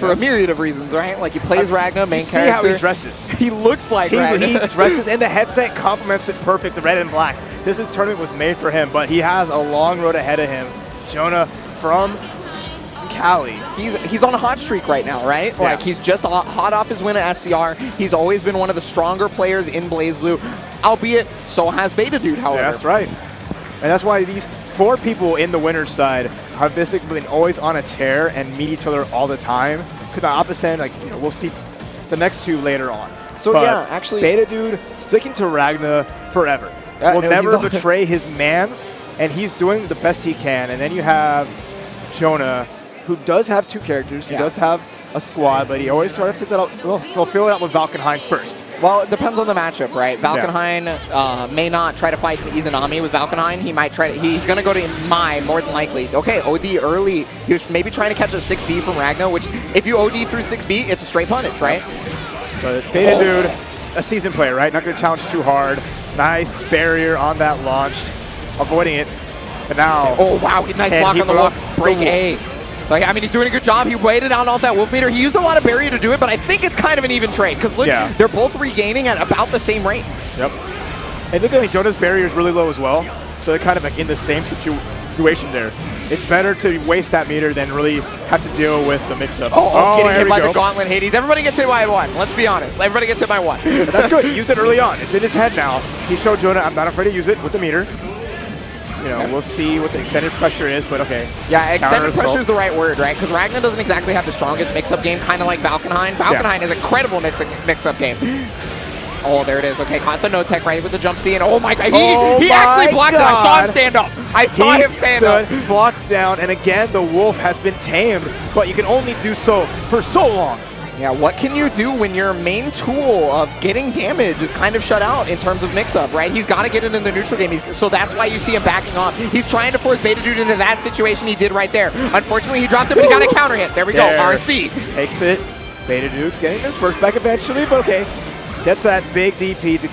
for a myriad of reasons, right? Like he plays Ragna, main character. See how he dresses. He looks like Ragna. He dresses, and the headset complements it perfect, the red and black. This tournament was made for him, but he has a long road ahead of him. Jonah from Cali. He's on a hot streak right now, right? Yeah. Like he's just hot off his win at SCR. He's always been one of the stronger players in BlazBlue, albeit so has Beta Dude, however. Yeah, that's right. And that's why these 4 people in the winner's side have basically been always on a tear and meet each other all the time. Because the opposite end, like, you know, we'll see the next 2 later on. So but yeah, actually, Beta Dude sticking to Ragna forever. Will never betray his mans, and he's doing the best he can. And then you have Jonah, who does have 2 characters. He does have a squad, but he always tries to fulfill it out with Valkenheim first. Well, it depends on the matchup, right? Valkenheim may not try to fight Izanami with Valkenheim. He might try to, he's going to go to Mai more than likely. Okay, OD early. He was maybe trying to catch a 6B from Ragna, which if you OD through 6B, it's a straight punish, right? But Beta Dude, a seasoned player, right? Not going to challenge too hard. Nice barrier on that launch, avoiding it. But now, oh wow, nice block on the wolf. Break A. So I mean, he's doing a good job. He waited out off that wolf meter. He used a lot of barrier to do it, but I think it's kind of an even trade because look, they're both regaining at about the same rate. Yep. And look at Jonah's barrier is really low as well, so they're kind of like in the same situation there. It's better to waste that meter than really have to deal with the mix-up. Getting hit by the Gauntlet Hades. Everybody gets hit by 1. Let's be honest. Everybody gets hit by 1. That's good. He used it early on. It's in his head now. He showed Jonah, I'm not afraid to use it with the meter. You know, we'll see what the extended pressure is, but okay. Yeah, extended pressure is the right word, right? Because Ragna doesn't exactly have the strongest mix-up game, kind of like Valkenheim. Valkenheim is a credible mix-up game. Oh, there it is. Okay, caught the no-tech right with the jump C, and oh my god, he actually blocked it. I saw him stand up. I saw him stand up. Blocked down, and again, the wolf has been tamed, but you can only do so for so long. Yeah, what can you do when your main tool of getting damage is kind of shut out in terms of mix-up, right? He's got to get it in the neutral game, so that's why you see him backing off. He's trying to force Beta Dude into that situation he did right there. Unfortunately, he dropped it, but he got a counter hit. There we go, RC. Takes it. Beta Dude getting his first back eventually, but okay. Gets that big DP to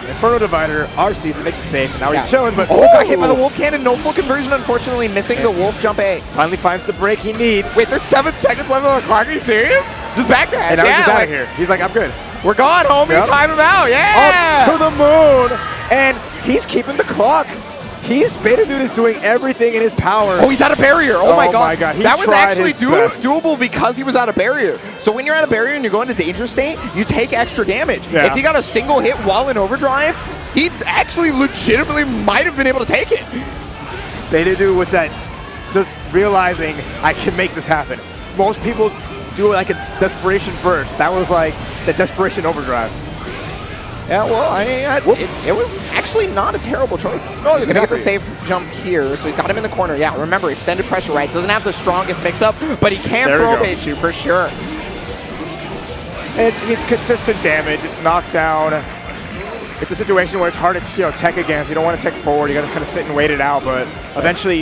Inferno Divider, RC to make it safe. Now he's chilling, but got hit by the Wolf Cannon. No full conversion, unfortunately, missing the Wolf jump A. Finally finds the break he needs. Wait, there's 7 seconds left on the clock. Are you serious? Just backdash. And now he's just out of here. He's like, I'm good. We're gone, homie. Time him out. Yeah. Up to the moon. And he's keeping the clock. Beta Dude is doing everything in his power. Oh, he's out of barrier. Oh my god. That was actually doable because he was out of barrier. So when you're out of barrier and you go into danger state, you take extra damage. Yeah. If he got a single hit while in overdrive, he actually legitimately might have been able to take it. Beta Dude with that, just realizing I can make this happen. Most people do like a desperation burst. That was like the desperation overdrive. Yeah, well, it was actually not a terrible choice. No, he's going to get the safe jump here, so he's got him in the corner. Yeah, remember, extended pressure, right? Doesn't have the strongest mix-up, but he can throw Peichu for sure. It's consistent damage. It's knockdown. It's a situation where it's hard to tech against. You don't want to tech forward. You got to kind of sit and wait it out, but eventually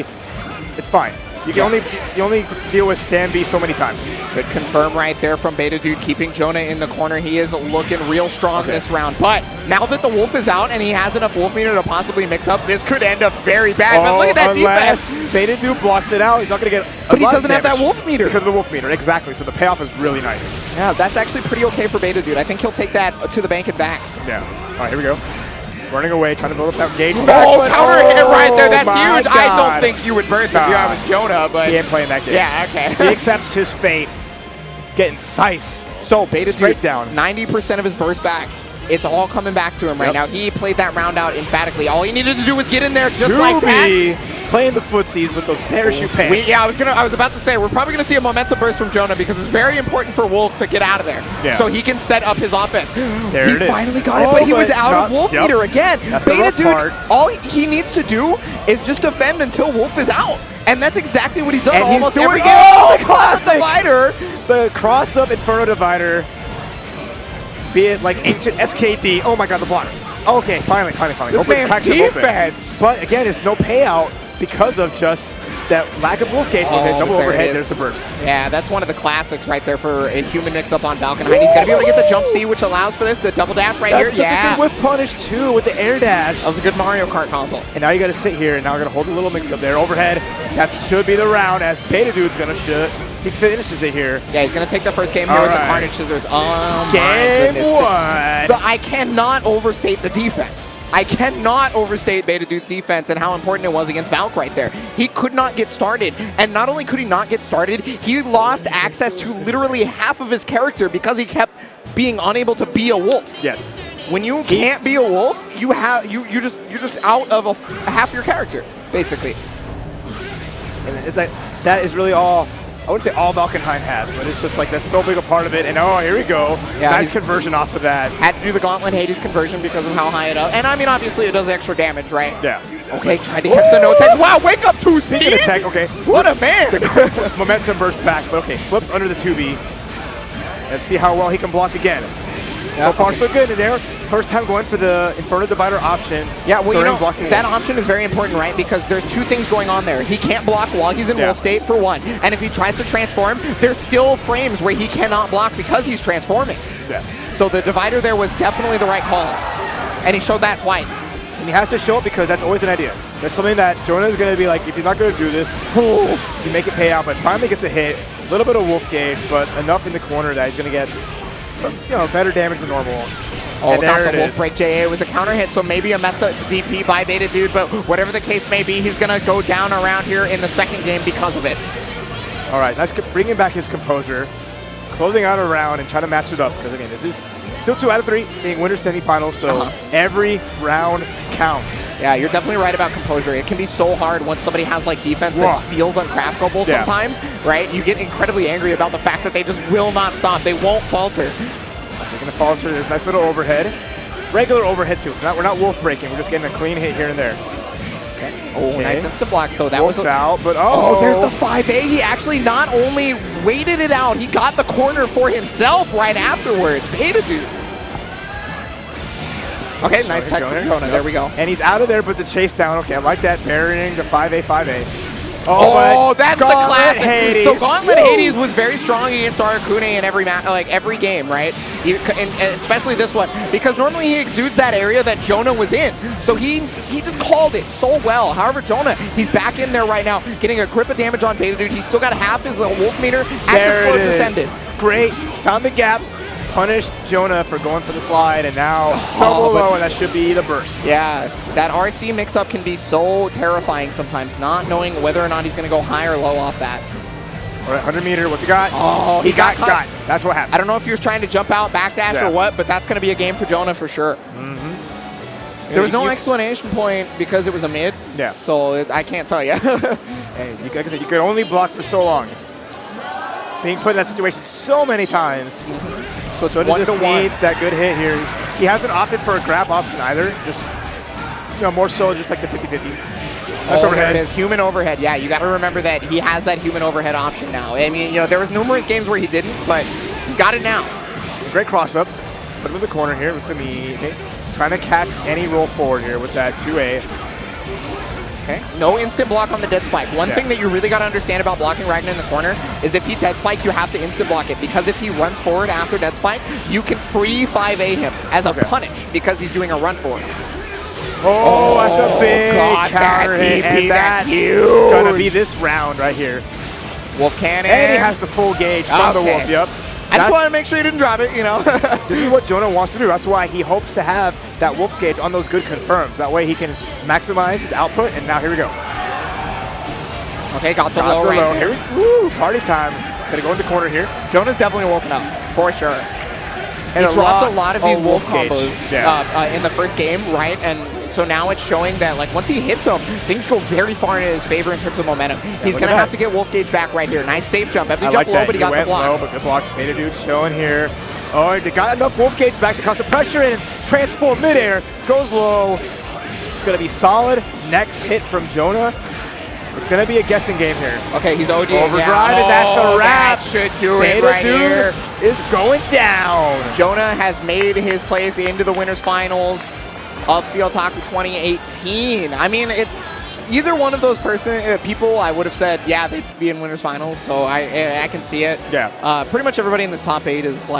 it's fine. You can only deal with stand B so many times. Good confirm right there from Beta Dude, keeping Jonah in the corner. He is looking real strong this round. But now that the Wolf is out and he has enough Wolf meter to possibly mix up, this could end up very bad. But look at that defense. Beta Dude blocks it out. He's not going to get But he doesn't have that Wolf meter. Because of the Wolf meter, exactly. So the payoff is really nice. Yeah, that's actually pretty okay for Beta Dude. I think he'll take that to the bank and back. Yeah. All right, here we go. Running away, trying to build up that gauge. Counter hit right there. That's huge. God. I don't think you would burst if I was Jonah, but he ain't playing that game. Yeah, okay. He accepts his fate, getting siced. So Beta Dude, down. 90% of his burst back. It's all coming back to him right now. He played that round out emphatically. All he needed to do was get in there just like that. Playing the footsies with those parachute pants. I was about to say, we're probably going to see a momentum burst from Jonah because it's very important for Wolf to get out of there so he can set up his offense. There it is. He finally got it, but he was out of Wolf meter again. Beta Dude, all he needs to do is just defend until Wolf is out. And that's exactly what he's done almost every game. Oh, the Cross-Up Divider! The Cross-Up Inferno Divider. Be it like ancient SKD. Oh my god, the blocks. Okay, finally. This man's defense. But again, it's no payout because of just that lack of wolf gauge. Okay, double overhead, there's the burst. Yeah, that's one of the classics right there for a human mix-up on Valkenheim. He's going to be able to get the jump C, which allows for this to double dash here. That's such a good whiff punish, too, with the air dash. That was a good Mario Kart combo. And now you got to sit here, and now we're going to hold a little mix-up there. Overhead, that should be the round, as Beta Dude's going to he finishes it here. Yeah, he's going to take the first game here with the Carnage Scissors. Oh, game my goodness. one. I cannot overstate the defense. I cannot overstate Beta Dude's defense and how important it was against Valk right there. He could not get started. And not only could he not get started, he lost access to literally half of his character because he kept being unable to be a wolf. Yes. When you can't be a wolf, you're just out of half your character, basically. And it's like, that is really all, I wouldn't say all Valkenheim has, but it's just like that's so big a part of it. And oh, here we go. Yeah, nice conversion off of that. Had to do the Gauntlet Hades conversion because of how high it up. And I mean, obviously, it does extra damage, right? Yeah. Okay, tried to catch the no tech. Wow, wake up 2C! Speaking of tech, okay. What a man! The momentum burst back, but okay, slips under the 2B. Let's see how well he can block again. So far, so good in there. First time going for the Inferno Divider option. Yeah, well, you know, that option is very important, right? Because there's two things going on there. He can't block while he's in wolf state, for one. And if he tries to transform, there's still frames where he cannot block because he's transforming. Yes. So the Divider there was definitely the right call. And he showed that twice. And he has to show it because that's always an idea. That's something that Jonah is going to be like, if he's not going to do this, you make it pay out. But finally gets a hit, a little bit of wolf gauge, but enough in the corner that he's going to get some, better damage than normal. Oh, and got the wolf break, JA. It was a counter hit, so maybe a messed up DP by Beta Dude, but whatever the case may be, he's going to go down around here in the second game because of it. All right, let's bring back his composure, closing out a round and trying to match it up, because again, this is still 2 out of 3 being winter semifinals, so every round counts. Yeah, you're definitely right about composure. It can be so hard once somebody has like defense that feels uncrackable sometimes, right? You get incredibly angry about the fact that they just will not stop. They won't falter. They're going to falter. There's a nice little overhead. Regular overhead too. We're not wolf breaking. We're just getting a clean hit here and there. Oh, nice instant blocks though. That Wolf's was out, but there's the 5A. He actually not only waited it out, he got the corner for himself right afterwards. Beta Dude. Okay, nice tech from Jonah. There we go. And he's out of there, but the chase down. Okay, I like that. Burying the 5A, 5A. Oh, that's the classic. Hades. So Gauntlet Hades was very strong against Arakune in every game, right? And especially this one, because normally he exudes that area that Jonah was in. So he just called it so well. However, Jonah, he's back in there right now, getting a grip of damage on Beta Dude. He's still got half his wolf meter as the floor descended. Great. He's found the gap. Punished Jonah for going for the slide, and now double low, and that should be the burst. Yeah, that RC mix-up can be so terrifying sometimes, not knowing whether or not he's going to go high or low off that. All right, 100 meter, what's he got? Oh, he got cut. That's what happened. I don't know if he was trying to jump out, backdash or what, but that's going to be a game for Jonah for sure. There was no explanation point because it was a mid, so I can't tell you. Hey, like I said, you could only block for so long. Being put in that situation so many times. So it's Jonah just needs that good hit here. He hasn't opted for a grab option either. Just, more so just like the 50-50. There it is, human overhead. Yeah, you got to remember that he has that human overhead option now. I mean, there was numerous games where he didn't, but he's got it now. Great cross up. Put him in the corner here with me. Okay. Trying to catch any roll forward here with that 2A. Okay. No instant block on the dead spike. One thing that you really got to understand about blocking Ragnar in the corner is if he dead spikes, you have to instant block it, because if he runs forward after dead spike, you can free 5A him as a punish because he's doing a run forward. Oh, that's a big counter hit, and that's huge. Gonna be this round right here. Wolf cannon. And he has the full gauge from the wolf, yep. I just want to make sure he didn't drop it, This is what Jonah wants to do. That's why he hopes to have that wolf gauge on those good confirms. That way he can maximize his output, and now here we go. Okay, got the low right there. Woo, party time. Gonna go in the corner here. Jonah's definitely woken up, for sure. And he dropped a lot of these wolf combos in the first game, right? And so now it's showing that once he hits them, things go very far in his favor in terms of momentum. He's going to have to get wolf gauge back right here. Nice safe jump. Every jump low, but he got the block. Low, but good block. Beta Dude showing here. Oh, they got enough wolf gauge back to cause the pressure and transform midair. Goes low. It's going to be solid. Next hit from Jonah. It's going to be a guessing game here. Okay, he's OD. Overdrive, and that's a wrap. That should do it right here. Is going down. Jonah has made his place into the winners finals of CEOtaku 2018. I mean, it's either one of those people I would have said, yeah, they'd be in winners finals, so I can see it. Yeah. Pretty much everybody in this top 8 is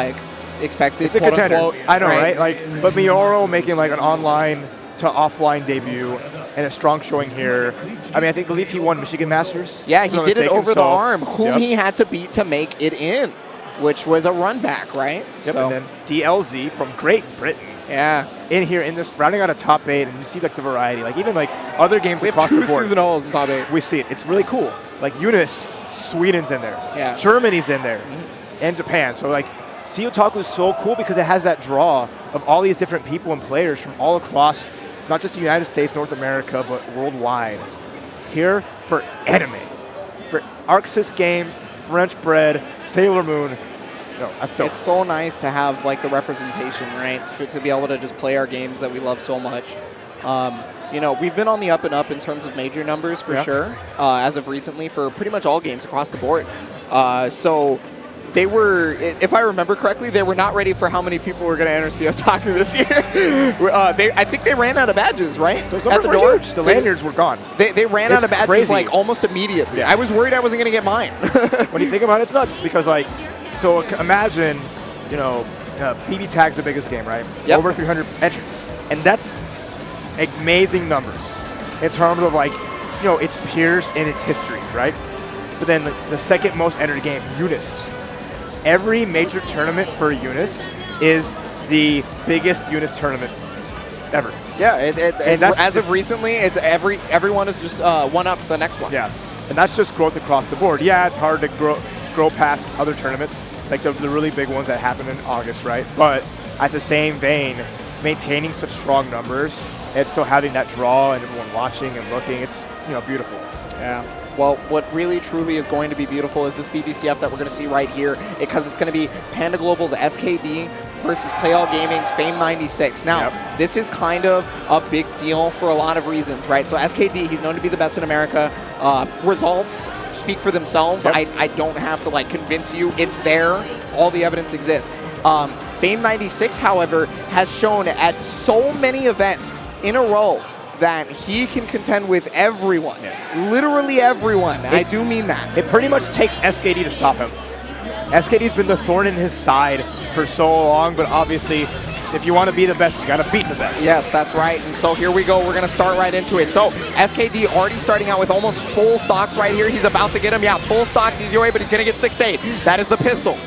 expected. It's a contender. I know, right? But Meoro making an online to offline debut and a strong showing here. I mean, I believe he won Michigan Masters. Yeah, he did it over the arm, whom he had to beat to make it in, which was a run back, right? Yep, so. And then DLZ from Great Britain. Yeah. In here, in this, rounding out a top 8, and you see like the variety. Like even like other games across the board. We have 2 Susan Halls in top 8. We see it. It's really cool. Like Eunice, Sweden's in there. Yeah. Germany's in there. And Japan. So like CEOtaku is so cool because it has that draw of all these different people and players from all across, not just the United States, North America, but worldwide. Here for anime. For Arxis Games, French Bread, Sailor Moon. No, that's dope. It's so nice to have like the representation, right? To be able to just play our games that we love so much. You know, we've been on the up and up in terms of major numbers for sure, as of recently for pretty much all games across the board. So they were, if I remember correctly, they were not ready for how many people were going to enter CEOtaku this year. I think they ran out of badges, right? Those numbers were huge. The lanyards were gone. They ran out of badges like almost immediately. Yeah. I was worried I wasn't going to get mine. When you think about it, it's nuts because like, so imagine, you know, BB Tag's the biggest game, right? Yep. Over 300 entrants. And that's amazing numbers in terms of like, you know, its peers in its history, right? But then the second most entered game, Eunice. Every major tournament for Eunice is the biggest Eunice tournament ever. Yeah, and as of recently, it's everyone is just one up the next one. Yeah, and that's just growth across the board. Yeah, it's hard to grow past other tournaments, like the really big ones that happen in August, right? But at the same vein, maintaining such strong numbers and still having that draw and everyone watching and looking, it's, you know, beautiful. Yeah. Well, what really truly is going to be beautiful is this BBCF that we're going to see right here, because it's going to be Panda Global's SKD versus Play All Gaming's Fame 96. Now, this is kind of a big deal for a lot of reasons, right? So SKD, he's known to be the best in America. Results speak for themselves. I don't have to like convince you. It's there. All the evidence exists. Fame 96, however, has shown at so many events in a row that he can contend with everyone. Yes. Literally everyone. I do mean that. It pretty much takes SKD to stop him. SKD's been the thorn in his side for so long, but obviously, if you want to be the best, you got to beat the best. Yes, that's right. And so here we go. We're going to start right into it. So SKD already starting out with almost full stocks right here. He's about to get him. Yeah, full stocks, easy way, but he's going to get 6-8. That is the pistol.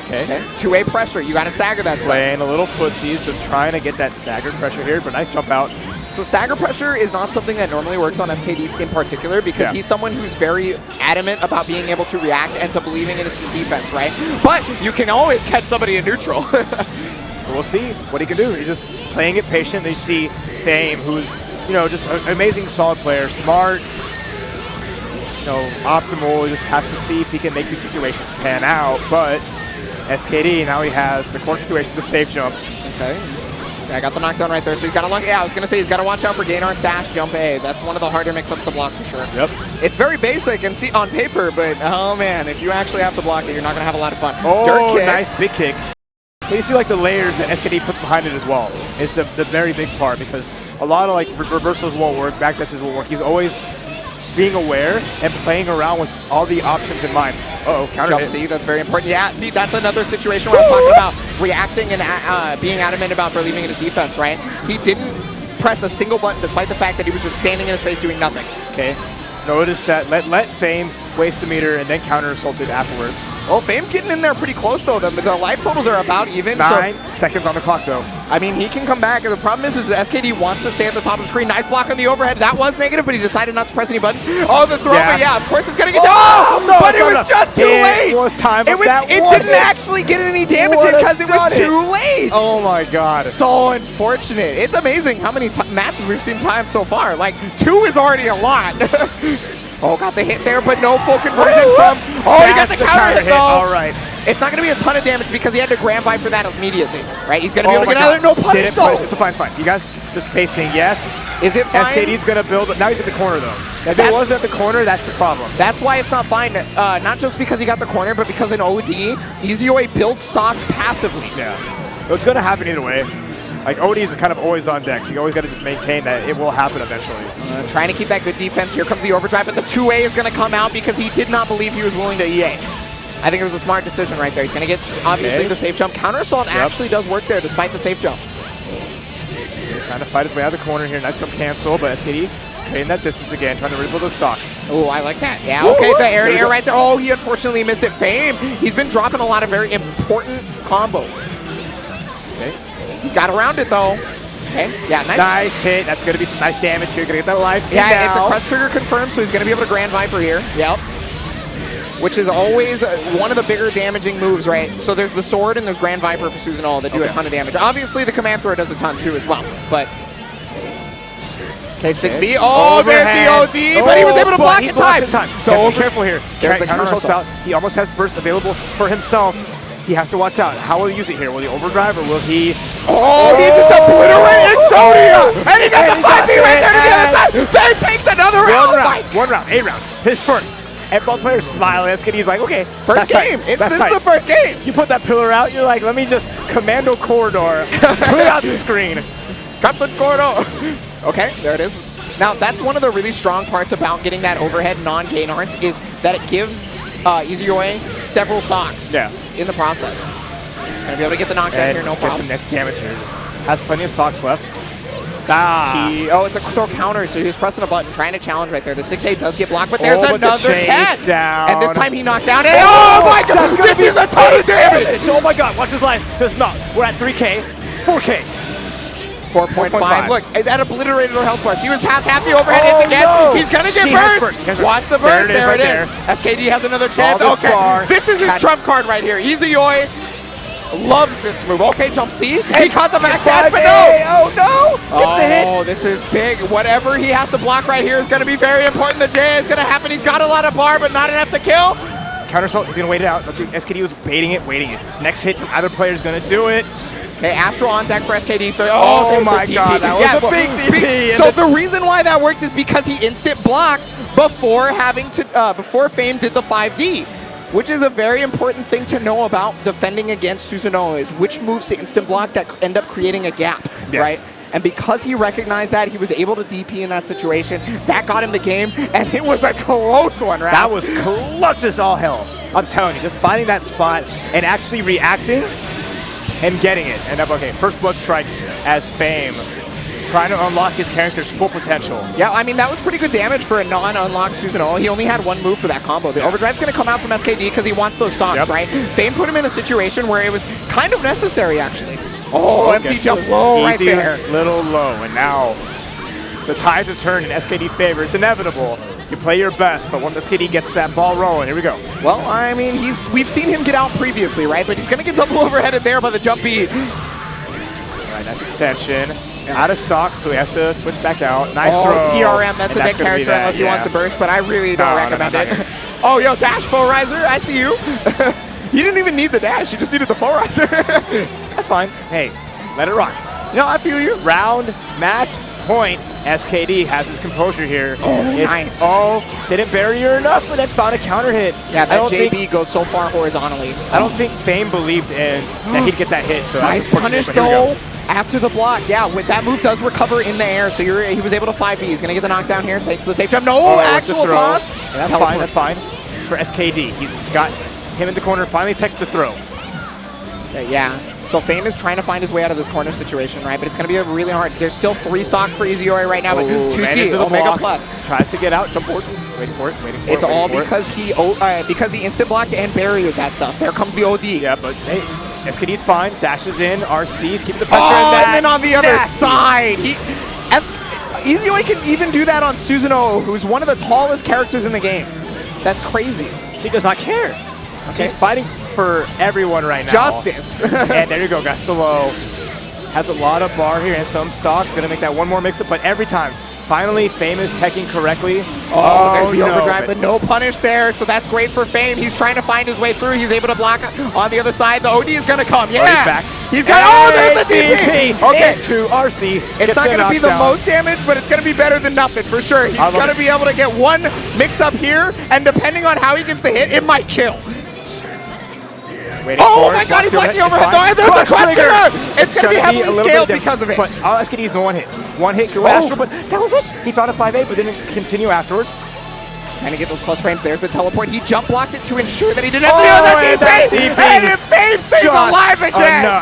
Okay. 2-way pressure. You got to stagger that stuff. Playing a little footsies, just trying to get that staggered pressure here, but nice jump out. So stagger pressure is not something that normally works on SKD in particular, because he's someone who's very adamant about being able to react and to believing in his defense, right? But you can always catch somebody in neutral. So we'll see what he can do. He's just playing it patient. They see Fame, who's, you know, just an amazing, solid player, smart, you know, optimal. He just has to see if he can make these situations pan out. But SKD, now he has the corner situation, the safe jump. Okay. Yeah, I got the knockdown right there, so he's got to look. Yeah, I was going to say he's got to watch out for Gaynard's dash jump A. That's one of the harder mix-ups to block for sure. Yep. It's very basic and see on paper, but oh man, if you actually have to block it, you're not going to have a lot of fun. Oh, dirt kick. Nice big kick. But you see like the layers that SKD puts behind it as well. Is the very big part, because a lot of like reversals won't work, backdashes won't work. He's always being aware and playing around with all the options in mind. Uh-oh, counter jump hit. C, that's very important. Yeah, see, that's another situation where I was talking about reacting and being adamant about believing in his defense, right? He didn't press a single button despite the fact that he was just standing in his face doing nothing. Okay. Notice that let Fame waste a meter and then counter assaulted afterwards. Well, Fame's getting in there pretty close though. The life totals are about even. 9 seconds on the clock though. I mean, he can come back. The problem is SKD wants to stay at the top of the screen. Nice block on the overhead. That was negative, but he decided not to press any buttons. Oh, the throw, but yeah, of course it's going to get down. No, but it was just too late. It was time. It didn't actually get any damage because it was too late. Oh my God. So unfortunate. It's amazing how many matches we've seen time so far. Like, 2 is already a lot. Oh, got the hit there, but no full conversion from... Oh, he got the counter hit, though. All right. It's not going to be a ton of damage because he had to grand vibe for that immediately, right? He's going to be able to get out of there. No punish, though. It's fine. You guys just pacing, yes. Is it fine? SKD's going to build... Now he's at the corner, though. If it wasn't at the corner, that's the problem. That's why it's not fine. Not just because he got the corner, but because in OD, EasyOA builds stocks passively. Yeah. It's going to happen either way. Like, ODs are kind of always on deck, so you always got to just maintain that. It will happen eventually. Trying to keep that good defense. Here comes the overdrive, but the 2A is going to come out because he did not believe he was willing to EA. I think it was a smart decision right there. He's going to get, obviously, the safe jump. Counter assault actually does work there, despite the safe jump. Trying to fight his way out of the corner here. Nice jump cancel, but SKD creating that distance again, trying to rebuild those stocks. Oh, I like that. Yeah, okay, the air-to-air right there. Oh, he unfortunately missed it. Fame, he's been dropping a lot of very important combos. Okay. He's got around it, though. Okay, yeah, nice hit. That's going to be some nice damage here. Going to get that life. Yeah, it's a crush trigger confirmed, so he's going to be able to Grand Viper here. Yep. Which is always one of the bigger damaging moves, right? So there's the sword and there's Grand Viper for Susanoo that do a ton of damage. Obviously, the command throw does a ton too as well, but... Okay, 6B. Oh, there's the OD, but he was able to block in time. So be careful here. There's the counter out. He almost has burst available for himself. He has to watch out. How will he use it here? Will he overdrive or will he... Oh, he just obliterated Exodia! And he got the 5B right there to the other side! Fame takes another round! One round, A round. His first. And both players smile. He's like, okay. First game. This is the first game. You put that pillar out, you're like, let me just commando corridor. Clear out the screen. Captain Corridor. Okay, there it is. Now, that's one of the really strong parts about getting that overhead non-gain arts is that it gives Izuyoi several stocks in the process. Gonna be able to get the knockdown here, no problem. Get some nice damage here. Has plenty of stocks left. Oh, it's a throw counter, so he was pressing a button, trying to challenge right there. The 6A does get blocked, but there's another catch. And this time he knocked down it. Oh my god, this is a ton of damage! Oh my god, watch his life. Does not. We're at 3K, 4K. 4.5. Look, that obliterated our health bars. He was past half the overhead hits again. No. He's gonna get burst. Watch the burst. There it is. SKD has another chance. Okay, this is his trump card right here. Izuyoi loves this move. Okay, jump C. He caught the back dash, but no. Oh no! Oh, this is big. Whatever he has to block right here is going to be very important. The J is going to happen. He's got a lot of bar, but not enough to kill. Counter assault. He's going to wait it out. SKD was waiting it. Next hit from either player is going to do it. Okay, Astral on deck for SKD. So, oh my god, that was a big DP. So the reason why that worked is because he instant blocked before having to before Fame did the 5D. Which is a very important thing to know about defending against Susanoo is which moves to instant block that end up creating a gap, right? And because he recognized that, he was able to DP in that situation. That got him the game, and it was a close one, right? That was clutch as all hell. I'm telling you, just finding that spot and actually reacting and getting it. And okay, first blood strikes as Fame. Trying to unlock his character's full potential. Yeah, I mean, that was pretty good damage for a non-unlocked Susanoo. He only had one move for that combo. The overdrive's going to come out from SKD because he wants those stocks, right? Fame put him in a situation where it was kind of necessary, actually. Oh, empty jump low right there. Little low, and now the tides have turned in SKD's favor. It's inevitable. You play your best, but once SKD gets that ball rolling, here we go. Well, I mean, we've seen him get out previously, right? But he's going to get double overheaded there by the jump B. All right, that's extension. Out of stock, so he has to switch back out. Nice throw. TRM, that's a dead character unless he wants to burst, but I really don't recommend it. Oh, yo, dash full riser, I see you. You didn't even need the dash, you just needed the full riser. That's fine. Hey, let it rock. No, I feel you. Round, match, point. SKD has his composure here. Oh, nice. Oh, didn't barrier enough, but then found a counter hit. Yeah, that JB goes so far horizontally. I don't think Fame believed in that he'd get that hit. So nice punish, though. After the block, yeah, that move does recover in the air, so he was able to 5B. He's going to get the knockdown here thanks to the safe jump. No, actual toss. Yeah, that's fine. For SKD, he's got him in the corner, finally takes the throw. Yeah, so Fame is trying to find his way out of this corner situation, right? But it's going to be really hard. There's still 3 stocks for Izuyoi right now, but 2C, Omega Plus. Tries to get out, jump forward, waiting for it. It's all because he instant blocked and barried that stuff. There comes the OD. Yeah, but hey, SKD's fine, dashes in, RC's keeping the pressure in that. And then on the other side, Izuyoi can even do that on Susanoo, who's one of the tallest characters in the game. That's crazy. She does not care. Okay. She's fighting for everyone right now. Justice. And there you go, Gastolo has a lot of bar here and some stocks. Gonna make that one more mix-up, but every time, finally, Fame is teching correctly. Oh, there's the overdrive, but no punish there, so that's great for Fame. He's trying to find his way through. He's able to block on the other side. The OD is going to come. Yeah. He's back. He's got, there's the DP. Okay. Into RC. It's not going to be the most damage, but it's going to be better than nothing for sure. He's going to be able to get one mix-up here, and depending on how he gets the hit, it might kill. Oh my god, he blocked the overhead though, and there's the crush trigger! It's going to be heavily scaled because of it. But all SKD is no one hit. One hit, go Astral, but that was it. He found a 5-8, but didn't continue afterwards. Trying to get those plus frames. There's the teleport. He jump blocked it to ensure that he didn't have to do that DP! And if Fame stays alive again!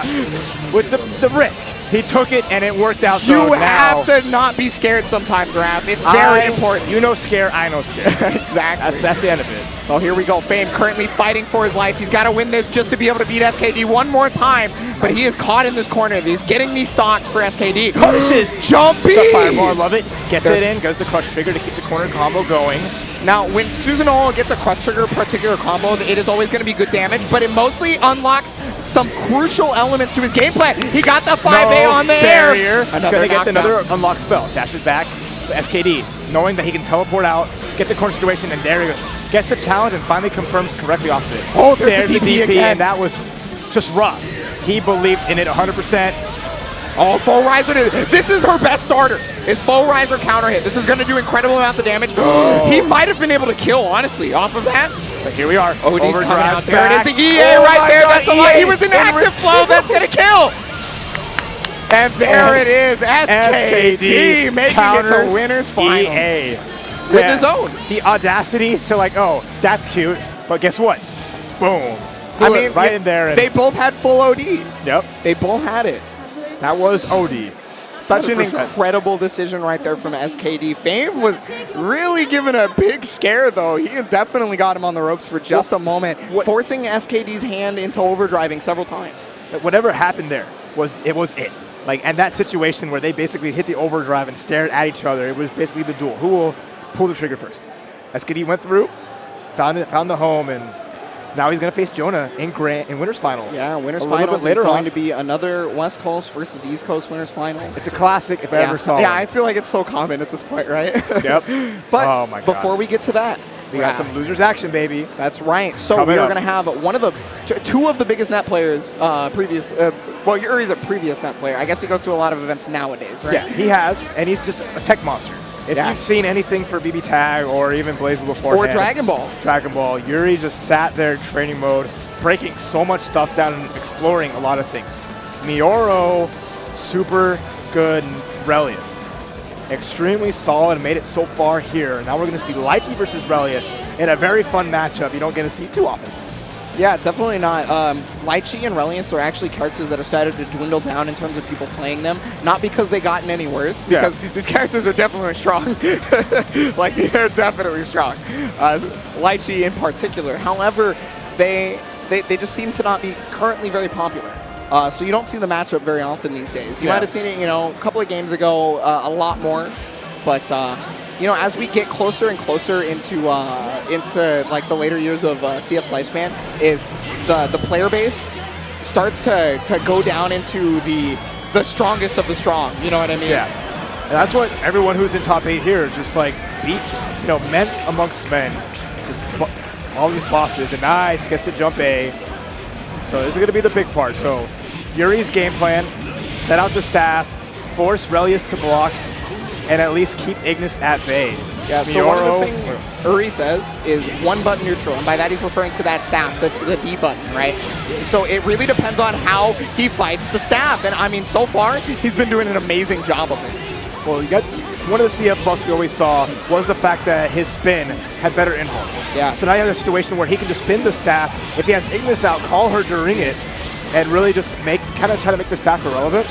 with the risk. He took it, and it worked out. You have to not be scared sometimes, Raph. It's very important. You know scare, I know scare. Exactly. That's the end of it. So here we go. Fame currently fighting for his life. He's got to win this just to be able to beat SKD one more time. But he is caught in this corner. He's getting these stocks for SKD. Punishes. Jumpy! The fireball, I love it. Gets it in, goes the crush trigger to keep the corner combo going. Now, when Susanoo gets a crush trigger particular combo, it is always going to be good damage, but it mostly unlocks some crucial elements to his game plan. He got the 5A on the barrier. air. He's going to get another unlock spell. Dashes back to SKD, knowing that he can teleport out, get the corner situation, and there he goes. Gets the challenge and finally confirms correctly off of it. Oh, there's the DP again. And that was just rough. He believed in it 100%. Oh, full riser. This is her best starter. Is full riser counter hit. This is going to do incredible amounts of damage. Oh. He might have been able to kill, honestly, off of that. But here we are. OD's coming out. There it is, the EA right there. That's a lot. He was in active flow. That's going to kill. And there it is. SKD making it to winner's final. EA. With his own. The audacity to like, oh, that's cute. But guess what? Boom. I mean, right in there. They both had full OD. Yep. They both had it. That was OD. Such 100%. An incredible decision right there from SKD. Fame was really given a big scare, though. He definitely got him on the ropes for just a moment, forcing SKD's hand into overdriving several times. Whatever happened there was it. Like, and that situation where they basically hit the overdrive and stared at each other, it was basically the duel. Who will pull the trigger first? SKD went through, found the home, and now he's going to face Jonah in Winners Finals. Yeah, Winners Finals is going to be another West Coast versus East Coast Winners Finals. It's a classic if I ever saw it. Yeah, I feel like it's so common at this point, right? Yep. But oh my God. Before we get to that, we got some losers action, baby. That's right. So we are going to have two of the biggest net players well, Yuri's a previous net player. I guess he goes to a lot of events nowadays, right? Yeah, he has, and he's just a tech monster. If you've seen anything for BB Tag or even BlazBlue before, or Dragon Ball, Yuri just sat there in training mode, breaking so much stuff down and exploring a lot of things. Meoro, super good. Relius, extremely solid and made it so far here. Now we're going to see Lychee versus Relius in a very fun matchup you don't get to see too often. Yeah, definitely not. Lychee and Relius are actually characters that are started to dwindle down in terms of people playing them. Not because they gotten any worse, because these characters are definitely strong. Like, they're definitely strong. Lychee in particular. However, they just seem to not be currently very popular. So you don't see the matchup very often these days. You might have seen it, a couple of games ago, a lot more. But as we get closer and closer into like the later years of CF's lifespan, is the player base starts to go down into the strongest of the strong. You know what I mean? Yeah. And that's what everyone who's in top 8 here is just like beat, men amongst men, just all these bosses. And nice, gets to jump A. So this is going to be the big part. So Yuri's game plan: set out the staff, force Relius to block, and at least keep Ignis at bay. Yeah, so one of the things Yuri says is one button neutral, and by that he's referring to that staff, the D button, right? So it really depends on how he fights the staff, and I mean, so far, he's been doing an amazing job of it. Well, you got one of the CF buffs we always saw was the fact that his spin had better inhalt. Yeah. So now you have a situation where he can just spin the staff. If he has Ignis out, call her during it, and really just kind of try to make the staff irrelevant.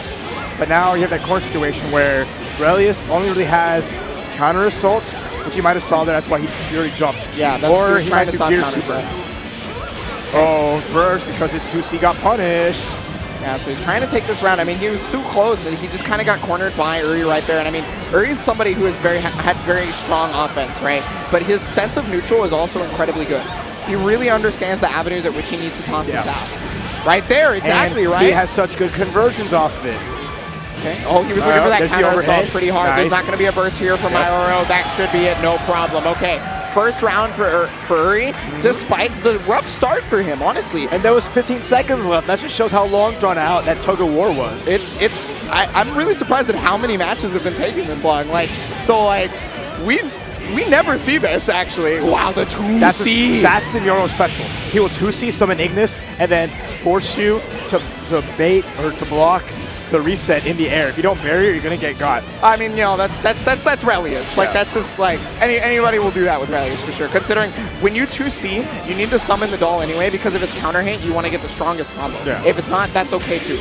But now you have that corner situation where Relius only really has counter assault, which you might have saw there. That's why he really jumped. Yeah, that's or he trying might to do stop gear counter super. assault. Oh, burst because his 2C got punished. Yeah, so he's trying to take this round. I mean, he was too close, and he just kind of got cornered by Yuri right there. And I mean, Yuri's somebody who has had very strong offense, right? But his sense of neutral is also incredibly good. He really understands the avenues at which he needs to toss the staff. Right there, exactly, and right? He has such good conversions off of it. Okay. Oh, he was looking for that counter assault pretty hard. Nice. There's not going to be a burst here for Meoro. That should be it, no problem. Okay, first round for Yuri, despite the rough start for him, honestly. And there was 15 seconds left. That just shows how long drawn out that tug of war was. I'm really surprised at how many matches have been taking this long. We never see this, actually. Wow, the 2C. That's the Meoro special. He will 2C summon Ignis and then force you to bait or to block the reset in the air. If you don't barrier, you're gonna get got. I mean, that's Relius. Like, that's just like anybody will do that with Relius for sure. Considering when you 2C, you need to summon the doll anyway, because if it's counter hit, you want to get the strongest combo. Yeah. If it's not, that's okay too.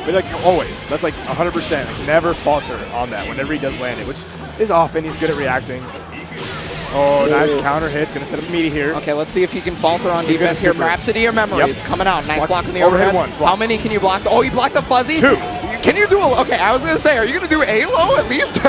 But like always, that's like 100%. Like, never falter on that whenever he does land it, which is often. He's good at reacting. Oh, nice counter hit. It's going to set up meaty here. Okay, let's see if he can falter on defense here. Rhapsody or Memories coming out. Nice block in the overhead. How many can you block? Oh, you blocked the fuzzy? 2. Can you do a... Okay, I was going to say, are you going to do a low at least?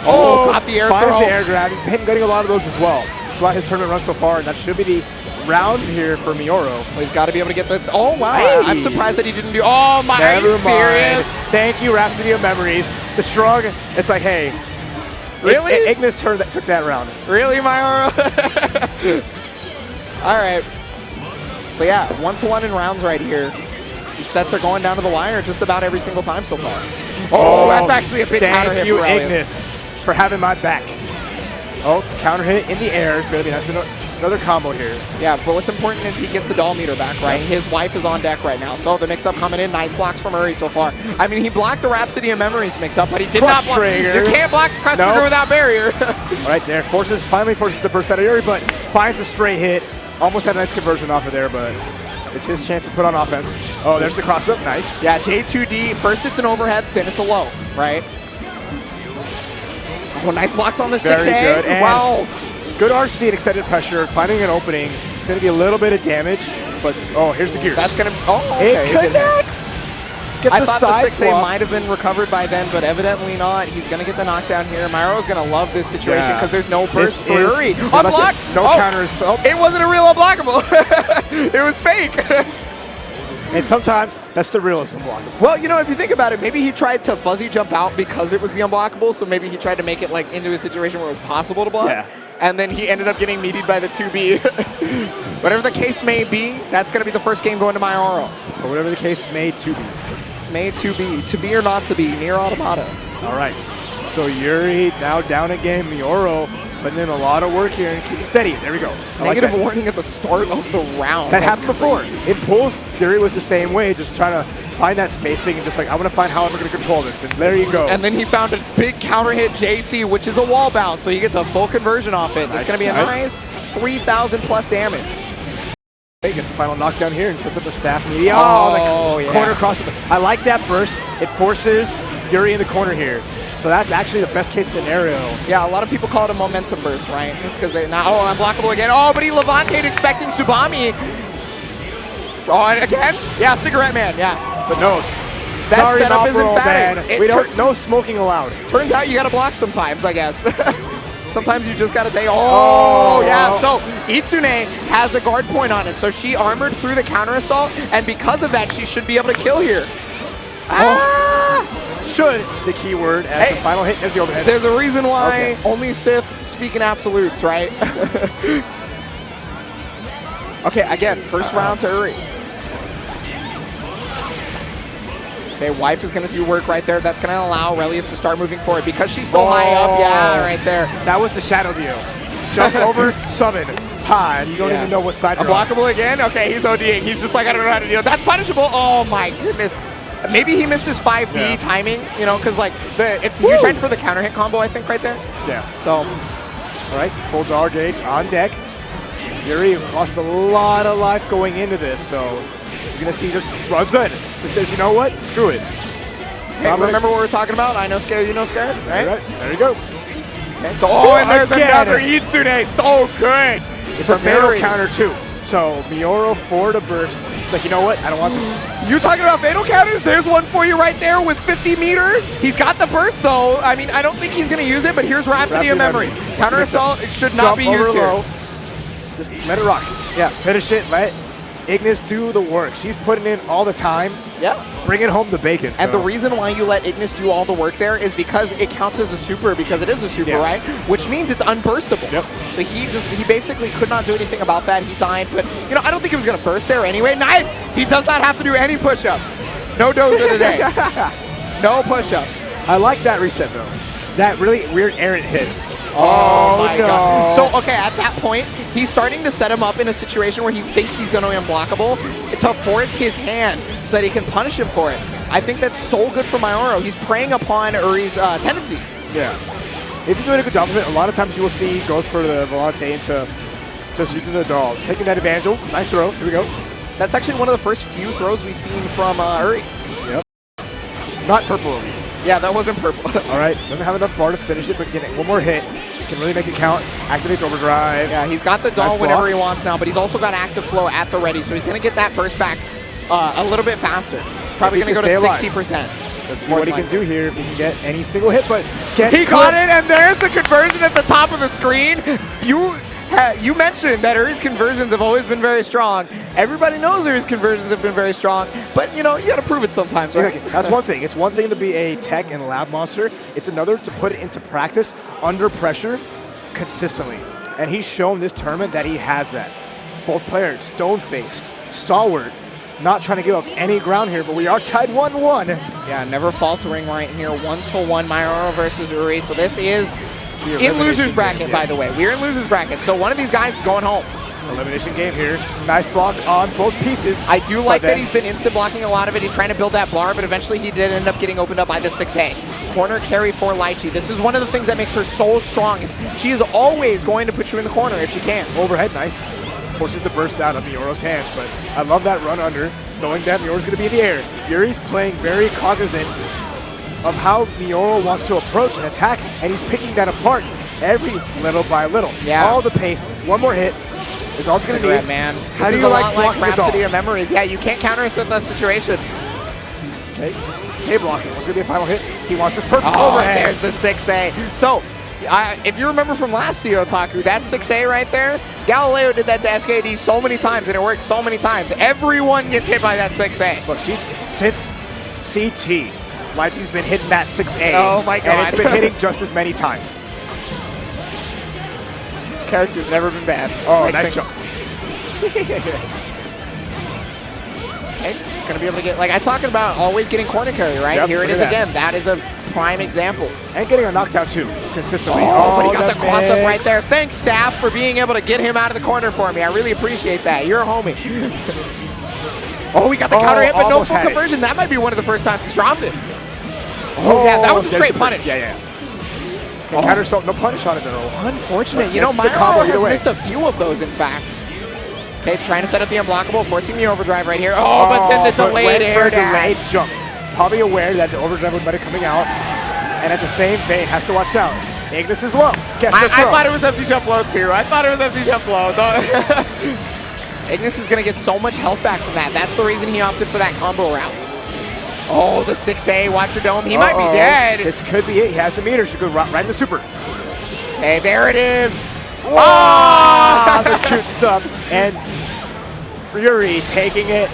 Oh, got the air throw. Finds the air grab. He's been getting a lot of those as well. Throughout his tournament run so far, and that should be the round here for Meoro. Well, he's got to be able to get the... Oh, wow. Hey. I'm surprised that he didn't do... Oh, my... Are you serious? Thank you, Rhapsody of Memories. The shrug, it's like, hey... Really? Ignis took that round. Really, Meoro? All right. So, yeah, 1-to-1 in rounds right here. These sets are going down to the wire just about every single time so far. Oh, that's actually a big counter hit for Thank you, Ignis, for having my back. Oh, counter hit in the air. It's going to be nice. Another combo here. Yeah, but what's important is he gets the doll meter back, right? Yep. His wife is on deck right now. So the mix-up coming in. Nice blocks from Yuri so far. I mean, he blocked the Rhapsody of Memories mix-up, but he did not block. You can't block Crest Trigger without barrier. Right there. Finally forces the burst out of Yuri, but finds the straight hit. Almost had a nice conversion off of there, but it's his chance to put on offense. Oh, there's the cross-up. Nice. Yeah, J2D. First it's an overhead, then it's a low, right? Oh, nice blocks on the 6A. Very good. Wow. Good RC and extended pressure, finding an opening. It's going to be a little bit of damage, but oh, here's the gears. That's going to, oh, okay. It connects! I thought the 6A might have been recovered by then, but evidently not. He's going to get the knockdown here. Meiro's going to love this situation because there's no burst for Yuri. Unblock! No counters. Oh. It wasn't a real unblockable. It was fake. And sometimes that's the realest unblockable. Well, you know, if you think about it, maybe he tried to fuzzy jump out because it was the unblockable, so maybe he tried to make it like into a situation where it was possible to block. Yeah. And then he ended up getting meatied by the 2B. Whatever the case may be, that's going to be the first game going to Meoro. Or whatever the case may to be. May to be. To be or not to be. Near automata. All right. So Yuri now down again. Meoro putting in a lot of work here and keeping steady. There we go. Negative warning at the start of the round. That happened before. In pools, Yuri was the same way, just trying to find that spacing and just like, I want to find how I'm going to control this. And there you go. And then he found a big counter hit JC, which is a wall bounce, so he gets a full conversion off it. That's going to be a nice 3,000 plus damage. He gets the final knockdown here and sets up a staff media. Oh, yes. Corner cross. I like that burst. It forces Yuri in the corner here. So that's actually the best case scenario. Yeah, a lot of people call it a momentum burst, right? Just because they now, oh, unblockable again. Oh, but he Levante'd expecting Tsubami. Oh, and again? Yeah, Cigarette Man, yeah. But no. That setup is emphatic. We don't, no smoking allowed. Turns out you got to block sometimes, I guess. Sometimes you just got to take, oh, yeah. So Itsune has a guard point on it. So she armored through the counter assault, and because of that, she should be able to kill here. Should, the key word, as the final hit is the overhead. There's a reason why only Sith speak in absolutes, right? Okay, again, first round to Yuri. Okay, wife is going to do work right there. That's going to allow Relius to start moving forward because she's so high up. Yeah, right there. That was the shadow deal. Jump over, summon, high, and you don't even know what side you're on. Unblockable again? Okay, he's ODing. He's just like, I don't know how to deal. That's punishable. Oh my goodness. Maybe he missed his 5B timing, you know, because like you're trying for the counter hit combo, I think, right there. Yeah. So, all right, full dollar gauge on deck. Yuri lost a lot of life going into this, so you're gonna see just runs in. Just says, you know what? Screw it. Hey, remember what we're talking about? I know scared, you know scared, right? There you go. Okay, so and there's another Itsune. So good. It's a fatal counter too. So Meoro forward to burst. It's like, you know what? I don't want this. You talking about fatal counters? There's one for you right there with 50 meter. He's got the burst though. I mean, I don't think he's going to use it, but here's Rhapsody of Memories. Counter assault, it should not be used here. Just let it rock. Yeah. Finish it. Let Ignis do the work. She's putting in all the time. Yeah. Bringing home the bacon. And the reason why you let Ignis do all the work there is because it counts as a super, because it is a super, right? Which means it's unburstable. Yep. So he basically could not do anything about that. He died, but you know, I don't think he was going to burst there anyway. Nice. He does not have to do any push-ups. No doza today. No push-ups. I like that reset though. That really weird errant hit. Oh my God. So, okay, at that point, he's starting to set him up in a situation where he thinks he's going to be unblockable to force his hand so that he can punish him for it. I think that's so good for Meoro. He's preying upon Yuri's tendencies. Yeah. If you're doing a good job of it, a lot of times you will see he goes for the Volante into using the doll. Taking that advantage. Oh, nice throw. Here we go. That's actually one of the first few throws we've seen from Yuri. Not purple, at least. Yeah, that wasn't purple. All right, doesn't have enough bar to finish it, but getting one more hit can really make it count. Activates overdrive. Yeah, he's got the doll whenever he wants now, but he's also got active flow at the ready, so he's going to get that burst back a little bit faster. He's probably going to go to 60%. Let's see what he can do here if he can get any single hit, but he caught it, and there's the conversion at the top of the screen. You mentioned that Yuri's conversions have always been very strong. Everybody knows Yuri's conversions have been very strong, but you know, you got to prove it sometimes, right? That's one thing. It's one thing to be a tech and lab monster. It's another to put it into practice under pressure consistently. And he's shown this tournament that he has that. Both players, stone-faced, stalwart, not trying to give up any ground here, but we are tied 1-1. Yeah, never faltering right here. 1-1 Meoro versus Yuri. So this is in loser's bracket, by the way. We're in loser's bracket, so one of these guys is going home. Elimination game here. Nice block on both pieces. I do like that he's been instant blocking a lot of it. He's trying to build that bar, but eventually he did end up getting opened up by the 6A. Corner carry for Lychee. This is one of the things that makes her so strong. Is she is always going to put you in the corner if she can. Overhead, nice. Forces the burst out of Meoro's hands, but I love that run under, knowing that Meoro's going to be in the air. Yuri's playing very cognizant of how Meoro wants to approach and attack, and he's picking that apart every little by little. Yeah. All the pace, one more hit. It's all it's going to need. Man. How do you like blocking the doll? Rhapsody of Memories. Yeah, you can't counter us in that situation. Okay, stay blocking. What's going to be a final hit? He wants this perfect overhead. There's the 6A. So, if you remember from last CEOtaku, that 6A right there, Galileo did that to SKD so many times, and it worked so many times. Everyone gets hit by that 6A. Look, since CT, Lychee's been hitting that 6A. Oh my god. And it's been hitting just as many times. This character's never been bad. Oh, nice jump. Okay, he's going to be able to get, like I'm talking about, always getting corner carry, right? Yep, here it is again. That is a prime example. And getting a knockdown too, consistently. Oh, but he got the cross up right there. Thanks, staff, for being able to get him out of the corner for me. I really appreciate that. You're a homie. Oh, we got the counter hit, but no full conversion. That might be one of the first times he's dropped it. Oh, yeah, that was a straight punish. Yeah. Counter stop, no punish on it at all. Unfortunate. You know, Meoro has missed a few of those, in fact. Okay, trying to set up the unblockable, forcing the overdrive right here. Oh, but then the delayed air dash. Delayed jump. Probably aware that the overdrive would be coming out. And at the same vein, has to watch out. Ignis as well. I thought it was empty jump low too. I thought it was empty jump low. Ignis is going to get so much health back from that. That's the reason he opted for that combo route. Oh, the 6A, watch your dome. He might be dead. This could be it. He has the meter. Should go right in the super. Hey, there it is. Oh, the cute stuff. And Yuri taking it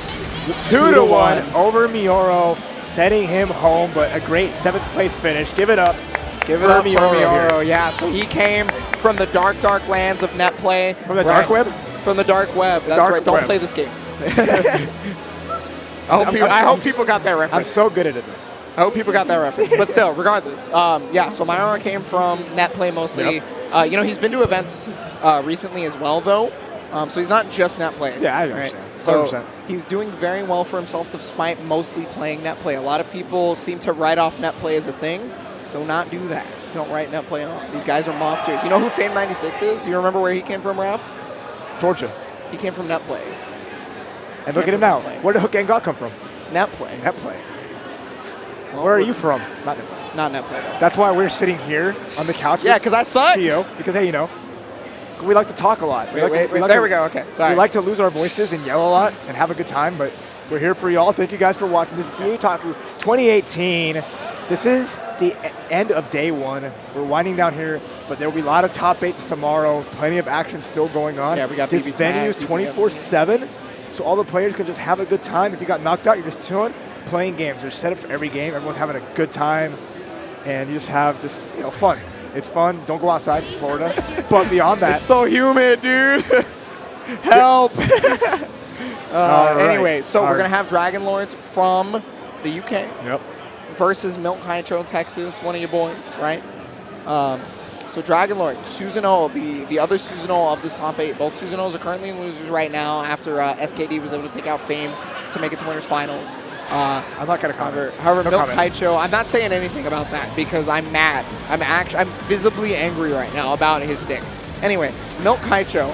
2-1 over Meoro, sending him home, but a great 7th place finish. Give it up. Give it up for Meoro. Yeah, so he came from the dark lands of net play. From the dark web? From the dark web. That's right. Don't play this game. I hope people got that reference. I'm so good at it. I hope people got that reference. But still, regardless. Yeah, so Meoro came from net play mostly. Yep. You know, he's been to events recently as well, though. So he's not just net play. Yeah, I understand. Right? So he's doing very well for himself despite mostly playing net play. A lot of people seem to write off net play as a thing. Do not do that. Don't write net play off. These guys are monsters. You know who Fame 96 is? Do you remember where he came from, Ralph? Georgia. He came from net play. And look at him now. Where did Hook and God come from? Net play. Net play. Well, where are you from? Not net play. Not net play, though. That's why we're sitting here on the couch. Yeah, because I suck. CEO, because, hey, you know, we like to talk a lot. There we go. Okay, sorry. We like to lose our voices and yell a lot and have a good time, but we're here for y'all. Thank you guys for watching. This is CEOtaku 2018. This is the end of day 1. We're winding down here, but there will be a lot of top 8s tomorrow. Plenty of action still going on. Yeah, we got this venue is 24/7, so all the players can just have a good time. If you got knocked out, you're just chilling, playing games. There's set up for every game. Everyone's having a good time, and you just have fun. It's fun. Don't go outside. It's Florida. But beyond that, it's so humid, dude. Help. Anyway, so we're gonna have Dragonlords from the UK. Yep. Versus Milkahichou, Texas, one of your boys, right? So Dragonlord, Susanoo, the other Susanoo of this top 8. Both Susanoo's are currently in losers right now after SKD was able to take out Fame to make it to winners finals. I'm not going to comment. However, Milkahichou, I'm not saying anything about that because I'm mad. I'm visibly angry right now about his stick. Anyway, Milkahichou,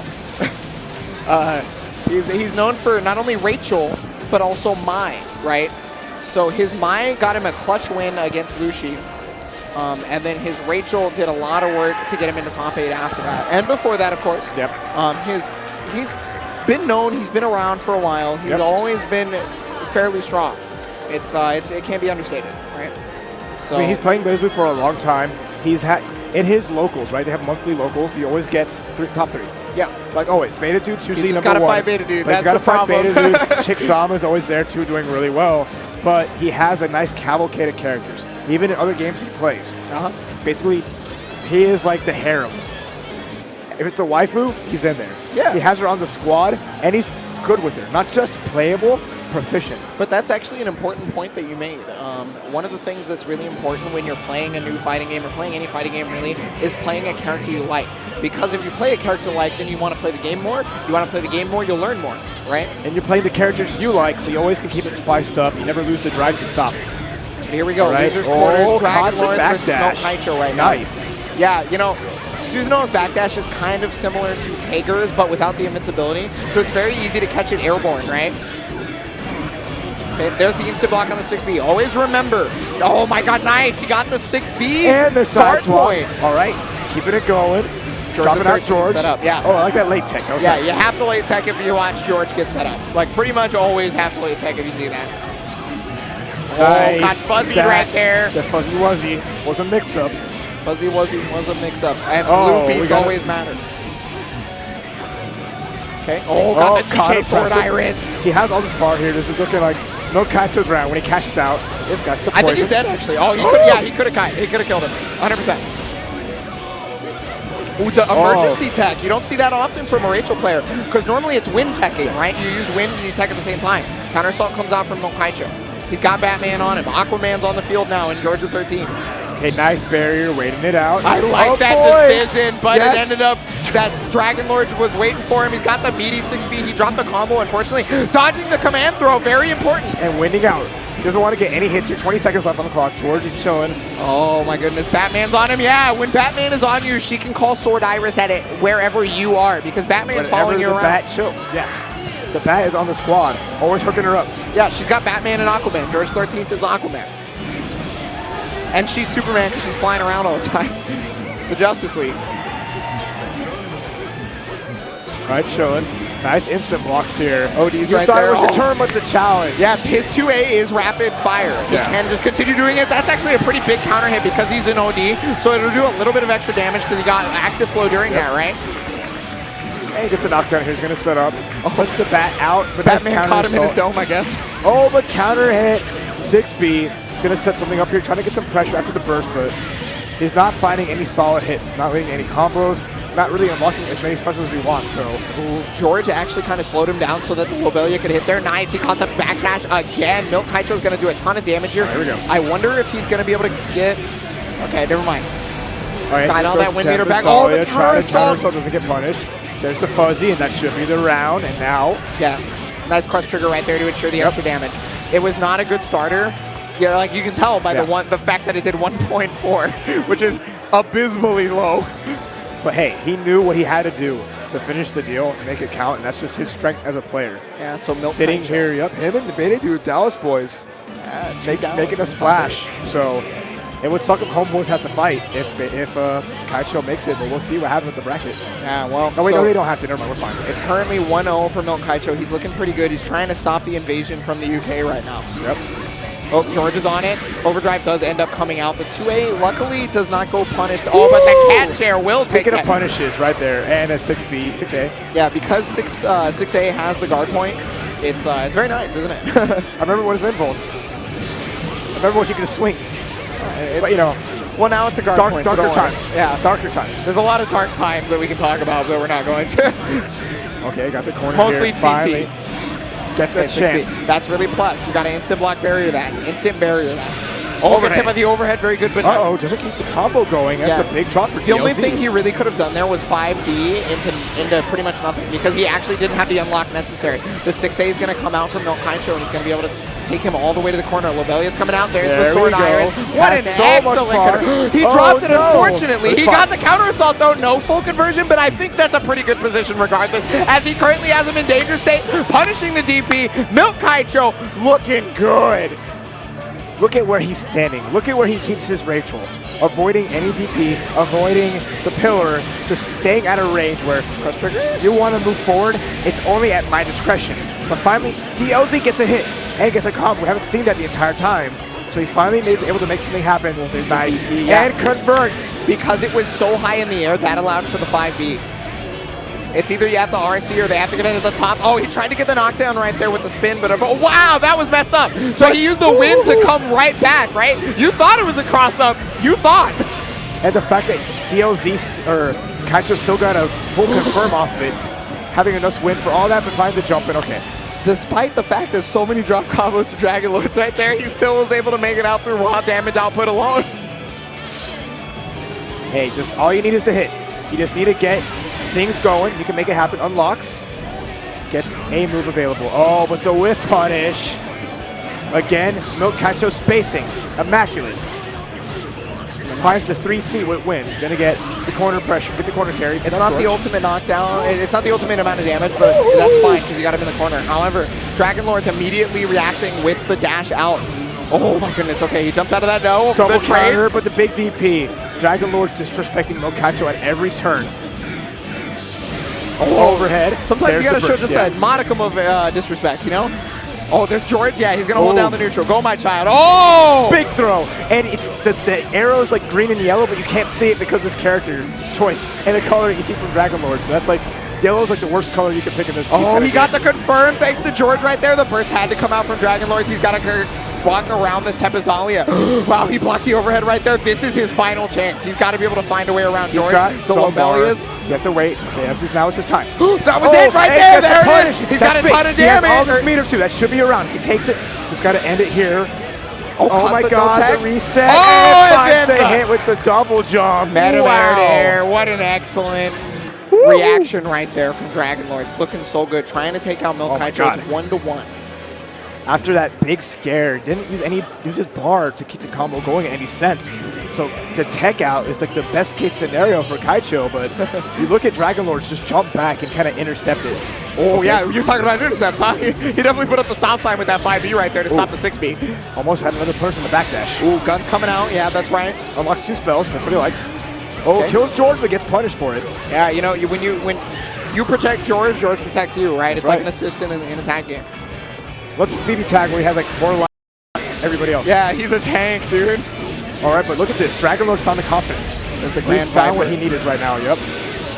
he's known for not only Rachel, but also Mai, right? So his Mai got him a clutch win against Lushi. And then his Rachel did a lot of work to get him into top 8 after that. And before that, of course. Yep. He's been known, he's been around for a while. He's always been fairly strong. It can't be understated, right? So I mean, he's playing BlazBlue for a long time. He's had, in his locals, right? They have monthly locals. He always gets top 3. Yes. Like always. Beta Dude's usually number 1. He's got to fight Beta Dude. That's the problem. He's got to fight Beta Dude. Chick Sama's always there too, doing really well. But he has a nice cavalcade of characters. Even in other games he plays. Basically, he is like the harem. If it's a waifu, he's in there. Yeah. He has her on the squad, and he's good with her. Not just playable, proficient. But that's actually an important point that you made. One of the things that's really important when you're playing a new fighting game or playing any fighting game really is playing a character you like. Because if you play a character you like, then you want to play the game more. You want to play the game more, you'll learn more, right? And you're playing the characters you like, so you always can keep it spiced up. You never lose the drive to stop. And here we go. Right. Losers quarters, Dragonlords versus Milkahichou right now. Nice. Yeah, you know, Susanoo's backdash is kind of similar to Taker's, but without the invincibility. So it's very easy to catch it airborne, right? Okay, there's the instant block on the 6B. Always remember. Oh my god, nice. He got the 6B. And the side swap. Point. All right, keeping it going. Dropping out George. Set up. Yeah. Oh, I like that late tech. Yeah, nice. You have to late tech if you watch George get set up. Like, pretty much always have to late tech if you see that. Nice. Oh, got fuzzy right there. The fuzzy wuzzy was a mix-up. Fuzzy wuzzy was a mix-up. And blue beats always matter. Okay. Oh, got the TK Sword Iris. He has all this power here. This is looking like Milkahichou's round when he cashes out. I think he's dead, actually. Oh, he could have killed him. 100%. Ooh, the emergency tech. You don't see that often from a Rachel player because normally it's wind teching, right? You use wind and you tech at the same time. Counter assault comes out from Milkahichou. He's got Batman on him. Aquaman's on the field now in Georgia 13. Okay, nice barrier, waiting it out. I like that decision, but it ended up that Dragonlords was waiting for him. He's got the meaty 6B. He dropped the combo, unfortunately. Dodging the command throw, very important. And winning out. He doesn't want to get any hits here. 20 seconds left on the clock. George is chilling. Oh my goodness, Batman's on him. Yeah, when Batman is on you, she can call Sword Iris at it wherever you are because Batman's following you around. The bat chills, yes. The bat is on the squad, always hooking her up. Yeah, she's got Batman and Aquaman. George 13th is Aquaman. And she's Superman because she's flying around all the time. The Justice League. All right, chilling. Nice instant blocks here. OD's right there. It was a turn with the challenge. Yeah, his 2A is rapid fire. He can just continue doing it. That's actually a pretty big counter hit because he's an OD. So it'll do a little bit of extra damage because he got active flow during that, right? And he gets a knockdown here. He's going to set up. Puts the bat out. But Batman caught him in his dome, I guess. Oh, but counter hit. 6B. He's going to set something up here, trying to get some pressure after the burst, but he's not finding any solid hits, not getting any combos, not really unlocking as many specials as he wants, so. Ooh, George actually kind of slowed him down so that the Lobelia could hit there. Nice, he caught the backdash again. Milkahichou's going to do a ton of damage here. There we go. I wonder if he's going to be able to get... Okay, never mind. All right, got all that wind meter back. Oh, the counter assault doesn't get punished. There's the fuzzy, and that should be the round, and now... Yeah, nice crush trigger right there to ensure the extra damage. It was not a good starter. Yeah, like you can tell by the fact that it did 1.4, which is abysmally low. But hey, he knew what he had to do to finish the deal and make it count, and that's just his strength as a player. Yeah, so Milkahichou sitting here, him and the Beta Dude, Dallas boys, making a splash. So it would suck if homeboys have to fight if Kaisho makes it, but we'll see what happens with the bracket. Yeah, well. No, wait, no, they don't have to. Never mind, we're fine. It's currently 1-0 for Milkahichou. He's looking pretty good. He's trying to stop the invasion from the UK right now. Yep. Oh, George is on it. Overdrive does end up coming out. The 2A luckily does not go punished. Oh, but the cat chair will take it. Speaking of punishes right there, and a 6A. Yeah, because 6A has the guard point, it's very nice, isn't it? I remember when his name pulled. I remember when she could swing. But, you know. Well, now it's a guard point. Darker times. Yeah. Darker times. There's a lot of dark times that we can talk about, but we're not going to. Okay, got the corner Mostly here. TT. Finally gets a chance. That's really plus. You got to instant block barrier that. Instant barrier that. Oh, gets hit by the overhead. Very good. But doesn't keep the combo going. That's a big drop for The only thing he really could have done there was 5D into pretty much nothing because he actually didn't have the unlock necessary. The 6A is going to come out from Milkahichou and he's going to be able to take him all the way to the corner. Lobelia's coming out. There's the Sword Iris. What an excellent. He dropped it, unfortunately. He got the counter assault, though. No full conversion, but I think that's a pretty good position regardless, as he currently has him in danger state, punishing the DP. Milkahichou looking good. look at where he's standing. Look at where he keeps his Rachel. Avoiding any DP, avoiding the pillar, just staying out of range where you want to move forward, it's only at my discretion. But finally, DLZ gets a hit and gets a combo. We haven't seen that the entire time. So he finally may be able to make something happen with his nice and converts. Because it was so high in the air, that allowed for the 5B. It's either you have the RC or they have to get into the top. Oh, he tried to get the knockdown right there with the spin, but oh, wow, that was messed up. So he used the wind to come right back, right? You thought it was a cross-up. You thought. And the fact that DLZ or Kaicho still got a full confirm off of it, having enough win for all that, but finds the jump in, okay. Despite the fact there's so many drop combos to Dragonlords right there, he still was able to make it out through raw damage output alone. Hey, just all you need is to hit. You just need to get things going. You can make it happen. Unlocks. Gets a move available. Oh, but the whiff punish. Again, Milkahichou spacing. Immaculate. Finds the 3C with win. He's going to get the corner pressure, get the corner carry. It's not the ultimate knockdown. It's not the ultimate amount of damage, but that's fine because you got him in the corner. However, Dragonlords immediately reacting with the dash out. Oh my goodness, okay, he jumped out of that no. Double counter, but the big DP. Dragonlords disrespecting Milkahichou at every turn. Oh, overhead. Sometimes you gotta show just a modicum of disrespect, you know? Oh, there's George. Yeah, he's gonna hold down the neutral. Go, my child. Oh! Big throw. And it's the arrow is like green and yellow, but you can't see it because of this character choice and the color you see from Dragonlords. So that's like, yellow is like the worst color you can pick in this. Oh, he got the confirm thanks to George right there. The burst had to come out from Dragonlords. He's got to walk around this Tempest Dahlia. Wow, he blocked the overhead right there. This is his final chance. He's got to be able to find a way around George. The low belly is. You have to wait. Okay, now it's his time. That was it right there. There it is. He's got a ton of damage. He has all this meter too. That should be around. If he takes it, just got to end it here. Oh my God, the reset. Oh, and finds the hit with the double jump. Wow. What an excellent reaction right there from Dragonlords. Looking so good. Trying to take out Milkahichou. It's 1-1. After that big scare, didn't use his bar to keep the combo going in any sense. So the tech out is like the best case scenario for Kaicho, but you look at Dragonlords just jump back and kind of intercept it. Oh, okay. Yeah, you're talking about intercepts, huh? He definitely put up the stop sign with that 5B right there to stop the 6B. Almost had another person in the backdash. Ooh, guns coming out. Yeah, that's right. Unlocks 2 spells. That's what he likes. Oh, kills George, but gets punished for it. Yeah, you know, when you protect George, George protects you, right? It's like an assistant in an attack game. What's the BB tag where he has like more life than everybody else? Yeah, he's a tank, dude. All right, but look at this. Dragonlord's found the confidence. There's the He's found what he needed right now, yep.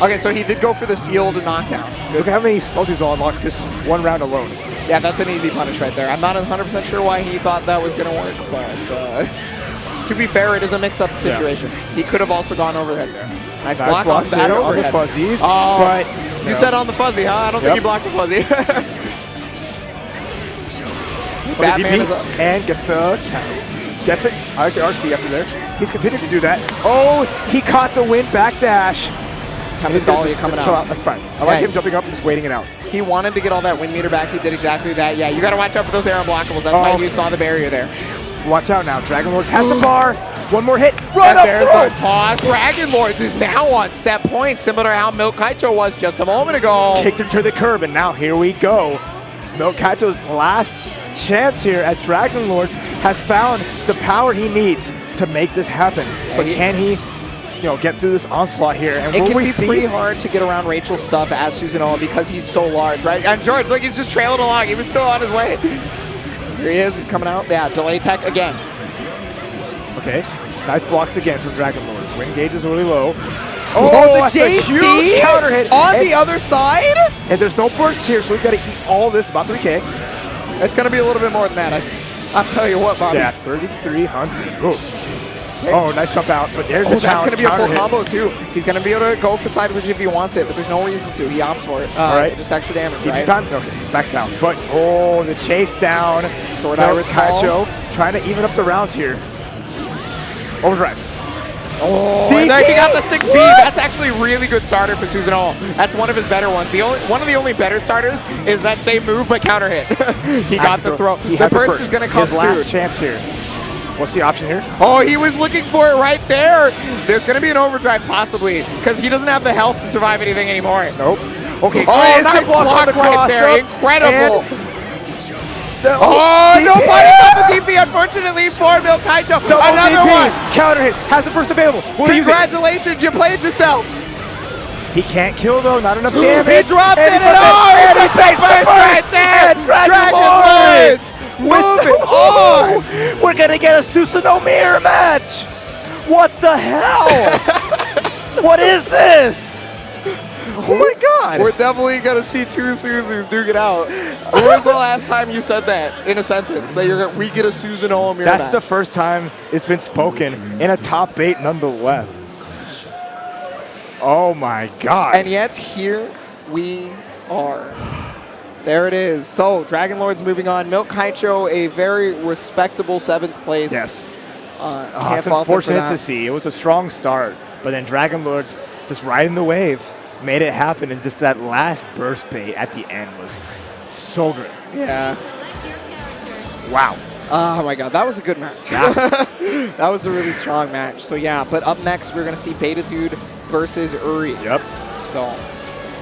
Okay, so he did go for the sealed knockdown. Look at how many spells he's unlocked this one round alone. Yeah, that's an easy punish right there. I'm not 100% sure why he thought that was going to work, but to be fair, it is a mix-up situation. Yeah. He could have also gone overhead there. Nice block on that overhead. On the fuzzies, but you said on the fuzzy, huh? I don't think he blocked the fuzzy. Batman is up. And gets it. I like the RC after there. He's continued to do that. Oh, he caught the wind backdash. Tempest Dahlia coming out. That's fine. I like him jumping up and just waiting it out. He wanted to get all that wind meter back. He did exactly that. Yeah, you got to watch out for those air unblockables. That's why you saw the barrier there. Watch out now. Dragonlords has the bar. One more hit. Run up. There's the toss. Dragonlords is now on set points, similar to how Milkahichou was just a moment ago. Kicked him to the curb, and now here we go. Milkahichou's last chance here as Dragonlords has found the power he needs to make this happen. But can he, get through this onslaught here? And it can be pretty hard to get around Rachel's stuff as Susanoo because he's so large, right? And George, look, he's just trailing along. He was still on his way. Here he is. He's coming out. Yeah, delay tech again. Okay. Nice blocks again from Dragonlords. Wing gauge is really low. Oh, the JC huge counter hit on the other side? And there's no burst here, so he's got to eat all this, about 3K. It's going to be a little bit more than that. I'll tell you what, Bobby. Yeah, 3,300. Oh, nice jump out, but there's a challenge. That's going to be a full combo, too. He's going to be able to go for side ridge if he wants it, but there's no reason to. He opts for it. All right. Just extra damage, right? Time? Okay, back down. But, the chase down. Sword Iris Kaicho trying to even up the rounds here. Overdrive. Oh, and there he got the 6B. That's actually a really good starter for Susanoo. That's one of his better ones. One of the only better starters is that same move but counter hit. He got the throw. The burst is going to come soon. His last chance here. What's the option here? Oh, he was looking for it right there. There's going to be an overdrive possibly because he doesn't have the health to survive anything anymore. Nope. Okay. Oh, nice block right there. Incredible. No body from the DP, unfortunately, for Milkahichou. Another one. Counter hit. Has the burst available. Congratulations, you played yourself. He can't kill, though. Not enough damage. He dropped it at all. And he takes the first right there. Dragonlords. Moving on. We're going to get a Susanoo mirror match. What the hell? What is this? Oh my God. We're definitely going to see two Suzus duke it out. When was the last time you said that in a sentence? That we get a Susanoo mirror That's match? the first time it's been spoken in a top 8 nonetheless. Oh my God. And yet here we are. There it is. So Dragonlords moving on. Milkahichou, a very respectable 7th place. Yes. It's unfortunate to see. It was a strong start, but then Dragonlords just riding the wave, made it happen, and just that last burst bait at the end was so good. Yeah. Wow. Oh my God, that was a good match. Yeah. That was a really strong match. So yeah, but up next we're gonna see Beta Dude versus Yuri. Yep. So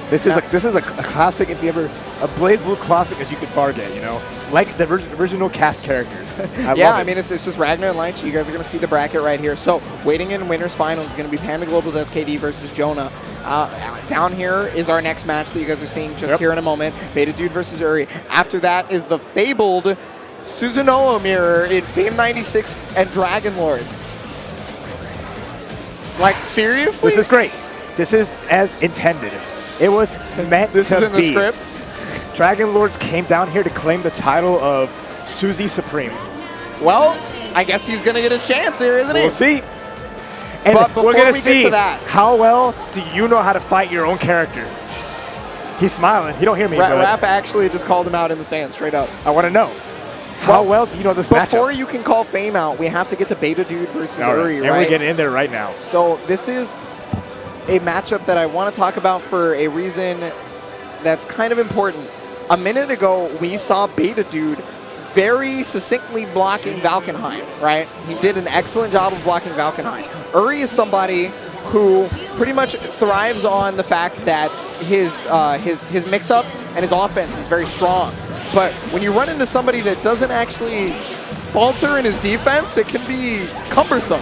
this is a classic, if you ever, a BlazBlue classic as you could far get, you know, like the original cast characters. I mean it's just Ragnar and Lychee. You guys are gonna see the bracket right here. So waiting in winners finals is gonna be Panda Global's SKD versus Jonah. Down here is our next match that you guys are seeing just here in a moment. Beta Dude versus Yuri. After that is the fabled Susanoo mirror in Fame 96 and Dragonlords. Like, seriously? This is great. This is as intended. It was meant to be. This is in the script? Dragonlords came down here to claim the title of Suzy Supreme. Well, I guess he's going to get his chance here, isn't he? We'll see. And but we're going to see that, how well do you know how to fight your own character. He's smiling. He don't hear me. Raph actually just called him out in the stand, straight up. I want to know. How well do you know this matchup? Before you can call Fame out, we have to get to Beta Dude versus Yuri, right? And we're getting in there right now. So this is a matchup that I want to talk about for a reason that's kind of important. A minute ago, we saw Beta Dude very succinctly blocking Valkenheim, right? He did an excellent job of blocking Valkenheim. Yuri is somebody who pretty much thrives on the fact that his mix-up and his offense is very strong. But when you run into somebody that doesn't actually falter in his defense, it can be cumbersome.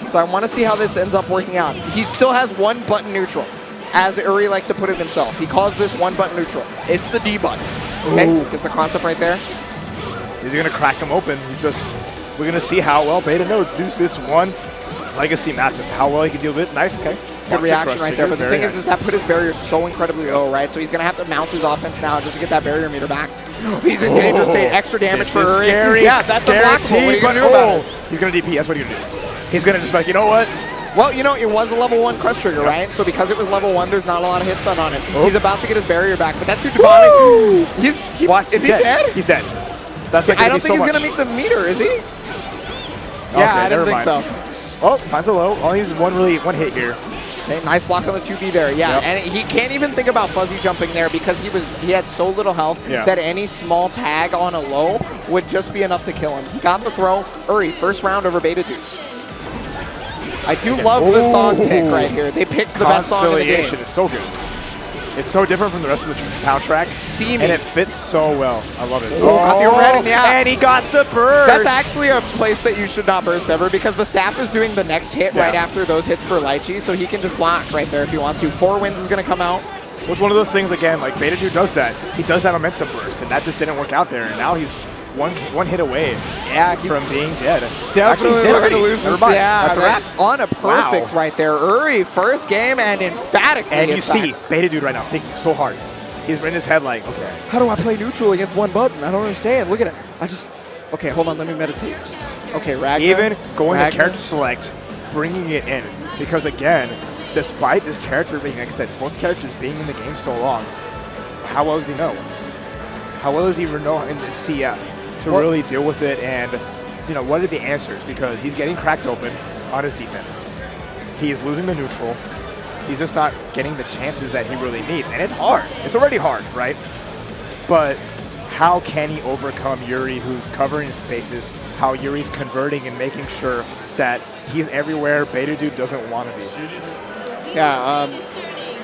So I want to see how this ends up working out. He still has one button neutral, as Yuri likes to put it himself. He calls this one button neutral. It's the D button. Okay, gets the cross-up right there. He's going to crack him open. We're going to see how well Beta knows this one legacy matchup. How well he can deal with it. Nice, okay. Good reaction right there, but the thing is that put his barrier so incredibly low, right? So he's going to have to mount his offense now just to get that barrier meter back. He's in dangerous state. Extra damage for Yuri. Scary. Yeah, that's a block. What are you going to do about it? He's going to DP. That's what he's going to do. He's going to just be like, you know what? Well, you know, it was a level 1 crush trigger, right? So because it was level 1, there's not a lot of hits done on it. He's about to get his barrier back, but that's too demonic. Is he dead? He's dead. That's I don't think he's going to make the meter, is he? Yeah, I didn't think so. Oh, finds a low. Only uses one hit here. Okay, nice block on the 2B there. Yeah, and he can't even think about fuzzy jumping there because he had so little health that any small tag on a low would just be enough to kill him. He got the throw. Yuri, first round over Beta Dude. I do love the song pick right here. They picked the best song in the game. It's so good. It's so different from the rest of the soundtrack. See me. And it fits so well. I love it. Got the overhead, and he got the burst. That's actually a place that you should not burst ever because the staff is doing the next hit right after those hits for Lychee, so he can just block right there if he wants to. 4 wins is going to come out. Well, it's one of those things, again, like Beta Dude does that. He does have a momentum burst, and that just didn't work out there, and now he's one hit away from being dead. Definitely looking to lose this. Yeah, that's on a perfect right there. Yuri, first game and emphatically. And you see Beta Dude right now thinking so hard. He's in his head like, okay. How do I play neutral against one button? I don't understand. Look at it. Okay, hold on. Let me meditate. Okay, Ragnar. Even going to character select, bringing it in. Because again, despite this character being, like I said, both characters being in the game so long, how well does he know? How well does he know in CF? To really deal with it, and you know, what are the answers? Because he's getting cracked open on his defense. He is losing the neutral. He's just not getting the chances that he really needs, and it's hard. It's already hard, right? But how can he overcome Yuri, who's covering spaces? How Yuri's converting and making sure that he's everywhere Beta Dude doesn't want to be. Yeah.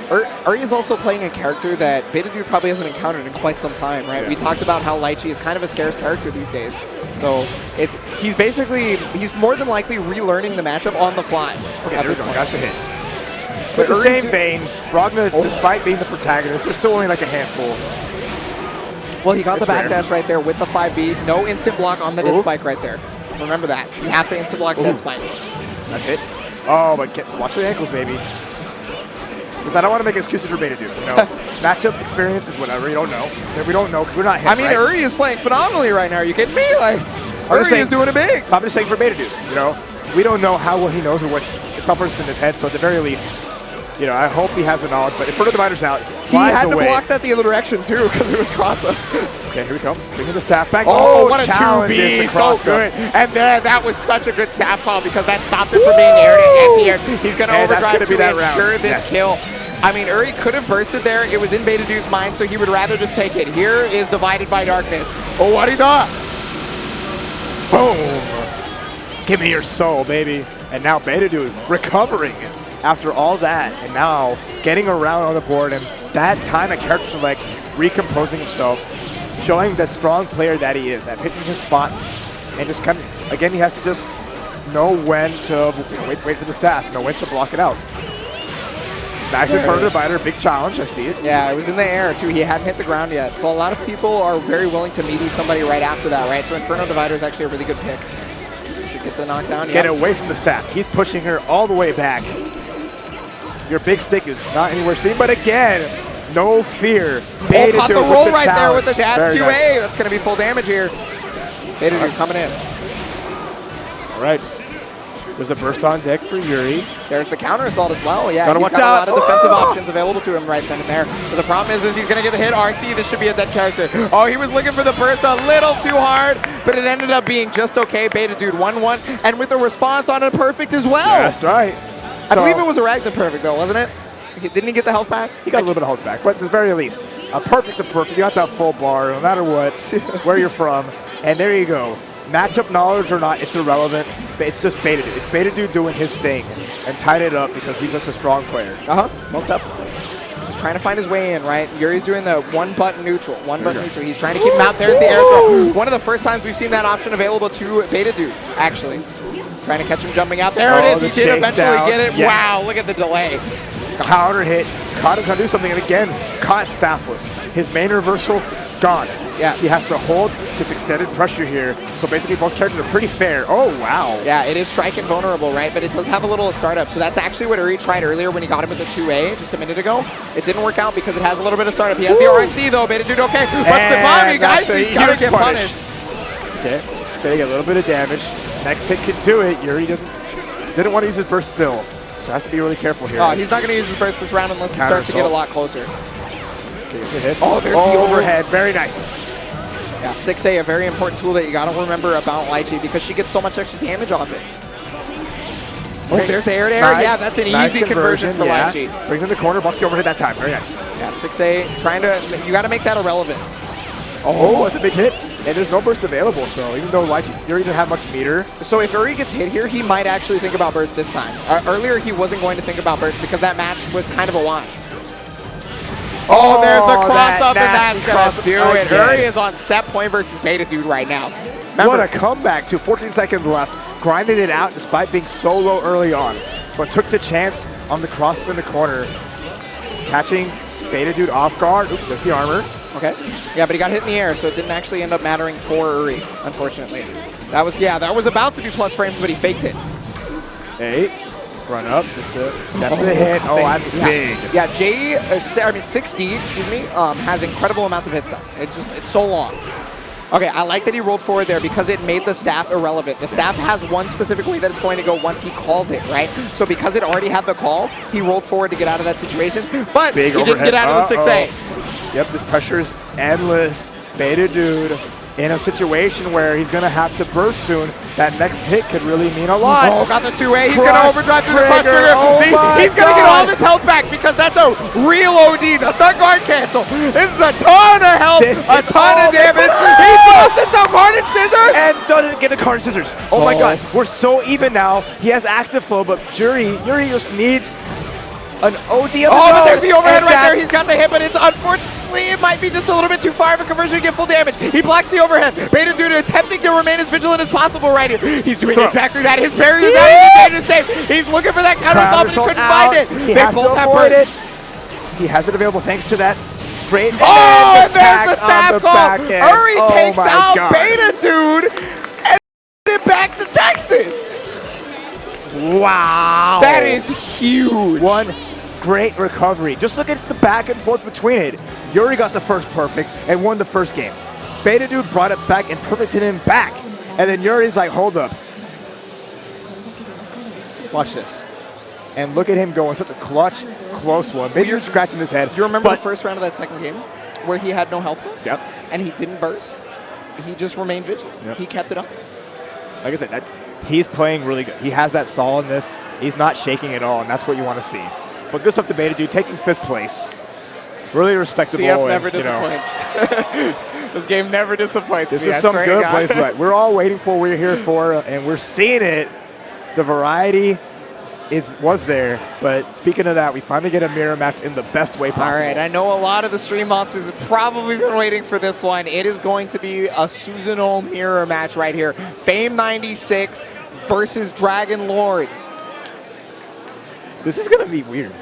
Yuri is also playing a character that Beta Dude probably hasn't encountered in quite some time, right? Yeah. We talked about how Lychee is kind of a scarce character these days. So he's more than likely relearning the matchup on the fly. Okay, there we go. Got the hit. But the same vein, Ragna, despite being the protagonist, there's still only like a handful. Well, he got the backdash right there with the 5B. No instant block on the dead spike right there. Remember that. You have to instant block dead spike. That's it. Oh, but watch your ankles, baby. Because I don't want to make excuses for Beta Dude. You know, matchup experience is whatever. You don't know. We don't know because we're not him. I mean, Yuri is playing phenomenally right now. Are you kidding me? Like, Yuri is doing it big. I'm just saying for Beta Dude. You know, we don't know how well he knows or what thumpers in his head. So at the very least, you know, I hope he has the knowledge. But in front of the dividers out, he had to block that the other direction too because it was cross up. Okay, here we come. Bringing the staff back. Oh, what a 2B. So good. And there, that was such a good staff call because that stopped him from being aired against here. He's going to overdrive to ensure this kill. I mean, Yuri could have bursted there. It was in Beta Dude's mind, so he would rather just take it. Here is Divided by Darkness. Oh, what he thought? Boom. Give me your soul, baby. And now Beta Dude recovering after all that. And now getting around on the board. And that time at character select, recomposing himself, showing the strong player that he is at picking his spots. And just kind of, again, he has to just know when to wait for the staff, know when to block it out. Nice in front of the divider, big challenge, I see it. Yeah, it was in the air too, he hadn't hit the ground yet. So a lot of people are very willing to meaty somebody right after that, right? So Inferno Divider is actually a really good pick. Should get the knockdown, Get away from the staff. He's pushing her all the way back. Your big stick is not anywhere seen, but again, no fear. Beta caught the roll right there with the dash 2A. Nice. That's going to be full damage here. Beta Dude coming in. All right. There's a burst on deck for Yuri. There's the counter assault as well. Yeah, he's got a lot of defensive options available to him right then and there. But the problem is he's going to get the hit. RC, this should be a dead character. Oh, he was looking for the burst a little too hard, but it ended up being just okay. Beta Dude 1-1, and with a response on a perfect as well. Yeah, that's right. I believe it was a Ragnar perfect though, wasn't it? Didn't he get the health back? He got a little bit of health back, but at the very least, a perfect's a perfect. You got that full bar, no matter what, where you're from. And there you go. Matchup knowledge or not, it's irrelevant. It's just Beta Dude. It's Beta Dude doing his thing and tied it up because he's just a strong player. Most definitely. Just trying to find his way in, right? Yuri's doing the one button neutral. He's trying to keep him out. There's the air throw. One of the first times we've seen that option available to Beta Dude, actually. Trying to catch him jumping out. There it is. He did eventually get it. Yes. Wow, look at the delay. Counter hit. Caught him trying to do something, and again, caught staffless. His main reversal, gone. Yes. He has to hold this extended pressure here. So basically both characters are pretty fair. Oh, wow. Yeah, it is strike and vulnerable, right? But it does have a little startup. So that's actually what Yuri tried earlier when he got him with the 2A just a minute ago. It didn't work out because it has a little bit of startup. He has the RC though, Beta Dude, okay. But Savami, guys, he's got to get punished. Okay, so they get a little bit of damage. Next hit can do it. Yuri didn't want to use his burst still. So has to be really careful here. Oh, he's not going to use his burst this round unless he starts to get a lot closer. Okay, oh, there's the overhead. Very nice. Yeah, 6A, a very important tool that you got to remember about Lychee because she gets so much extra damage off it. Okay, there's the air to air. Nice. Yeah, that's an easy conversion for Lychee. Brings in the corner, bucks the overhead that time. Very nice. Yeah, 6A, trying to, you got to make that irrelevant. Oh, that's a big hit. And there's no burst available, so even though Yuri doesn't have much meter. So if Yuri gets hit here, he might actually think about burst this time. Earlier, he wasn't going to think about burst because that match was kind of a wash. Oh, there's the cross-up, and that's going to do it. Yuri is on set point versus Beta Dude right now. Remember, what a comeback, too. 14 seconds left. Grinded it out despite being so low early on, but took the chance on the cross-up in the corner. Catching Beta Dude off guard. Oops, there's the armor. Okay. Yeah, but he got hit in the air, so it didn't actually end up mattering for Yuri, unfortunately. That was about to be plus frames, but he faked it. 8. Run up. That's the hit. Oh, that's big. Yeah, 6D, excuse me, has incredible amounts of hit stun. It's so long. Okay, I like that he rolled forward there because it made the staff irrelevant. The staff has one specific way that it's going to go once he calls it, right? So because it already had the call, he rolled forward to get out of that situation, but he didn't get out of the 6A. Yep, this pressure is endless. Beta Dude in a situation where he's going to have to burst soon. That next hit could really mean a lot. Oh, got the 2A. He's going to overdrive through the cross trigger. He's going to get all this health back because that's a real OD. That's not guard cancel. This is a ton of health, a ton of damage. He dropped it to Carnage Scissors. And doesn't get the Carnage Scissors. Oh my God. We're so even now. He has active flow, but Yuri just needs An OD of but there's the overhead right there. He's got the hit, but it's unfortunately, it might be just a little bit too far of a conversion to get full damage. He blocks the overhead. Beta Dude attempting to remain as vigilant as possible right here. He's doing exactly that. His barrier is out. He's getting to save. He's looking for that counter assault, but he couldn't find it. They both have burst. He has it available thanks to that great. And there's the staff call. Yuri takes out Beta Dude and it back to Texas. Wow. That is huge. One great recovery. Just look at the back and forth between it. Yuri got the first perfect and won the first game. Beta Dude brought it back and perfected him back. And then Yuri's like, hold up. Watch this. And look at him going, such a clutch, close one. Beta Dude scratching his head. You remember the first round of that second game where he had no health left? Yep. And he didn't burst? He just remained vigilant. Yep. He kept it up. Like I said, he's playing really good. He has that solidness. He's not shaking at all, and that's what you want to see. But good stuff to Beta Dude, taking 5th place. Really respectable. CF never disappoints. This game never disappoints. This is some good play. We're all waiting for, we're here for, and we're seeing it. The variety was there, but speaking of that, we finally get a mirror match in the best way possible. All right, I know a lot of the stream monsters have probably been waiting for this one. It is going to be a Susanoo mirror match right here. Fame 96 versus Dragonlords. This is going to be weird.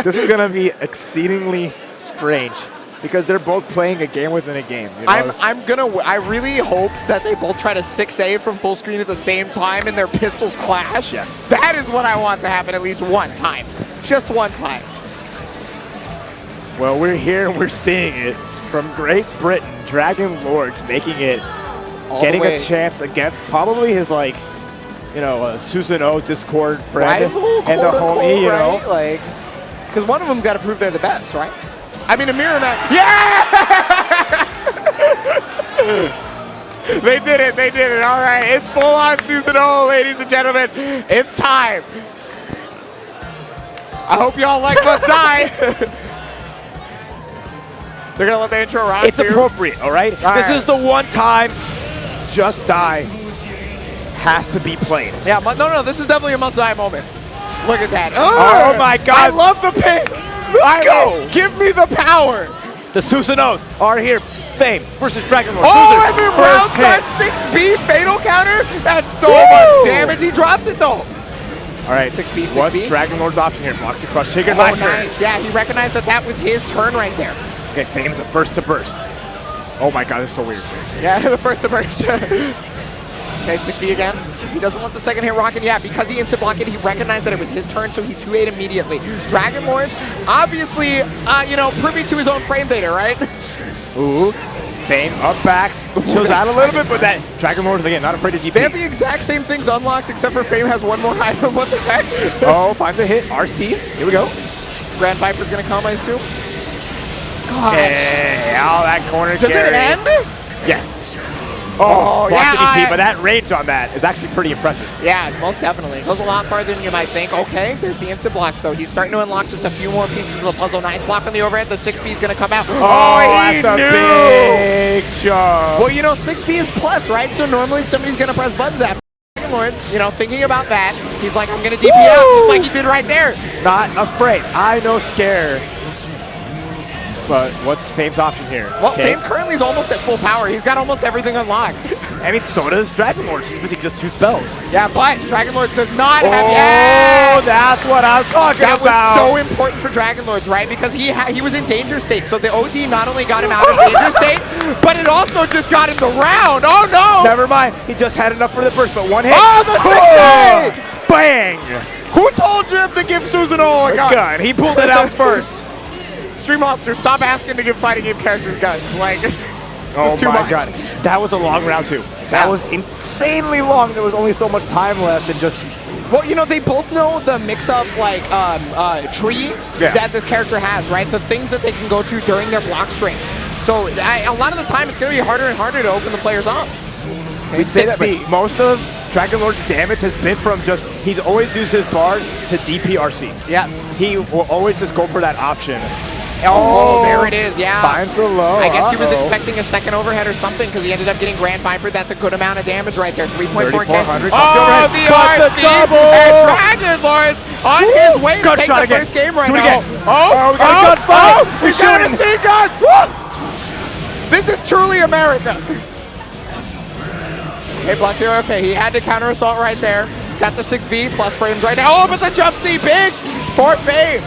This is going to be exceedingly strange because they're both playing a game within a game. You know? I really hope that they both try to 6A from full screen at the same time and their pistols clash. Yes. That is what I want to happen at least one time. Just one time. Well, we're here and we're seeing it from Great Britain. Dragonlords making it, getting a chance against probably his, like, you know, Susanoo Discord friend and the homie, you know. Like, because one of them got to prove they're the best, right? I mean, a mirror match. Yeah! They did it. They did it. All right. It's full on Susanoo, ladies and gentlemen. It's time. I hope y'all like Must Die. They're going to let the intro run. It's appropriate, all right? This is the one time Just Die has to be played. Yeah, but no, this is definitely a Must Die moment. Look at that. Oh my God. I love the pink. Give me the power. The Susanoos are here. Fame versus Dragonlords. Oh, and then round starts 6B fatal counter. That's so much damage. He drops it though. All right, 6B. What's Dragonlord's option here? Block to crush chicken. Oh, nice. Yeah, he recognized that was his turn right there. Okay, Fame's the first to burst. Oh my God, this is so weird. Yeah, the first to burst. Okay, 6B again. He doesn't let the second hit rock in. Yeah, because he instant blocked it, he recognized that it was his turn, so he 2-8 immediately. Dragonlords, obviously, you know, privy to his own frame data, right? Ooh, Fame up backs, chills out a little bit, but that Dragonlords, again, not afraid to DP. They have the exact same things unlocked, except for Fame has one more item. What the heck? Oh, finds a hit. RCs. Here we go. Grand Viper's going to come, I assume. Gosh. Hey, out that corner Does carry. It end? Yes. Oh, yeah, DP, but that range on that is actually pretty impressive. Yeah, most definitely. It goes a lot farther than you might think. Okay, there's the instant blocks, though. He's starting to unlock just a few more pieces of the puzzle. Nice block on the overhead. The 6B is going to come out. Oh, that's a big jump. Well, you know, 6B is plus, right? So normally somebody's going to press buttons after. You know, thinking about that, he's like, I'm going to DP out, just like he did right there. Not afraid. I know scare. But what's Fame's option here? Well, Fame currently is almost at full power. He's got almost everything unlocked. I mean, so does Dragonlords. He's missing just 2 spells. Yeah, but Dragonlords does not have... Oh, that's what I'm talking about. That was so important for Dragonlords, right? Because he was in danger state. So the OD not only got him out of danger state, but it also just got him the round. Oh, no. Never mind. He just had enough for the burst, but one hit. Oh, the 6A! Bang! Who told you to give Susanoo a gun? He pulled it out first. Stream Monster, stop asking to give fighting game characters guns. Like, oh my God. That was a long round too. That was insanely long. There was only so much time left and just... Well, you know, they both know the mix-up, like, tree that this character has, right? The things that they can go to during their block string. So, a lot of the time, it's going to be harder and harder to open the players up. Okay, we say that, but most of Dragonlord's damage has been from just... He's always used his bar to DPRC. Yes. He will always just go for that option. Oh, there it is, yeah. Finds the low. I guess he was expecting a second overhead or something because he ended up getting Grand Viper. That's a good amount of damage right there. 3.4K. Oh, the RC and Dragonlords on his way to take the first game right now. We got a gunfight. He's got a machine gun. This is truly America. Hey, BlazBlue, okay, he had to counter assault right there. He's got the 6B plus frames right now. Oh, but the jump C big for Fame.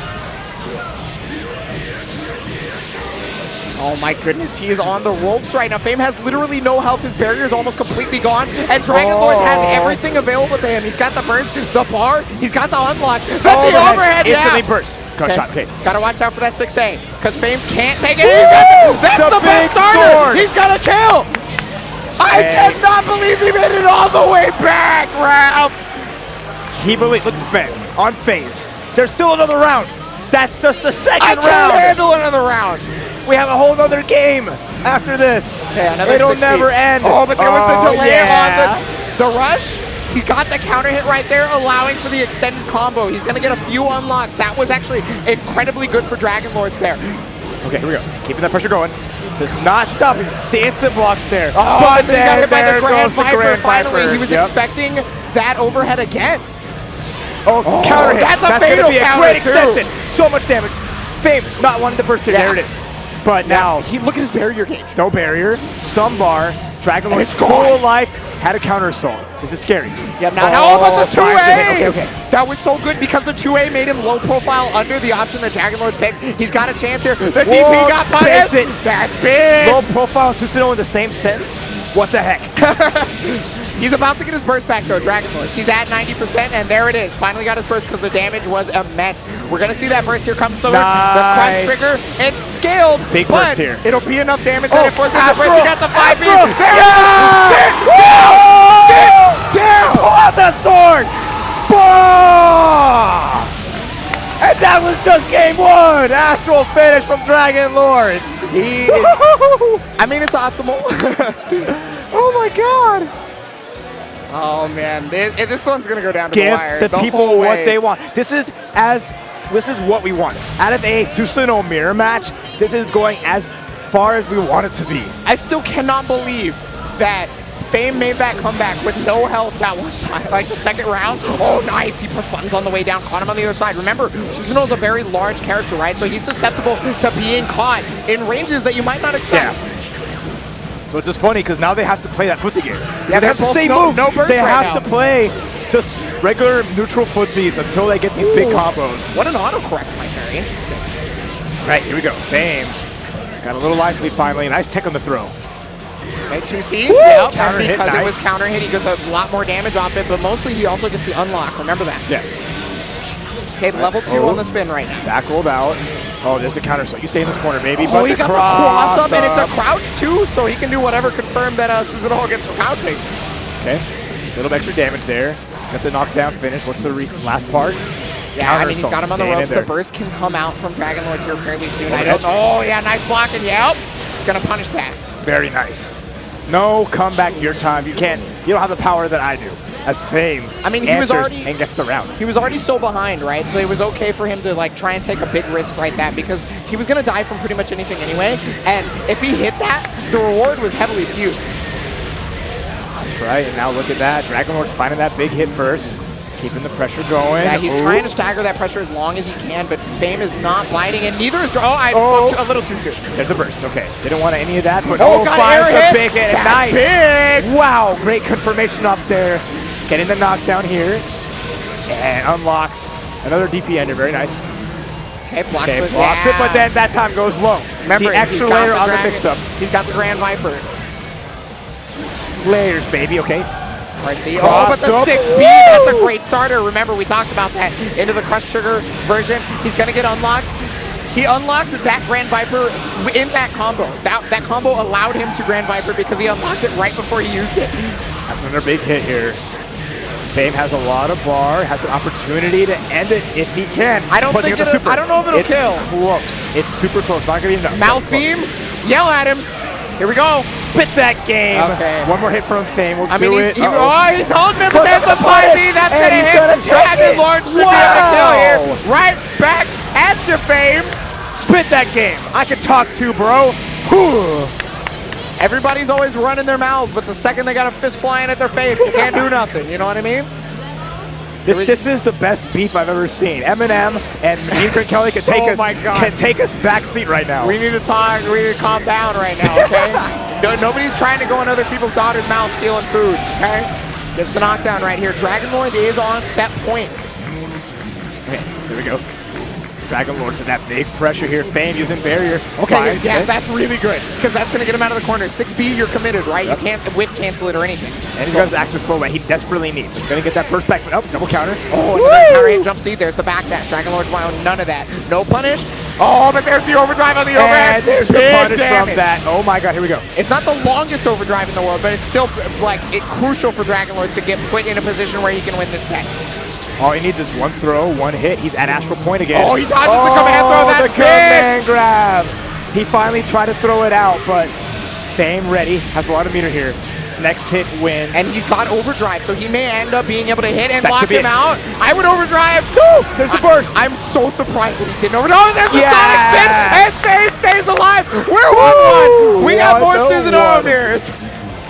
Oh my goodness, he is on the ropes right now. Fame has literally no health. His barrier is almost completely gone. And Dragonlords has everything available to him. He's got the burst, the bar, he's got the unlock, the overhead. Instantly burst. Shot. Okay. Gotta watch out for that 6A, because Fame can't take it. He's got that's the best starter. Sword. He's got a kill. I cannot believe he made it all the way back, Ralph. He believed. Look at this man, unfazed. There's still another round. That's just the second round. I can't handle another round. We have a whole other game after this. Okay, another It'll never end. Oh, but there was the delay on the rush. He got the counter hit right there, allowing for the extended combo. He's going to get a few unlocks. That was actually incredibly good for Dragonlords there. Okay, here we go. Keeping that pressure going. Just not stopping. The instant blocks there. Oh, but then he got hit by the Grand Viper. Finally, he was expecting that overhead again. Oh, counter hit. That's a fatal counter, great extension. So much damage. Fame not wanting to burst it. There it is. But now, look at his barrier gauge. No barrier, some bar. Dragonlord's full life had a counter assault. This is scary. Yeah, now but the 2A! Okay. That was so good because the 2A made him low profile under the option that Dragonlords picked. He's got a chance here. The DP got punished. That's big. Low profile and Susanoo in the same sentence? What the heck? He's about to get his burst back though, Dragonlords. He's at 90% and there it is. Finally got his burst because the damage was immense. We're going to see that burst here come soon. The crush trigger, it's scaled. Big burst here. It'll be enough damage that it forces the burst. He got the 5B. Sit down! Pull out that sword! Boom! And that was just game one. Astral finish from Dragonlords. He is, I mean, it's optimal. Oh my god. Oh man, this one's gonna go down to the wire. Give the people what they want. This is what we want. Out of a Susanoo mirror match, this is going as far as we want it to be. I still cannot believe that Fame made that comeback with no health that one time. Like the second round. Oh, nice. He pressed buttons on the way down, caught him on the other side. Remember, Susanoo's a very large character, right? So he's susceptible to being caught in ranges that you might not expect. Yeah. So it's just funny because now they have to play that footsie game. Yeah, they have the same moves. They have to play just regular neutral footsies until they get these big combos. What an autocorrect right there. Interesting. Right, here we go. Fame. Got a little life lead finally. Nice tech on the throw. Okay, 2C. Yep, and because it was counter hit, he gets a lot more damage off it, but mostly he also gets the unlock. Remember that. Yes. Okay, level 2 on the spin right now. Back rolled out. Oh, there's the counter. So you stay in this corner, baby. Oh, he got the cross up, and it's a crouch too, so he can do whatever. Confirm that Susanoo gets crouching. Okay, a little extra damage there. Got the knockdown finish. What's the last part? Yeah, I mean, he's got him on the ropes. The burst can come out from Dragonlords here fairly soon. I don't know. Oh, yeah, nice blocking. Yep. He's going to punish that. Very nice. No comeback your time. You don't have the power that I do. As Fame, I mean, he was already and gets the round. He was already so behind, right? So it was okay for him to like try and take a big risk like that because he was gonna die from pretty much anything anyway. And if he hit that, the reward was heavily skewed. That's right. And now look at that. Dragonlord's finding that big hit first, keeping the pressure going. Yeah, he's trying to stagger that pressure as long as he can, but Fame is not biting, and neither is. I spoke a little too soon. There's a burst. Okay, didn't want any of that, but finds the big hit. That's nice. Big. Wow, great confirmation up there. Getting the knockdown here, and unlocks another DP ender. Very nice. Okay, blocks it, but then that time goes low. Remember, the extra layer on the mix-up. He's got the Grand Viper. Layers, baby. Okay. RC. Oh, but the 6B, that's a great starter. Remember, we talked about that into the Crush Trigger version. He's going to get unlocks. He unlocked that Grand Viper in that combo. That combo allowed him to Grand Viper because he unlocked it right before he used it. That's another big hit here. Fame has a lot of bar, has an opportunity to end it if he can. I don't know if it'll kill. It's close. It's super close. Not going to be enough. Mouth beam. Yell at him. Here we go. Spit that game. Okay. One more hit from Fame. We'll do it. He's holding him, but there's the 5B. That's going to hit. Dragonlords should be able to kill here. Right back at you, Fame. Spit that game. I can talk to, bro. Everybody's always running their mouths, but the second they got a fist flying at their face, they can't do nothing. You know what I mean? This is the best beef I've ever seen. Eminem and Ingrid Kelly can take us back seat right now. We need to talk. We need to calm down right now, okay? Nobody's trying to go in other people's daughters' mouths stealing food, okay? Gets the knockdown right here. Dragonlord is on set point. Okay, there we go. Dragonlords with that big pressure here. Fame using barrier. Okay, yeah, that's really good because that's going to get him out of the corner. 6B, you're committed, right? Yep. You can't whiff cancel it or anything. And he's got his active throw that he desperately needs. He's going to get that burst back. Oh, double counter. Oh, another counter hit jump seed. There's the back dash. Dragonlords want none of that. No punish. Oh, but there's the overdrive on the overhead. And there's the punish from that. Oh my god, here we go. It's not the longest overdrive in the world, but it's still like crucial for Dragonlords to get put in a position where he can win this set. All he needs is one throw, one hit. He's at Astral Point again. Oh, he dodges the command throw. That's the command grab. He finally tried to throw it out, but Fame ready. Has a lot of meter here. Next hit wins. And he's got overdrive, so he may end up being able to hit and lock him out. I would overdrive. No, there's the burst. I'm so surprised that he didn't overdrive. Oh, there's the Sonic spin. And Fame stays alive. We're 1-1. We got more Susanoo mirrors.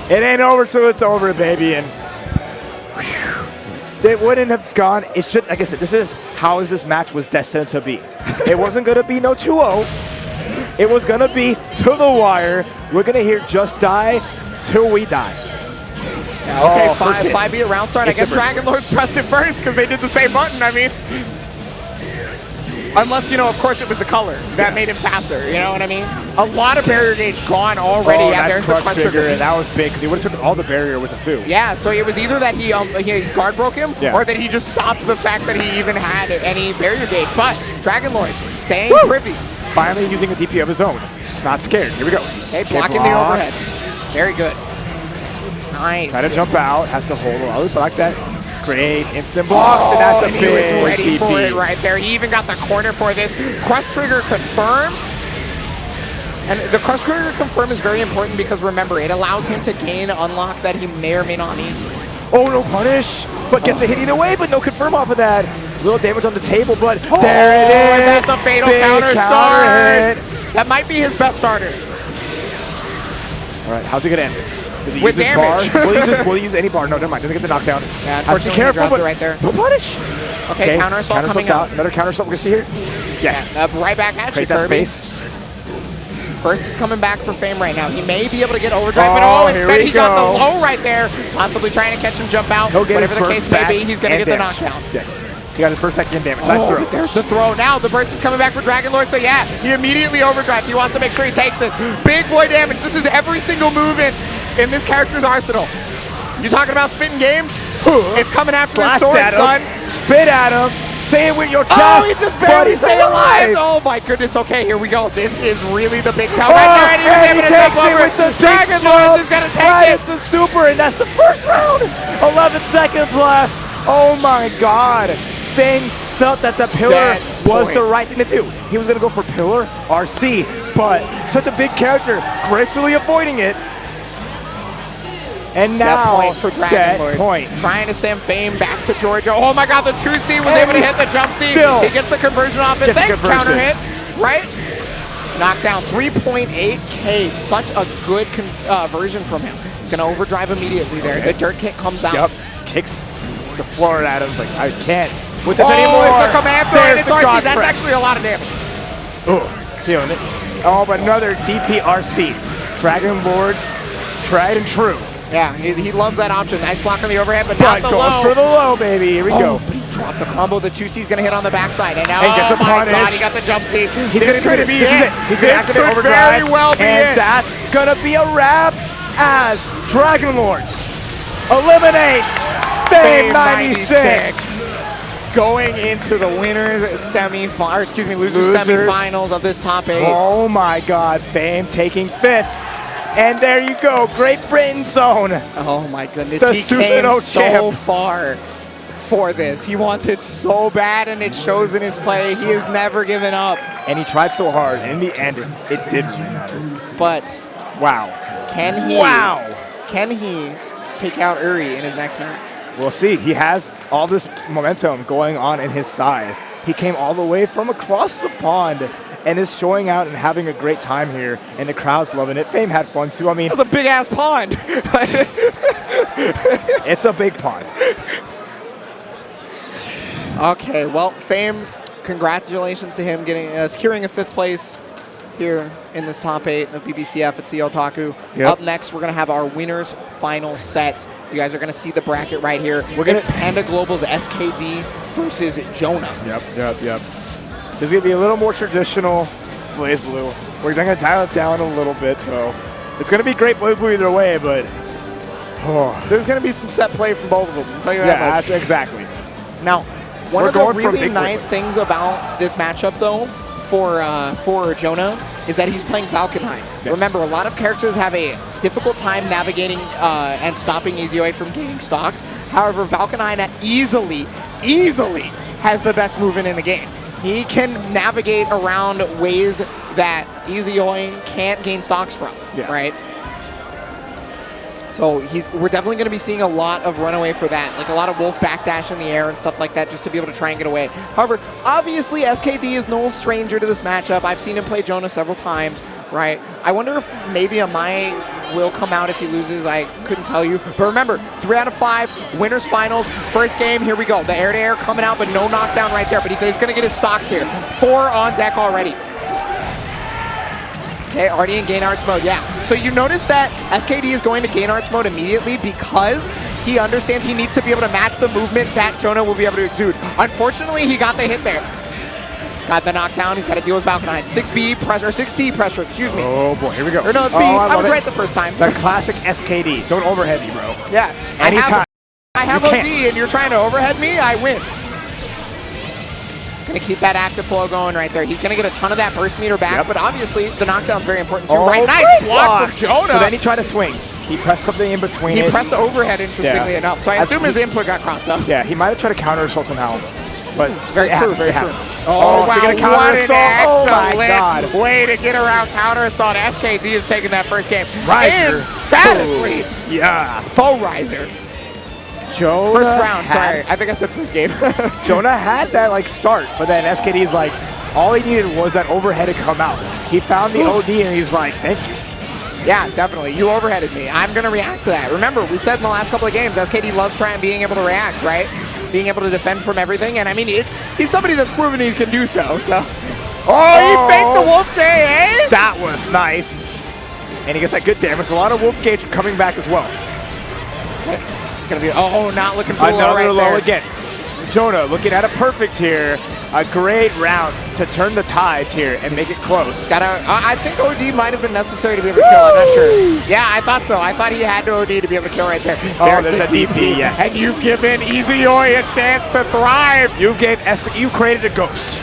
It ain't over till it's over, baby. And it wouldn't have gone. It should. Like I said, this is how this match was destined to be. It wasn't gonna be no 2-0. It was gonna be to the wire. We're gonna hear just die till we die. Yeah, okay, 5B round start. I guess Dragonlords pressed it first because they did the same button. I mean, unless, you know, of course it was the color that made him faster. You know what I mean? A lot of barrier gauge gone already. Oh, yeah, there's the crush trigger. And that was big because he would have took all the barrier with him too. Yeah, so it was either that he guard broke him or that he just stopped the fact that he even had any barrier gauge. But Dragonlords staying privy. Finally using a DP of his own. Not scared. Here we go. Okay, blocking the overhead. Very good. Nice. Try to jump out. Has to hold a block that. Great instant blocks, and that's a big he was ready DP. for it right there. He even got the corner for this. Crush trigger confirm. And the crush trigger confirm is very important because remember, it allows him to gain unlock that he may or may not need. Oh, no punish, but gets a hit either way, but no confirm off of that. Little damage on the table, but there it is. That's a fatal counter start. That might be his best starter. All right, how's he gonna end this? With damage. Will he use any bar? No, never mind. Doesn't get the knockdown. Yeah, unfortunately, he dropped it right there. No punish. Okay, counter assault coming out. Another counter assault we're gonna see here. Yes. Yeah, right back at you, Kirby. Burst is coming back for Fame right now. He may be able to get overdrive, but instead he got the low right there. Possibly trying to catch him jump out. Whatever the case may be, he's gonna get the knockdown. Yes. He got his first back in damage. Nice throw. But there's the throw. Now the burst is coming back for Dragonlord. So yeah, he immediately overdrives. He wants to make sure he takes this. Big boy damage. This is every single move in this character's arsenal. You talking about spitting game? It's coming after his sword, son. Spit at him. Say it with your chest. Oh, he just barely stayed alive. Oh my goodness. Okay, here we go. This is really the big town right there. And he was able to jump over. Dragonlord is going to take it. It's a super, and that's the first round. 11 seconds left. Oh my God. Fame felt that the pillar was the right thing to do. He was going to go for pillar RC, but such a big character, gracefully avoiding it. And now, set point. Trying to send Fame back to Georgia. Oh my God, the 2C was able to hit the jump C. He gets the conversion off it. Thanks, counter hit. Right? Knockdown, 3.8K. Such a good version from him. He's going to overdrive immediately there. The dirt kick comes out. Yep. Kicks the floor at him. It's like, I can't with this anymore. It's the command throw, and it's RC. That's actually a lot of damage. Oh, feeling it. Oh, but another DPRC. Dragonlords, tried and true. Yeah, he loves that option. Nice block on the overhead, but not the low. Goes for the low, baby. Here we go. But he dropped the combo. The 2C's going to hit on the backside. And now, gets a punish. God, he got the jump C. This could be it. He's going to activate overdrive. Very well be and that's going to be a wrap as Dragonlords eliminates Fame 96. Going into the winners losers semifinals of this top 8. Oh my God, Fame taking 5th. And there you go, Great Britain zone. Oh my goodness, he came so far for this. He wants it so bad, and it shows in his play. He has never given up. And he tried so hard, and in the end, it did really matter. But wow, can he take out Yuri in his next match? We'll see. He has all this momentum going on in his side. He came all the way from across the pond and is showing out and having a great time here, and the crowd's loving it. Fame had fun too. I mean, that's a big ass pond. It's a big pond. Okay, well, Fame, congratulations to him getting securing a 5th place here in this top 8 of BBCF at CEOtaku. Yep. Up next, we're going to have our winners final set. You guys are going to see the bracket right here. It's Panda Global's SKD versus Jonah. Yep. This is going to be a little more traditional BlazBlue. We're going to dial it down a little bit, so it's going to be great BlazBlue either way, but there's going to be some set play from both of them. I'll tell you that much. Yeah, exactly. Now, one of the really nice things about this matchup, though, for Jonah, is that he's playing Valkenheim. Yes. Remember, a lot of characters have a difficult time navigating and stopping EZOA from gaining stocks. However, Valkenheim easily has the best movement in the game. He can navigate around ways that EZOA can't gain stocks from, right? So we're definitely going to be seeing a lot of runaway for that, like a lot of wolf backdash in the air and stuff like that, just to be able to try and get away. However, obviously SKD is no stranger to this matchup. I've seen him play Jonah several times, right? I wonder if maybe a Mai will come out if he loses. I couldn't tell you. But remember, 3 out of 5, winners finals, first game, here we go. The air-to-air coming out, but no knockdown right there. But he's going to get his stocks here. 4 on deck already. Okay, already in Gain Arts mode, yeah. So you notice that SKD is going to Gain Arts mode immediately because he understands he needs to be able to match the movement that Jonah will be able to exude. Unfortunately, he got the hit there. He's got the knockdown, he's got to deal with Valkenheim. 6B pressure, 6C pressure, excuse me. Oh boy, here we go. Or no, it's B, I was right the first time. The classic SKD, don't overhead me, bro. Yeah. Anytime. I have OD and you're trying to overhead me, I win. Going to keep that active flow going right there. He's going to get a ton of that burst meter back, but obviously the knockdown's very important too. Right, nice block from Jonah. So then he tried to swing. He pressed something in between. He pressed overhead, interestingly enough. So I assume his input got crossed up. Yeah, he might have tried to counter assault somehow. But very true, very true. Oh, wow, what an excellent way to get around counter assault. SKD is taking that first game. Riser. Emphatically. Yeah. Faux riser. Jonah first round, sorry. I think I said first game. Jonah had that start, but then SKD's all he needed was that overhead to come out. He found the OD and he's like, thank you. Yeah, definitely. You overheaded me. I'm going to react to that. Remember, we said in the last couple of games, SKD loves being able to react, right? Being able to defend from everything. And I mean, he's somebody that's proven he can do so. He faked the Wolf J, eh? That was nice. And he gets that good damage. A lot of Wolf Gauge coming back as well. Okay. It's going to be, not looking for another low right there. Again. Jonah looking at a perfect here. A great round to turn the tides here and make it close. I think OD might have been necessary to be able to kill. I'm not sure. Yeah, I thought so. I thought he had to OD to be able to kill right there. There's a DP, yes. And you've given EZOA a chance to thrive. You created a ghost.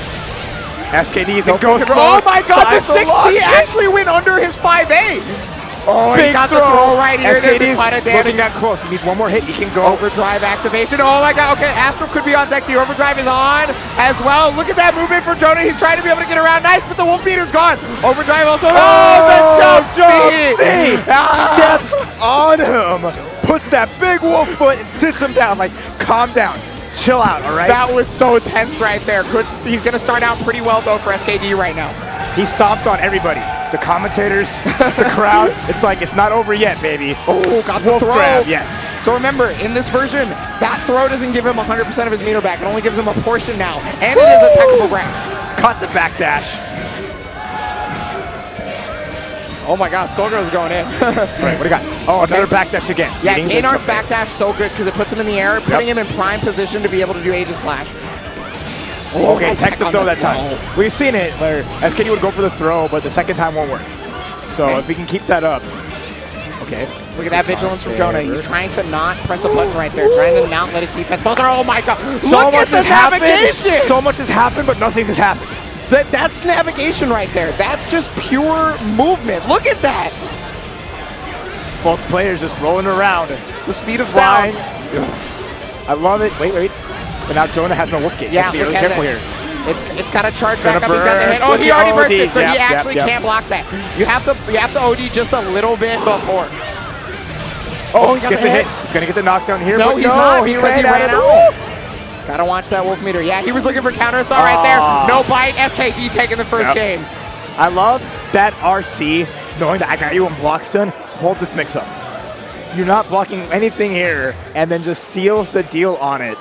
SKD's in ghost mode. Oh my god, the 6C actually went under his 5A. Oh, he got the throw right here. There's a ton of damage. Looking that close. He needs one more hit. He can go. Overdrive activation. Oh my god. Okay, Astro could be on deck. The overdrive is on as well. Look at that movement for Jonah. He's trying to be able to get around. Nice, but the wolf meter's gone. Overdrive also. Oh, the jump C. Steps on him. Puts that big wolf foot and sits him down. Calm down. Chill out, all right? That was so tense right there. He's going to start out pretty well, though, for SKD right now. He stomped on everybody. The commentators, the crowd. It's not over yet, baby. Oh, got the wolf throw. Grab, yes. So remember, in this version, that throw doesn't give him 100% of his meter back. It only gives him a portion now. And it is a technical grab. Caught the backdash. Oh my god, Skullgirl's going in. Right, what do you got? Oh, another backdash again. Yeah, Gainart's backdash so good because it puts him in the air, putting him in prime position to be able to do Aegis Slash. Oh, okay, tech the throw that time. We've seen it where SKD would go for the throw, but the second time won't work. So if we can keep that up. Okay. Look at that vigilance from Jonah. He's trying to not press a button right there, trying to not let his defense fall through. Oh my god. Look at the navigation! So much has happened, but nothing has happened. That's navigation right there. That's just pure movement. Look at that. Both players just rolling around. The speed of sound. I love it. Wait. But now Jonah has no wolf gauge. Yeah, be really careful here. It's got to charge back up. He's got the hit. Oh, he already bursted, so he actually can't block that. You have to OD just a little bit before. Oh, he gets the hit. He's gonna get the knockdown here. No, he's not because he ran out. Gotta watch that wolf meter. Yeah, he was looking for counter assault right there. No bite. SKD taking the first game. I love that RC, knowing that I got you in block stun. Hold this mix up. You're not blocking anything here, and then just seals the deal on it.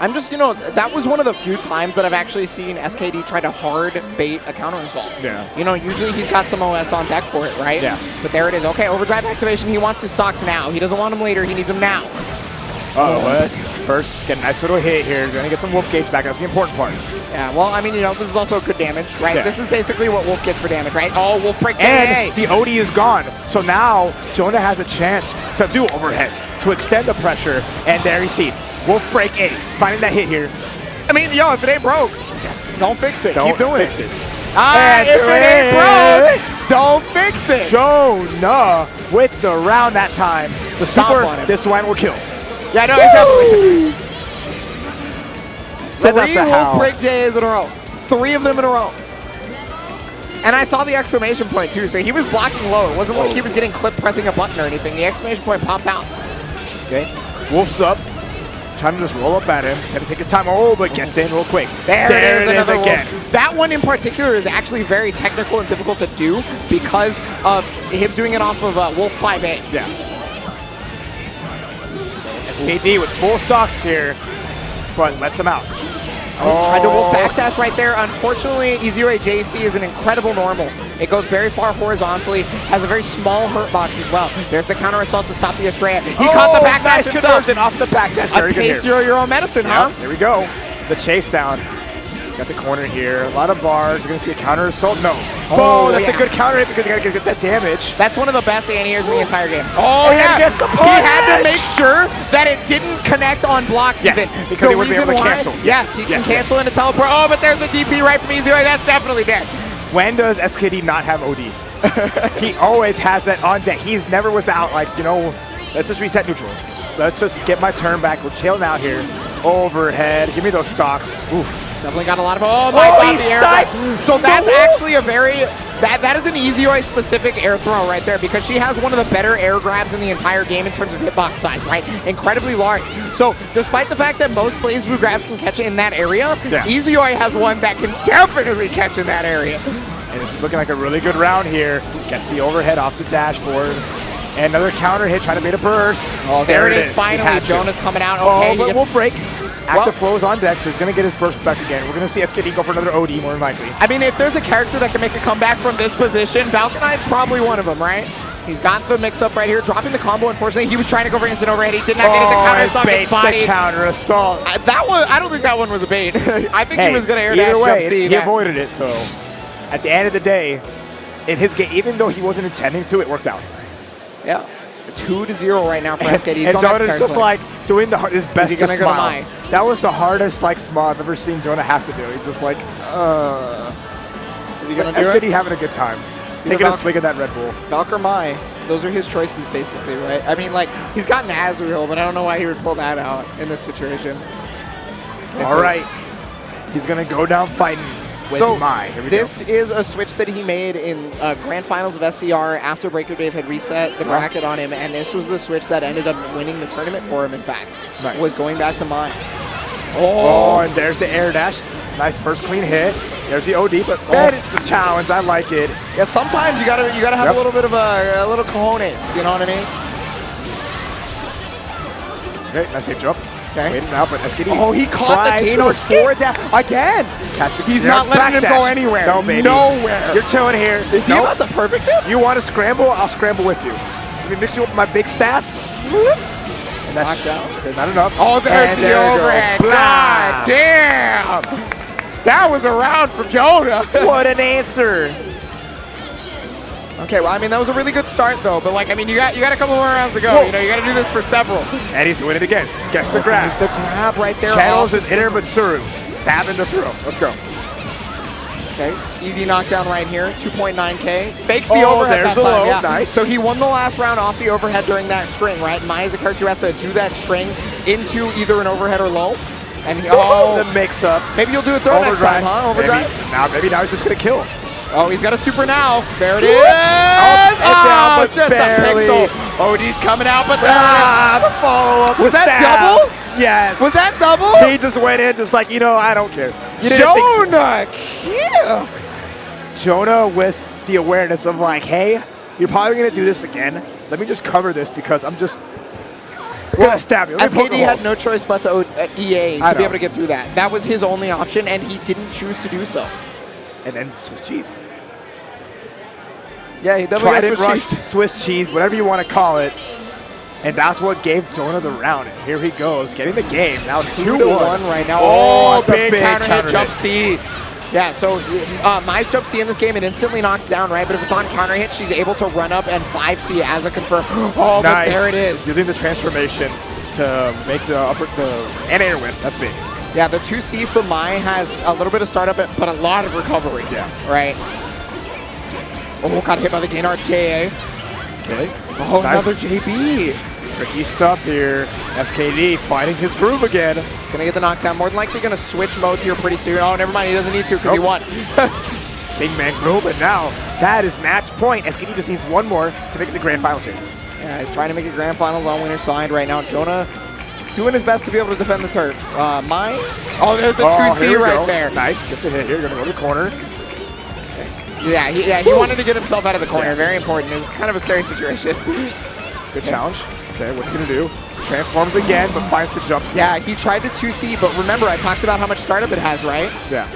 I'm just, you know, that was one of the few times that I've actually seen SKD try to hard bait a counter assault. Yeah. You know, usually he's got some OS on deck for it, right? Yeah. But there it is. Okay, overdrive activation. He wants his stocks now. He doesn't want them later. He needs them now. What? First, get a nice little hit here. Going to get some Wolf Gauge back. That's the important part. Yeah, well, I mean, you know, this is also good damage, right? Yeah. This is basically what Wolf gets for damage, right? Oh, Wolf break And the OD is gone. So now Jonah has a chance to do overheads, to extend the pressure. And there you see, Wolf break 8. Finding that hit here. I mean, yo, if it ain't broke, Yes. don't fix it. Don't Keep doing fix it. it. Ah, if it ain't broke, don't fix it. Jonah with the round that time. The super, this one will kill. Yeah, no, definitely. So that's 3 a how. Wolf break JAs in a row. 3 of them in a row. And I saw the exclamation point too, so he was blocking low. It wasn't like he was getting clipped pressing a button or anything. The exclamation point popped out. Okay, Wolf's up. Trying to just roll up at him. Trying to take his time. Oh, but gets in real quick. There it is again. That one in particular is actually very technical and difficult to do because of him doing it off of Wolf 5A. Yeah. SKD with full stocks here, but lets him out. Tried to Wolf backdash right there. Unfortunately, EZOA JC is an incredible normal. It goes very far horizontally, has a very small hurt box as well. There's the counter assault to stop the Estrella. He caught the backdash nice himself. Conversion off the backdash. A taste your own medicine, huh? There we go. The chase down. Got the corner here. A lot of bars. You're going to see a counter assault. No. Oh, that's a good counter hit because you got to get that damage. That's one of the best anti-airs in the entire game. Oh, and yeah. Gets the he had to make sure that it didn't connect on block even. Because he wouldn't be able to cancel. Yes, he can cancel into teleport. Oh, but there's the DP right from EZOA. That's definitely dead. When does SKD not have OD? He always has that on deck. He's never without, like, you know, let's just reset neutral. Let's just get my turn back. We're chilling out here. Overhead. Give me those stocks. Oof. Definitely got a lot of, oh my god, the air grab. So that's actually a very, that is an EZOA specific air throw right there because she has one of the better air grabs in the entire game in terms of hitbox size, right? Incredibly large. So despite the fact that most BlazBlue grabs can catch it in that area, EZOA has one that can definitely catch in that area. And it's looking like a really good round here. Gets the overhead off the dashboard. And another counter hit trying to bait a burst. Oh, there it is. Finally, Jonah's coming out. Okay, but we'll break. Active Flow's on deck, so he's going to get his burst back again. We're going to see SKD go for another OD more than likely. I mean, if there's a character that can make a comeback from this position, Valkynine's probably one of them, right? He's got the mix-up right here, dropping the combo. Unfortunately, he was trying to go for instant overhead. He did not get it. The counter assault gets bodied. The counter assault. That one, I don't think that one was a bait. I think he was going to air dash jump C. He avoided it, so at the end of the day, in his game, even though he wasn't intending to, it worked out. Yeah. 2-0 right now for SKD. And Jonah's just like doing his best to smile. Go that was the hardest like smile I've ever seen Jonah have to do. He's just like, Is he going to do it? SKD having a good time. Taking a swig of that Red Bull. Valk or Mai. Those are his choices basically, right? I mean, like, he's got an Azrael, but I don't know why he would pull that out in this situation. All right. He's going to go down fighting. So this is a switch that he made in Grand Finals of SCR after Breaker Dave had reset the bracket on him, and this was the switch that ended up winning the tournament for him, in fact. Was going back to mine. Oh, and there's the air dash. Nice first clean hit. There's the OD, but that is the challenge. I like it. Yeah, sometimes you gotta have a little bit of a little cojones, you know what I mean? Okay, nice hit jump. Okay. Waiting out, but SKD. Oh, he caught the Kano forward down again. He's not letting him go anywhere. No, baby. Nowhere. You're chilling here. Is he about the perfect tip? You want to scramble? I'll scramble with you. Let me mix you up with my big staff. And that's not enough. Oh, there's the overhead. God damn. That was a round from Jonah. What an answer. Okay, well, I mean, that was a really good start, though. But, like, I mean, you got a couple more rounds to go. Whoa. You know, you got to do this for several. And he's doing it again. Gets the grab. There's the grab right there. Channels his hitter, but Suru. Stab into throw. Let's go. Okay, easy knockdown right here. 2.9K. Fakes the overhead that time. Yeah. Nice. So he won the last round off the overhead during that string, right? Maya's a character who has to do that string into either an overhead or low. And he, the mix-up. Maybe you'll do a throw next time, huh? Overdrive? Maybe now he's just going to kill. Oh, he's got a super now. There it is. Oh, just barely. A pixel. OD's coming out, but the follow-up. Was that double? Yes. Was that double? He just went in just like, you know, I don't care. Jonah, yeah. Jonah with the awareness of like, hey, you're probably going to do this again. Let me just cover this because I'm just... Gonna stab you. SKD had no choice but to EA to be able to get through that. That was his only option, and he didn't choose to do so. And then Swiss cheese. Yeah, he definitely got Swiss cheese. Swiss cheese, whatever you want to call it. And that's what gave Jonah the round. And here he goes, getting the game. Now 2-1 right now. Oh, big counter hit, jump C. Yeah, so Mai's jump C in this game, it instantly knocks down, right? But if it's on counter hit, she's able to run up and 5C as a confirm. Oh, nice. But there it is. Using the transformation to make the and air whip. That's big. Yeah, the 2C from Mai has a little bit of startup, but a lot of recovery. Yeah. Right. Oh, got hit by the Gainard JA. Okay. Oh, nice. Another JB. Tricky stuff here. SKD finding his groove again. He's going to get the knockdown. More than likely going to switch modes here pretty soon. Oh, never mind. He doesn't need to because he won. Big man groove, but now that is match point. SKD just needs one more to make it the grand finals here. Yeah, he's trying to make it grand finals on winner's side right now. Jonah doing his best to be able to defend the turf. Mai. Oh, there's the 2C right there. Nice. Gets a hit here. Going to go to the corner. Yeah, he wanted to get himself out of the corner. Yeah. Very important. It was kind of a scary situation. Good challenge. Okay, what's he going to do? Transforms again, but finds the jump. Yeah, he tried to 2C, but remember, I talked about how much startup it has, right? Yeah.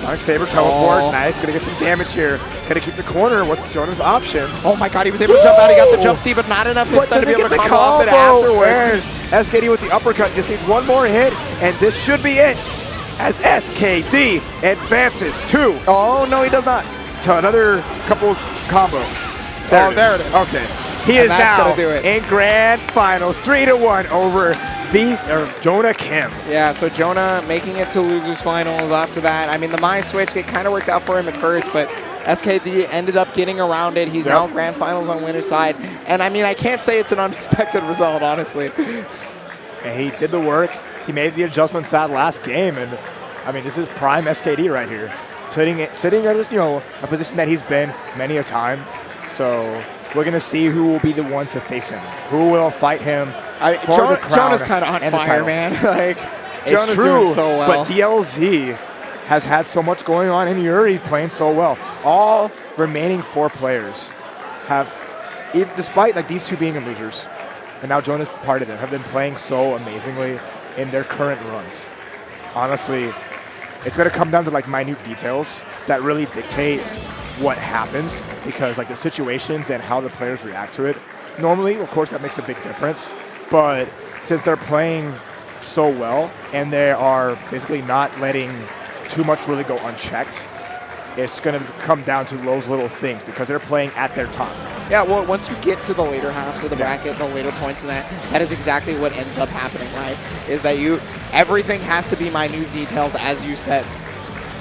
Sonic Saber teleport. Oh. Nice. Going to get some damage here. Going to keep the corner. What's Jonah's options? Oh my god, he was able to jump out. He got the jump C, but not enough hits to be able to combo off it afterwards. SKD with the uppercut just needs one more hit, and this should be it. As SKD advances to... Oh, no, he does not. To another couple combos. There it is. Okay. He is now in grand finals, 3-1 over Jonah Kim. Yeah, so Jonah making it to losers finals after that. I mean, the Mai switch, it kind of worked out for him at first, but SKD ended up getting around it. He's now grand finals on winner's side. And I mean, I can't say it's an unexpected result, honestly. And he did the work. He made the adjustments that last game, and I mean, this is prime SKD right here, sitting at a position that he's been many a time. So we're gonna see who will be the one to face him, who will fight him. Jonah's kind of on fire, man. Like Jonah's doing so well. But DLZ has had so much going on, and Yuri playing so well. All remaining 4 players have, despite like these two being in losers, and now Jonah's part of them, have been playing so amazingly in their current runs. Honestly, it's going to come down to like minute details that really dictate what happens, because like the situations and how the players react to it. Normally, of course, that makes a big difference, but since they're playing so well and they are basically not letting too much really go unchecked, it's going to come down to those little things because they're playing at their top. Yeah, well, once you get to the later halves of the bracket, the later points in that is exactly what ends up happening, right? Is that everything has to be minute details, as you said.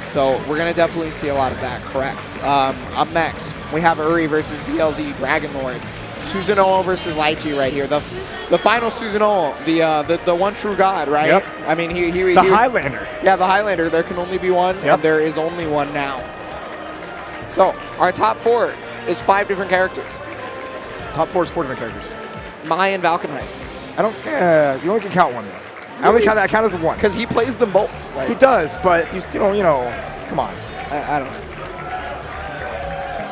So we're going to definitely see a lot of that, correct. Up next, we have Yuri versus DLZ Dragonlords. Susanoo versus Lychee right here. The final Susanoo, the one true god, right? Yep. I mean, the Highlander. Yeah, the Highlander. There can only be one, and there is only one now. So our top 4 is 5 different characters. Top 4 is 4 different characters. Mai and Valkenheim. You only can count one though. Really? I only count as 1. Because he plays them both. Right? He does, but come on. I don't know.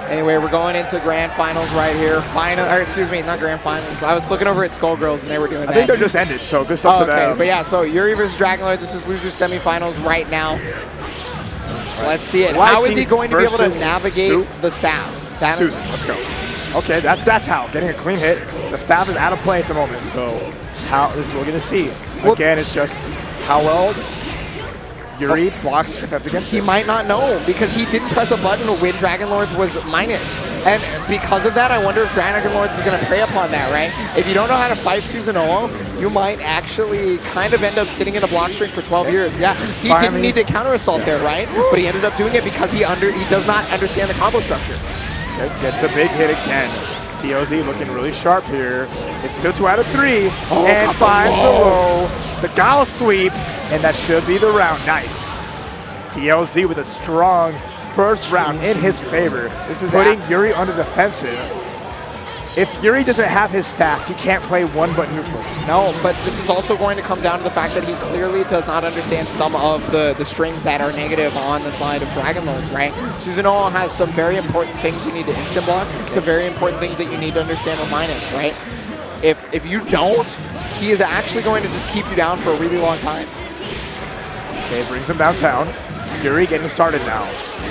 Anyway, we're going into grand finals right here. Not grand finals. I was looking over at Skullgirls and they were doing that. I think they're just ended, so good stuff to them. But yeah, so Yuri versus Dragonlord. This is losers semifinals right now. So let's see it. How is he going to be able to navigate the staff? Susan, let's go. Okay, that's how. Getting a clean hit. The staff is out of play at the moment, so this is what we're going to see. Again, it's just how well Yuri blocks defense against him. He might not know because he didn't press a button when Dragonlords was minus. And because of that, I wonder if Dragonlords is going to prey upon that, right? If you don't know how to fight Susanoo, you might actually kind of end up sitting in a block string for 12 years. Yeah, he didn't need to counter assault there, right? But he ended up doing it because he does not understand the combo structure. Okay, gets a big hit again. DOZ looking really sharp here. It's still 2 out of 3. And finds the low. The Gao sweep. And that should be the round. Nice. DLZ with a strong first round in his favor. This is putting Yuri on the defensive. If Yuri doesn't have his staff, he can't play one but neutral. No, but this is also going to come down to the fact that he clearly does not understand some of the strings that are negative on the side of Dragonlords, right? Susanoo has some very important things you need to instant block, some very important things that you need to understand with minus, right? if you don't, he is actually going to just keep you down for a really long time. Okay, brings him downtown. Yuri getting started now.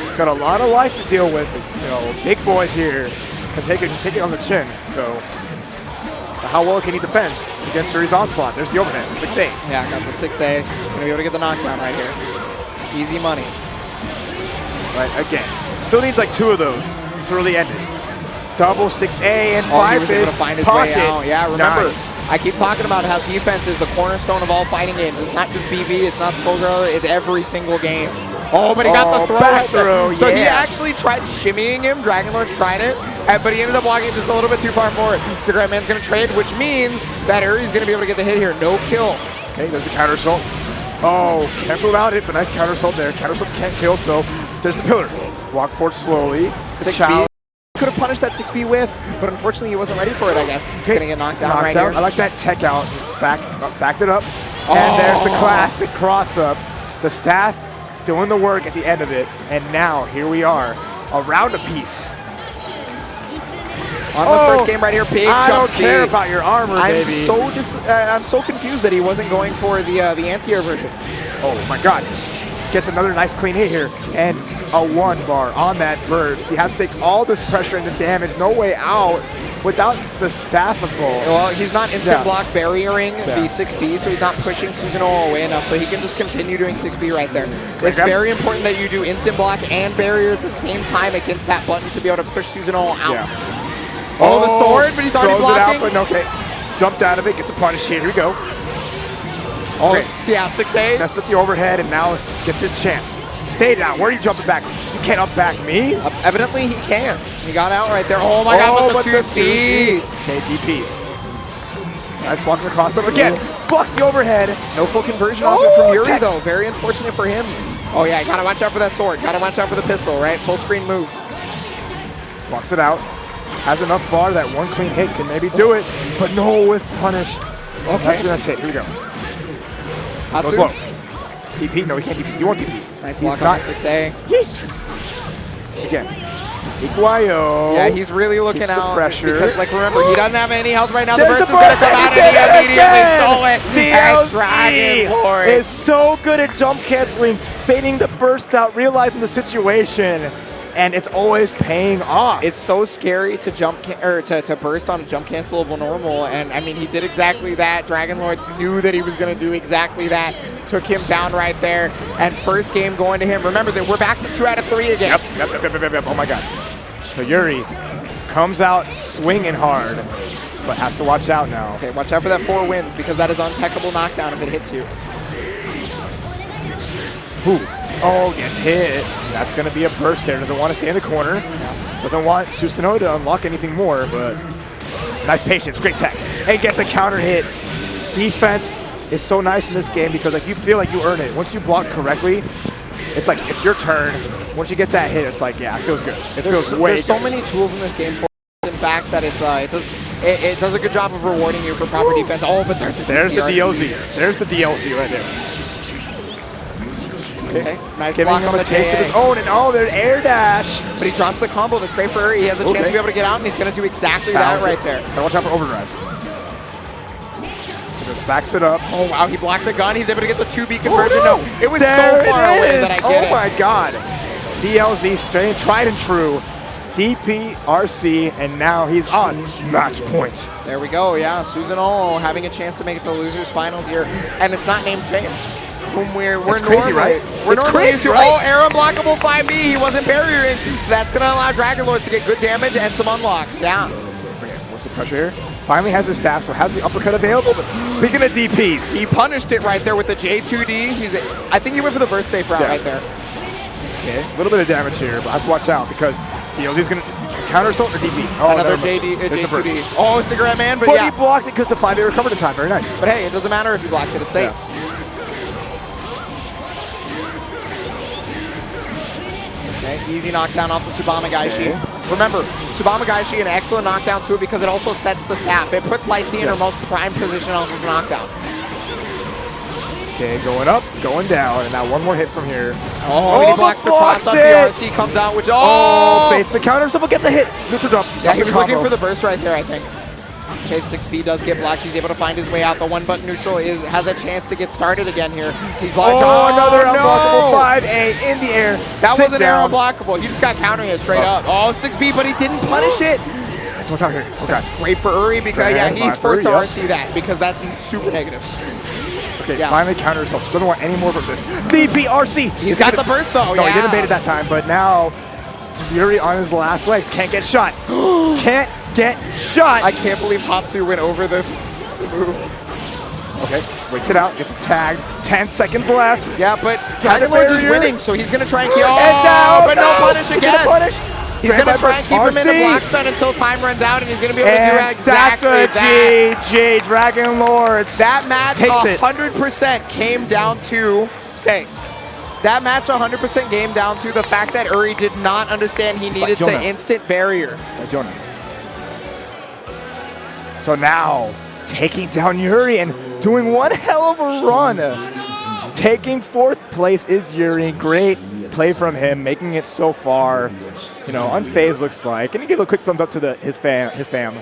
He's got a lot of life to deal with. You know, big boys here can take it on the chin. So, how well can he defend against Yuri's onslaught? There's the overhead, 6A. Yeah, got the 6A. He's going to be able to get the knockdown right here. Easy money. Right, again, still needs like 2 of those to really end it. Double 6A and 5 he was able to find his way out. Yeah, remember, nice. I keep talking about how defense is the cornerstone of all fighting games. It's not just BB, it's not Skullgirl, it's every single game. Oh, but he got the throw right there. So he actually tried shimmying him. Dragonlord tried it, but he ended up walking just a little bit too far forward. Cigarette Man's going to trade, which means that Yuri's going to be able to get the hit here. No kill. Okay, there's a counter assault. Oh, canceled out it, but nice counter assault there. Counter assaults can't kill, so there's the pillar. Walk forward slowly. 6B. Could have punished that 6B whiff, but unfortunately he wasn't ready for it, I guess. He's going to get knocked down right here. I like that tech out. Backed it up. And there's the classic cross-up. The staff doing the work at the end of it. And now, here we are. Around a piece. On the first game right here, big jump. I don't care about your armor, baby. I'm so confused that he wasn't going for the anti-air version. Oh my god. Gets another nice clean hit here. And a 1 bar on that burst. He has to take all this pressure and the damage. No way out without the staff of goal. Well, he's not instant block barriering the 6B, so he's not pushing Susanoo away enough, so he can just continue doing 6B right there. It's very important that you do instant block and barrier at the same time against that button to be able to push Susanoo out. Yeah. Oh, the sword, but he's already blocking. It out, but okay. Jumped out of it, gets a punish here. Here we go. Oh, yeah, 6A. Messed up the overhead and now gets his chance. Stay down. Where are you jumping back? You can't up back me. Evidently he can. He got out right there. Oh my god, but the 2C. Okay, DPs. Nice blocking the cross up again. Blocks the overhead. No full conversion off it from Yuri though. Very unfortunate for him. Oh yeah, gotta watch out for that sword. Gotta watch out for the pistol, right? Full screen moves. Blocks it out. Has enough bar that 1 clean hit can maybe do it, but no with punish. Okay. That's a nice hit. Here we go. Goes low. DP? No, he can't DP. You want DP. Nice block on 6A. Again. Iguayo. Yeah, he's really looking out. Pressure. Because, like, remember, he doesn't have any health right now. The burst is going to come out and he immediately stole it. And Dragonlords is so good at jump canceling, baiting the burst out, realizing the situation. And it's always paying off. It's so scary to to burst on a jump cancelable normal, and I mean he did exactly that. Dragonlords knew that he was going to do exactly that. Took him down right there, and first game going to him. Remember that we're back to 2 out of 3 again. Yep. Oh my god. So Yuri comes out swinging hard, but has to watch out now. Okay, watch out for that 4 wins because that is untechable knockdown if it hits you. Ooh. Oh, gets hit. That's going to be a burst there. Doesn't want to stay in the corner. Doesn't want Susanoo to unlock anything more, but nice patience. Great tech. And gets a counter hit. Defense is so nice in this game because like you feel like you earn it. Once you block correctly, it's like it's your turn. Once you get that hit, it's like, yeah, it feels good. It feels way There's so many tools in this game for in fact that it does a good job of rewarding you for proper defense. Oh, but there's the DLZ. There's the DLZ right there. Okay, nice Giving block him on the a taste of his own, and oh, there's air dash. But he drops the combo. That's great for her. He has a chance to be able to get out, and he's going to do exactly that right there. Gotta watch out for overdrive. Just backs it up. Oh, wow, he blocked the gun. He's able to get the 2B conversion. No, it was so far away that I get it. Oh, my God. DLZ, tried and true. DPRC, and now he's on match point. There we go, yeah. Susanoo having a chance to make it to the losers finals here, and it's not named Fame. Whom we're crazy, right? We're normally used to, oh, air unblockable 5B. He wasn't barriering, so that's going to allow Dragonlords to get good damage and some unlocks, yeah. What's the pressure here? Finally has his staff, so has the uppercut available. But speaking of DPs, he punished it right there with the J2D. I think he went for the burst safe route right there. Okay, a little bit of damage here, but I have to watch out because DLZ's going to counter assault or DP. Oh, another J2D. Oh, Cigarette Man, but yeah. He blocked it because the 5A recovered in time. Very nice. But hey, it doesn't matter if he blocks it. It's safe. Yeah. Okay, easy knockdown off the Tsubame Gaishi. Remember, Tsubame Gaishi, an excellent knockdown too because it also sets the staff. It puts Lightsy in her most prime position off of knockdown. Okay, going up, going down, and now one more hit from here. Oh, he blocks the cross up. The RC comes out, which, baits the counter, someone gets a hit. Neutral jump. Yeah, he was looking for the burst right there, I think. Okay, 6B does get blocked. He's able to find his way out. The one-button neutral has a chance to get started again here. He's blocked. Oh, another unblockable 5A in the air. That wasn't air unblockable. He just got counter hit straight up. Oh, 6B, but he didn't punish it. That's what's out here. Okay. That's great for Yuri because, yeah, he's forced to RC that because that's super negative. Okay, finally counter himself. Doesn't want any more from this. DPRC! He's got the burst, though. No, he didn't bait it that time, but now Yuri on his last legs can't get shot. Can't get shot. I can't believe Hatsu went over the move. Okay, waits it out, gets tagged. 10 seconds left. Yeah, but Dragonlords is winning, so he's going to try and keep... but no punish again. Punish. He's going to try and keep him in a block stun until time runs out, and he's going to be able to do exactly that. GG, Dragonlords. That match 100% came down to... That match 100% came down to the fact that Yuri did not understand he needed to instant barrier. Jonah. So now, taking down Yuri and doing one hell of a run. Taking 4th place is Yuri. Great play from him, making it so far, you know, unfazed looks like. And he gave a quick thumbs up to his fam.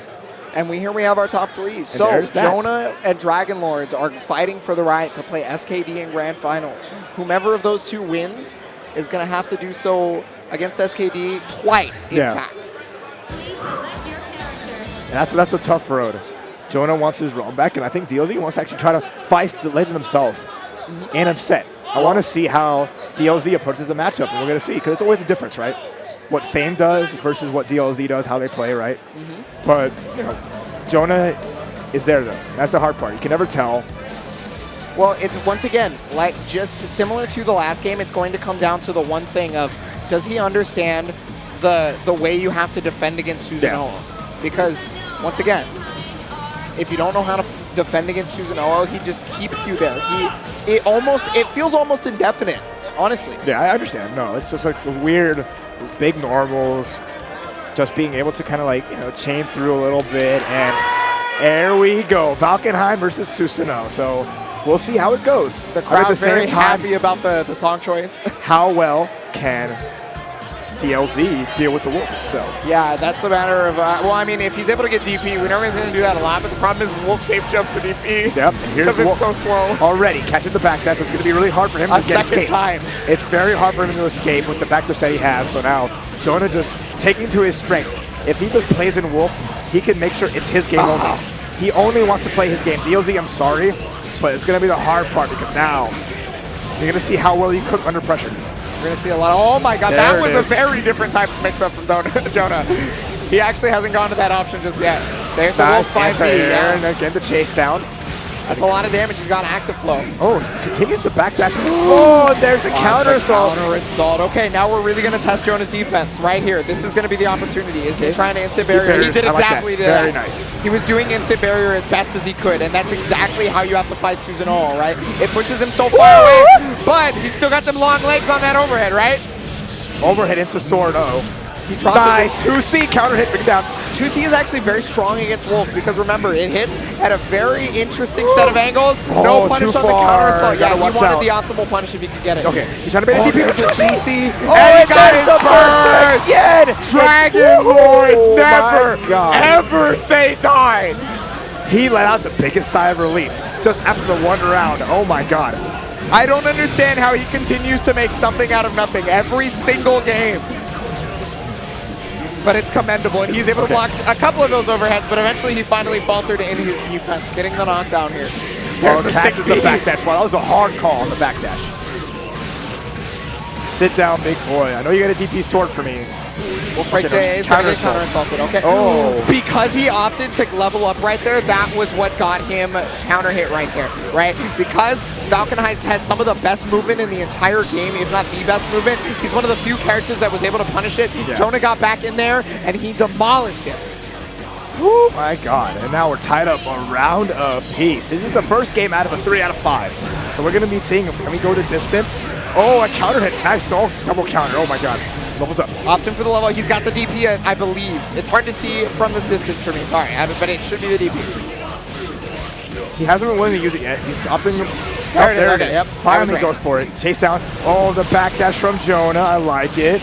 And here we have our top 3. So Jonah and Dragonlords are fighting for the right to play SKD in Grand Finals. Whomever of those 2 wins is going to have to do so against SKD twice, in fact. And that's a tough road. Jonah wants his realm back, and I think DLZ wants to actually try to fight the legend himself and upset. I want to see how DLZ approaches the matchup, and we're going to see, because it's always a difference, right? What Fame does versus what DLZ does, how they play, right? But, you know, Jonah is there, though. That's the hard part. You can never tell. Well, it's, once again, like just similar to the last game, it's going to come down to the one thing of, does he understand the way you have to defend against Susanoo? Because, once again, if you don't know how to defend against Susanoo, he just keeps you there. It feels almost indefinite, honestly. Yeah, I understand. No, it's just like weird, big normals, just being able to kind of like, you know, chain through a little bit, and there we go. Valkenheim versus Susanoo. So we'll see how it goes. The crowd's very happy about the song choice. How well can DLZ deal with the Wolf, though? Yeah, that's a matter of, well, I mean, if he's able to get DP, we know he's going to do that a lot, but the problem is Wolf safe jumps the DP. Yep. Because it's so slow. Already catching the backdash, so it's going to be really hard for him to get escape. It's very hard for him to escape with the backdash that he has, so now Jonah just taking to his strength. If he just plays in Wolf, he can make sure it's his game only. He only wants to play his game. DLZ, I'm sorry, but it's going to be the hard part because now you're going to see how well you cook under pressure. We're going to see a lot of, oh my god, that was a very different type of mix-up from Jonah. He actually hasn't gone to that option just yet. There's the Wolf 5B. And again, the chase down. That's a lot of damage. He's got active flow. Oh, he continues to backdash. Oh, there's a counter assault. Counter assault. Okay, now we're really going to test Jonah's defense right here. This is going to be the opportunity. Is he trying to instant barrier? He did exactly that. Very nice. He was doing instant barrier as best as he could, and that's exactly how you have to fight Susanoo, right? It pushes him so far away, but he's still got them long legs on that overhead, right? Overhead into sword. He dropped nice. 2C counter hit, bring it down. 2C is actually very strong against Wolf because remember, it hits at a very interesting set of angles. No punish on the counter assault. Yeah, he wanted the optimal punish if he could get it. Okay, he's trying to bait a DP with 2C. And he got his burst again. Dragonlords never, ever say die. He let out the biggest sigh of relief just after the one round. Oh my god. I don't understand how he continues to make something out of nothing every single game. But it's commendable, and he's able to block a couple of those overheads, but eventually he finally faltered in his defense, getting the knockdown here. There's the 6B. The backdash. Wow, that was a hard call on the backdash. Sit down, big boy. I know you got a DP stored for me. Wolf break J is going to get counter assaulted. Okay. Oh. Because he opted to level up right there, that was what got him counter hit right there, right? Because Valkenheim has some of the best movement in the entire game, if not the best movement. He's one of the few characters that was able to punish it. Yeah. Jonah got back in there, and he demolished him. Oh my god, and now we're tied up a round apiece. This is the first game out of a 3 out of 5. So we're going to be seeing, can we go the distance? Oh, a counter hit. Nice, no, double counter. Oh my god. Levels up. Opting for the level. He's got the DP, I believe. It's hard to see from this distance for me. Sorry, but it should be the DP. He hasn't been willing to use it yet. He's opting. There it is. Yep. Finally goes for it. Chase down. Oh, the backdash from Jonah. I like it.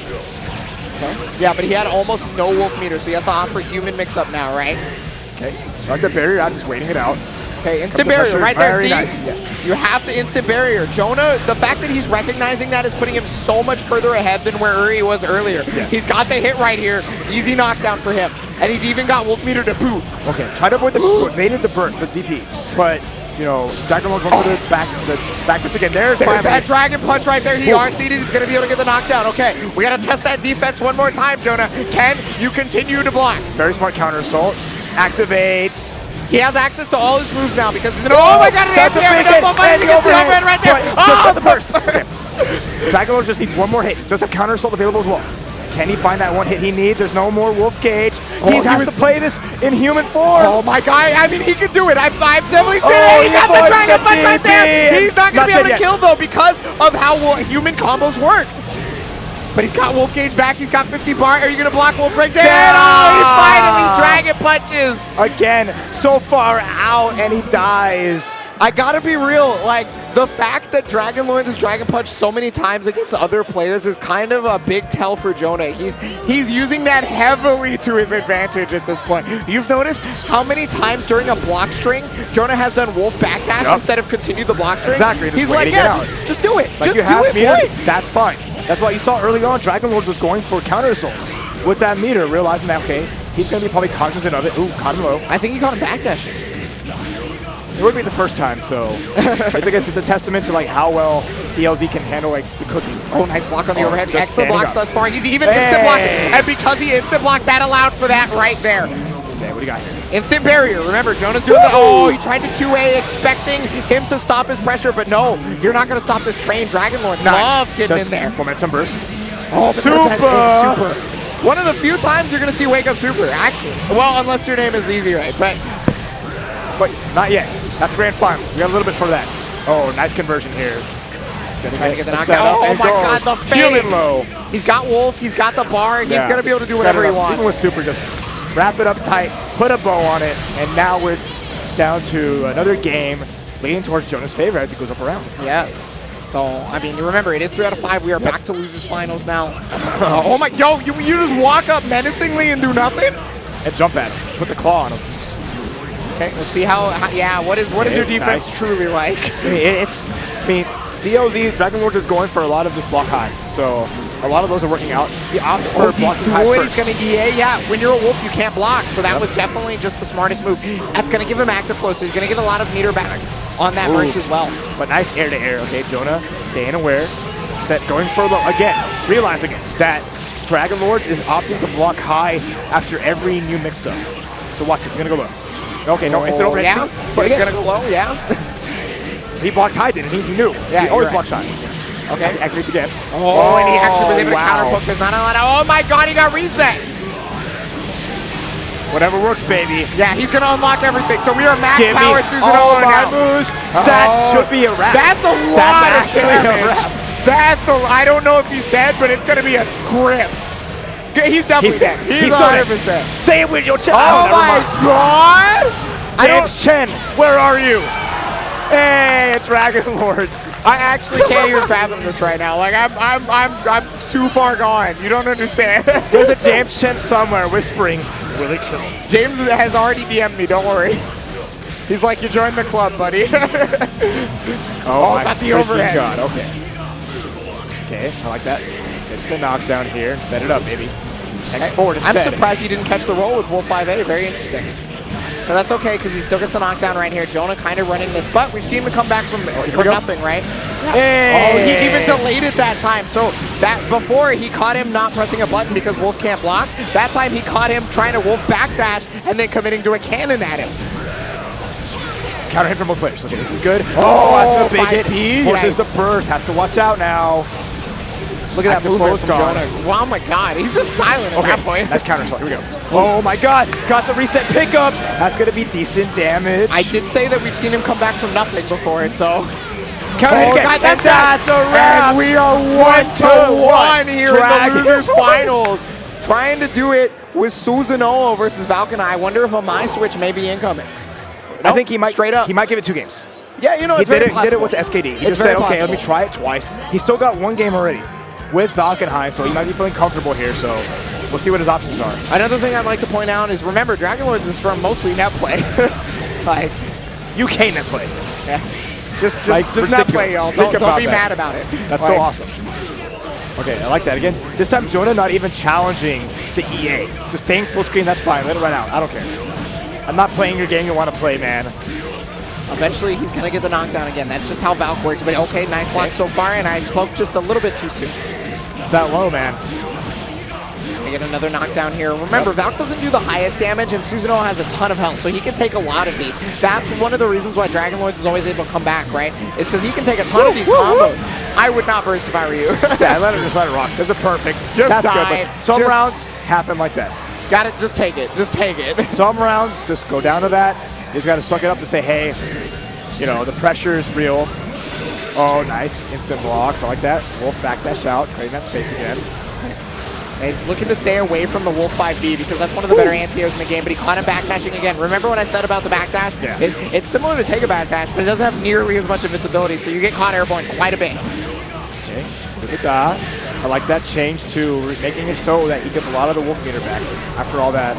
Okay. Yeah, but he had almost no Wolf meter, so he has to opt for human mix-up now, right? Okay. Like the barrier out, just waiting it out. Okay, instant barrier right there, see? Nice. Yes. You have to instant barrier. Jonah, the fact that he's recognizing that is putting him so much further ahead than where Yuri was earlier. Yes. He's got the hit right here. Easy knockdown for him. And he's even got Wolf Meter to boot. Okay, try to avoid the evaded the burn, the DP. But, you know, Dragonlords went for the back this again. There's that Dragon Punch right there. He RC'd it. He's going to be able to get the knockdown. Okay, we got to test that defense one more time, Jonah. Can you continue to block? Very smart counter assault. Activates. He has access to all his moves now because he's oh my god, that's a big hit. And the overhead right there. Oh, the burst. Okay. Dragonlords just need one more hit. He does have counter assault available as well. Can he find that one hit he needs? There's no more Wolf Cage. He has to play this in human form. Oh my god, I mean, he can do it. I've definitely seen it. He got the Dragon Punch right there. He's not going to be able to kill, though, because of how human combos work. But he's got Wolf Cage back. He's got 50 bar. Are you going to block Wolf Break? Yeah. Oh, he finally Dragon Punches. Again, so far out, and he dies. I got to be real. Like, the fact that Dragonlords has Dragon Punch so many times against other players is kind of a big tell for Jonah. He's using that heavily to his advantage at this point. You've noticed how many times during a block string, Jonah has done Wolf backdash instead of continue the block string? Exactly. He's like, yeah, just do it. Like just do it, boy. That's fine. That's why you saw early on, Dragonlords was going for counter assaults with that meter, realizing that, okay, he's going to be probably cognizant of it. Ooh, caught him low. I think he caught him backdashing. It would be the first time, so it's a testament to like how well DLZ can handle like the cooking. Oh, nice block on the overhead. Excellent blocks thus far. He's even instant blocking, and because he instant blocked, that allowed for that right there. Okay, what do you got here? Instant barrier. Remember, Jonah's doing the. Oh, he tried to 2A, expecting him to stop his pressure, but no, you're not going to stop this train. Dragonlords loves getting in there. Momentum burst. Oh, super. One of the few times you're going to see Wake Up Super, actually. Well, unless your name is Easy Right, but not yet. That's grand final. We got a little bit for that. Oh, nice conversion here. Trying to get the knockdown. Oh my god, the fade. Low. He's got Wolf, he's got the bar, he's going to be able to do whatever he wants. Even with Super, just wrap it up tight, put a bow on it, and now we're down to another game leaning towards Jonah's favor as he goes up around. Yes. So, I mean, you remember, it is 3 out of 5. We are back to losers finals now. Oh my, yo, you just walk up menacingly and do nothing? And jump at him. Put the claw on him. Okay, let's see how what is your defense truly like? I mean, DLZ, Dragonlords is going for a lot of this block high, so a lot of those are working out. The opts for blocking high first. He's going to EA, yeah. When you're a Wolf, you can't block, so that was definitely just the smartest move. That's going to give him active flow, so he's going to get a lot of meter back on that burst as well. But nice air-to-air, okay, Jonah staying aware, going for low. Again, realizing that Dragonlords is opting to block high after every new mix-up. So watch it, it's going to go low. Okay, no instant overhead. Yeah, but he's going to go low, yeah. He blocked high, didn't he? He knew. Yeah, he always blocked high. Okay. Activates again. Oh, and he actually was able to counterhook. There's not a lot of, oh my god, he got reset. Whatever works, baby. Yeah, he's going to unlock everything. So we are max power Susanoo now. Moves. That should be a wrap. That's a lot of damage. I don't know if he's dead, but it's going to be a grip. He's definitely dead. He's 100%. Say it with your chest. Oh my god! James Chen, where are you? Hey, it's Dragonlords. I actually can't even fathom this right now. Like I'm too far gone. You don't understand. There's a James Chen somewhere whispering, will it kill him? James has already DM'd me, don't worry. He's like, you joined the club, buddy. Oh, got the overhead. God, okay. Okay, I like that. Gets the knockdown here. Set it up, baby. Next forward instead. I'm surprised he didn't catch the roll with Wolf 5A. Very interesting. But that's okay, because he still gets the knockdown right here. Jonah kind of running this, but we've seen him come back from nothing, right? Yeah. Hey. Oh, he even delayed it that time. So that before he caught him not pressing a button because Wolf can't block. That time he caught him trying to Wolf backdash and then committing to a cannon at him. Counter hit from both players. Okay, this is good. Oh, that's a big hit. Forces the burst. Has to watch out now. Look at that movement from Jonah. Oh my god, he's just styling at that point. That's counter assault. Here we go. Oh my god, got the reset pickup. That's going to be decent damage. I did say that we've seen him come back from nothing before, so. Counter hit again. God, that's a wrap. And we are 1-1 here in the losers finals. Trying to do it with Susanoo versus Valkyrie. I wonder if a My Switch may be incoming. Nope, I think he might. Straight up. He might give it 2 games. Yeah, you know, he did it with the SKD. He just said, okay, let me try it twice. He's still got 1 game already with Valkenheim, so he might be feeling comfortable here. So We'll see what his options are. Another thing I'd like to point out is, remember, Dragonlords is from mostly net play. Like, UK net play. Yeah. Just net play, y'all. Don't be mad about it. That's so awesome. Okay, I like that. Again, this time Jonah not even challenging the EA. Just staying full screen, that's fine. Let it run out. I don't care. I'm not playing your game you want to play, man. Eventually, he's going to get the knockdown again. That's just how Valk works. But okay, nice block so far, and I spoke just a little bit too soon. It's that low, man. I get another knockdown here. Remember, Valk doesn't do the highest damage, and Susanoo has a ton of health, so he can take a lot of these. That's one of the reasons why Dragonlords is always able to come back, right? Is because he can take a ton of these combos. I would not burst if I were you. Yeah, just let it rock. Those are perfect. That's die. Good, some rounds happen like that. Got it. Just take it. Just take it. Some rounds just go down to that. You just got to suck it up and say, hey, you know, the pressure is real. Oh, nice. Instant blocks. I like that. Wolf backdash out. Creating that space again. He's looking to stay away from the Wolf 5B because that's one of the better anti-airs in the game, but he caught him backdashing again. Remember what I said about the backdash? Yeah. It's similar to take a backdash, but it doesn't have nearly as much invincibility, so you get caught airborne quite a bit. Okay, look at that. I like that change to making it so that he gets a lot of the Wolf meter back after all that.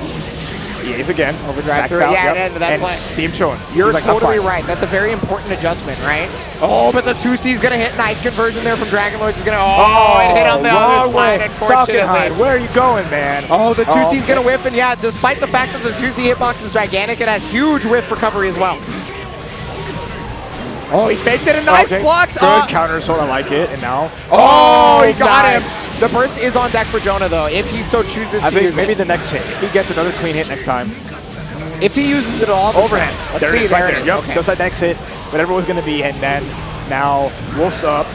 He is again. Overdrive through it. Yeah, and that's why. See him showing. You're like, totally right. That's a very important adjustment, right? Oh, but the 2C is going to hit. Nice conversion there from Dragonlords. Is going to. Oh, it hit on the other side, unfortunately. Where are you going, man? Oh, the 2C is going to whiff, and yeah, despite the fact that the 2C hitbox is gigantic, it has huge whiff recovery as well. Oh, he faked it in nice blocks. Good counter, so I like it. And now. Oh, he got him. The burst is on deck for Jonah, though, if he so chooses to use it. I think maybe the next hit. If he gets another clean hit next time. If he uses it all. Overhand. Let's see. There it is. Yep. Okay. Does that next hit, whatever it was going to be. And then now Wolf's up.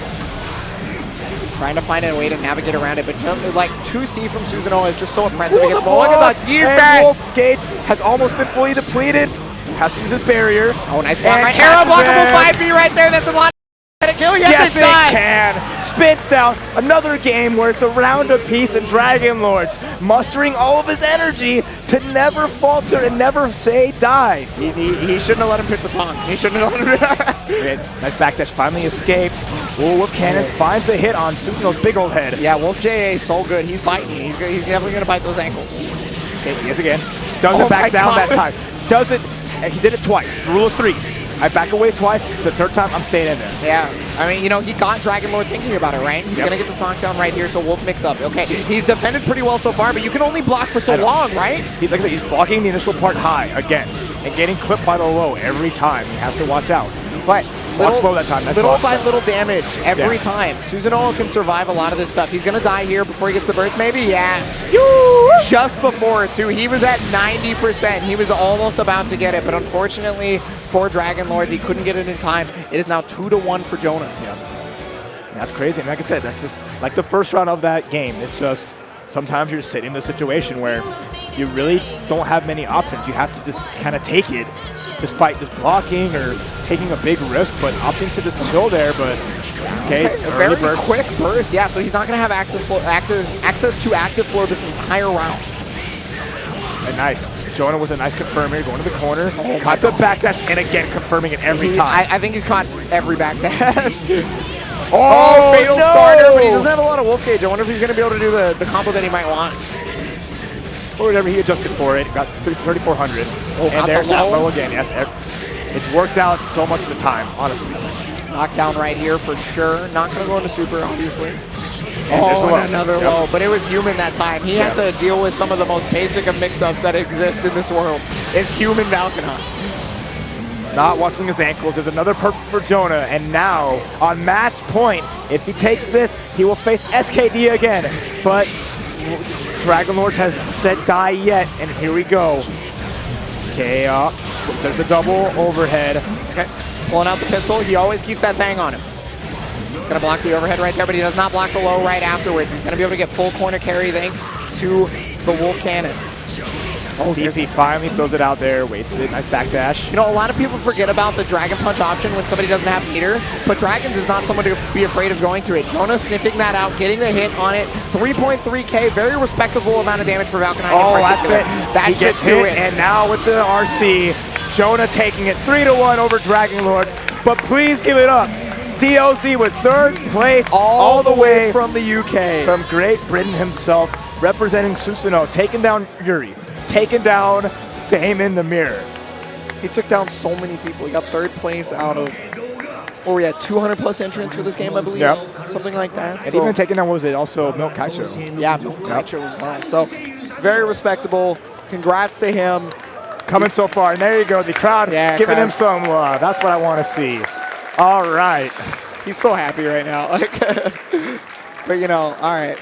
Trying to find a way to navigate around it, but like 2C from Susanoo is just so impressive against Wolf. Look at that. Wolf Gates has almost been fully depleted. Has to use his barrier. Oh, nice block right there. Unblockable 5B right there. That's a lot. Can it kill? Yes, it can. Spins down. Another game where it's a round apiece and Dragonlords mustering all of his energy to never falter and never say die. He shouldn't have let him pick the song. He shouldn't have let him. Nice backdash. Finally escapes. Wolf Cannons finds a hit on Susanoo's big old head. Yeah, Wolf JA is so good. He's biting. He's definitely going to bite those ankles. Okay, he is again. Doesn't back down that time. Doesn't. And he did it twice. Rule of threes. I back away twice. The third time, I'm staying in there. Yeah. I mean, you know, he got Dragonlord thinking about it, right? He's going to get this knockdown right here, so Wolf mix up. Okay, he's defended pretty well so far, but you can only block for so long, right? Like I said, he's blocking the initial part high again and getting clipped by the low every time. He has to watch out. But block slow that time. Little by little damage every time. Susanoo can survive a lot of this stuff. He's going to die here before he gets the burst, maybe? Yes. Just before, too. He was at 90%. He was almost about to get it, but unfortunately for Dragonlords, he couldn't get it in time. It is now 2-1 for Jonah. Yeah. That's crazy. And like I said, that's just like the first round of that game. It's just sometimes you're sitting in a situation where you really don't have many options. You have to just kind of take it, despite just blocking or taking a big risk, but opting to just chill there. But okay, a very quick burst. Yeah, so he's not going to have access to active flow this entire round. And nice. Jonah with a nice confirmer, going to the corner. Caught the backdash, and again confirming it every time. I think he's caught every backdash. Fatal starter, but he doesn't have a lot of Wolf Cage. I wonder if he's going to be able to do the combo that he might want. Or whatever, he adjusted for it. Got 3,400. And there's that low again. Yeah, it's worked out so much of the time, honestly. Knockdown right here for sure. Not going to go into super, obviously. And another low, but it was human that time. He had to deal with some of the most basic of mix-ups that exist in this world. It's human Valkenheim. Not watching his ankles. There's another perfect for Jonah, and now on Matt's point, if he takes this, he will face SKD again. But Dragonlords has said die yet, and here we go. Okay, there's a double overhead. Okay, pulling out the pistol. He always keeps that bang on him. Gonna block the overhead right there, but he does not block the low right afterwards. He's gonna be able to get full corner carry thanks to the Wolf Cannon. DP finally throws it out there, waits it, nice backdash. You know, a lot of people forget about the Dragon Punch option when somebody doesn't have meter, but Dragons is not someone to be afraid of going to it. Jonah sniffing that out, getting the hit on it, 3.3k, very respectable amount of damage for Valkenheim. Oh, that's it. That gets hit, and now with the RC, Jonah taking it 3-1 over Dragonlords, but please give it up. DOZ was third place all the way from the UK. From Great Britain himself. representing Susanoo, taking down Yuri, taking down Fame in the Mirror. He took down so many people. He got 3rd place out of, or we had 200+ entrants for this game, I believe. Yep. Something like that. And even taking down, what was it, also Milkahichou. Yeah, Milkahichou as well. So very respectable. Congrats to him. Coming so far, and there you go, the crowd giving him some love. That's what I want to see. All right. He's so happy right now. But, you know, all right.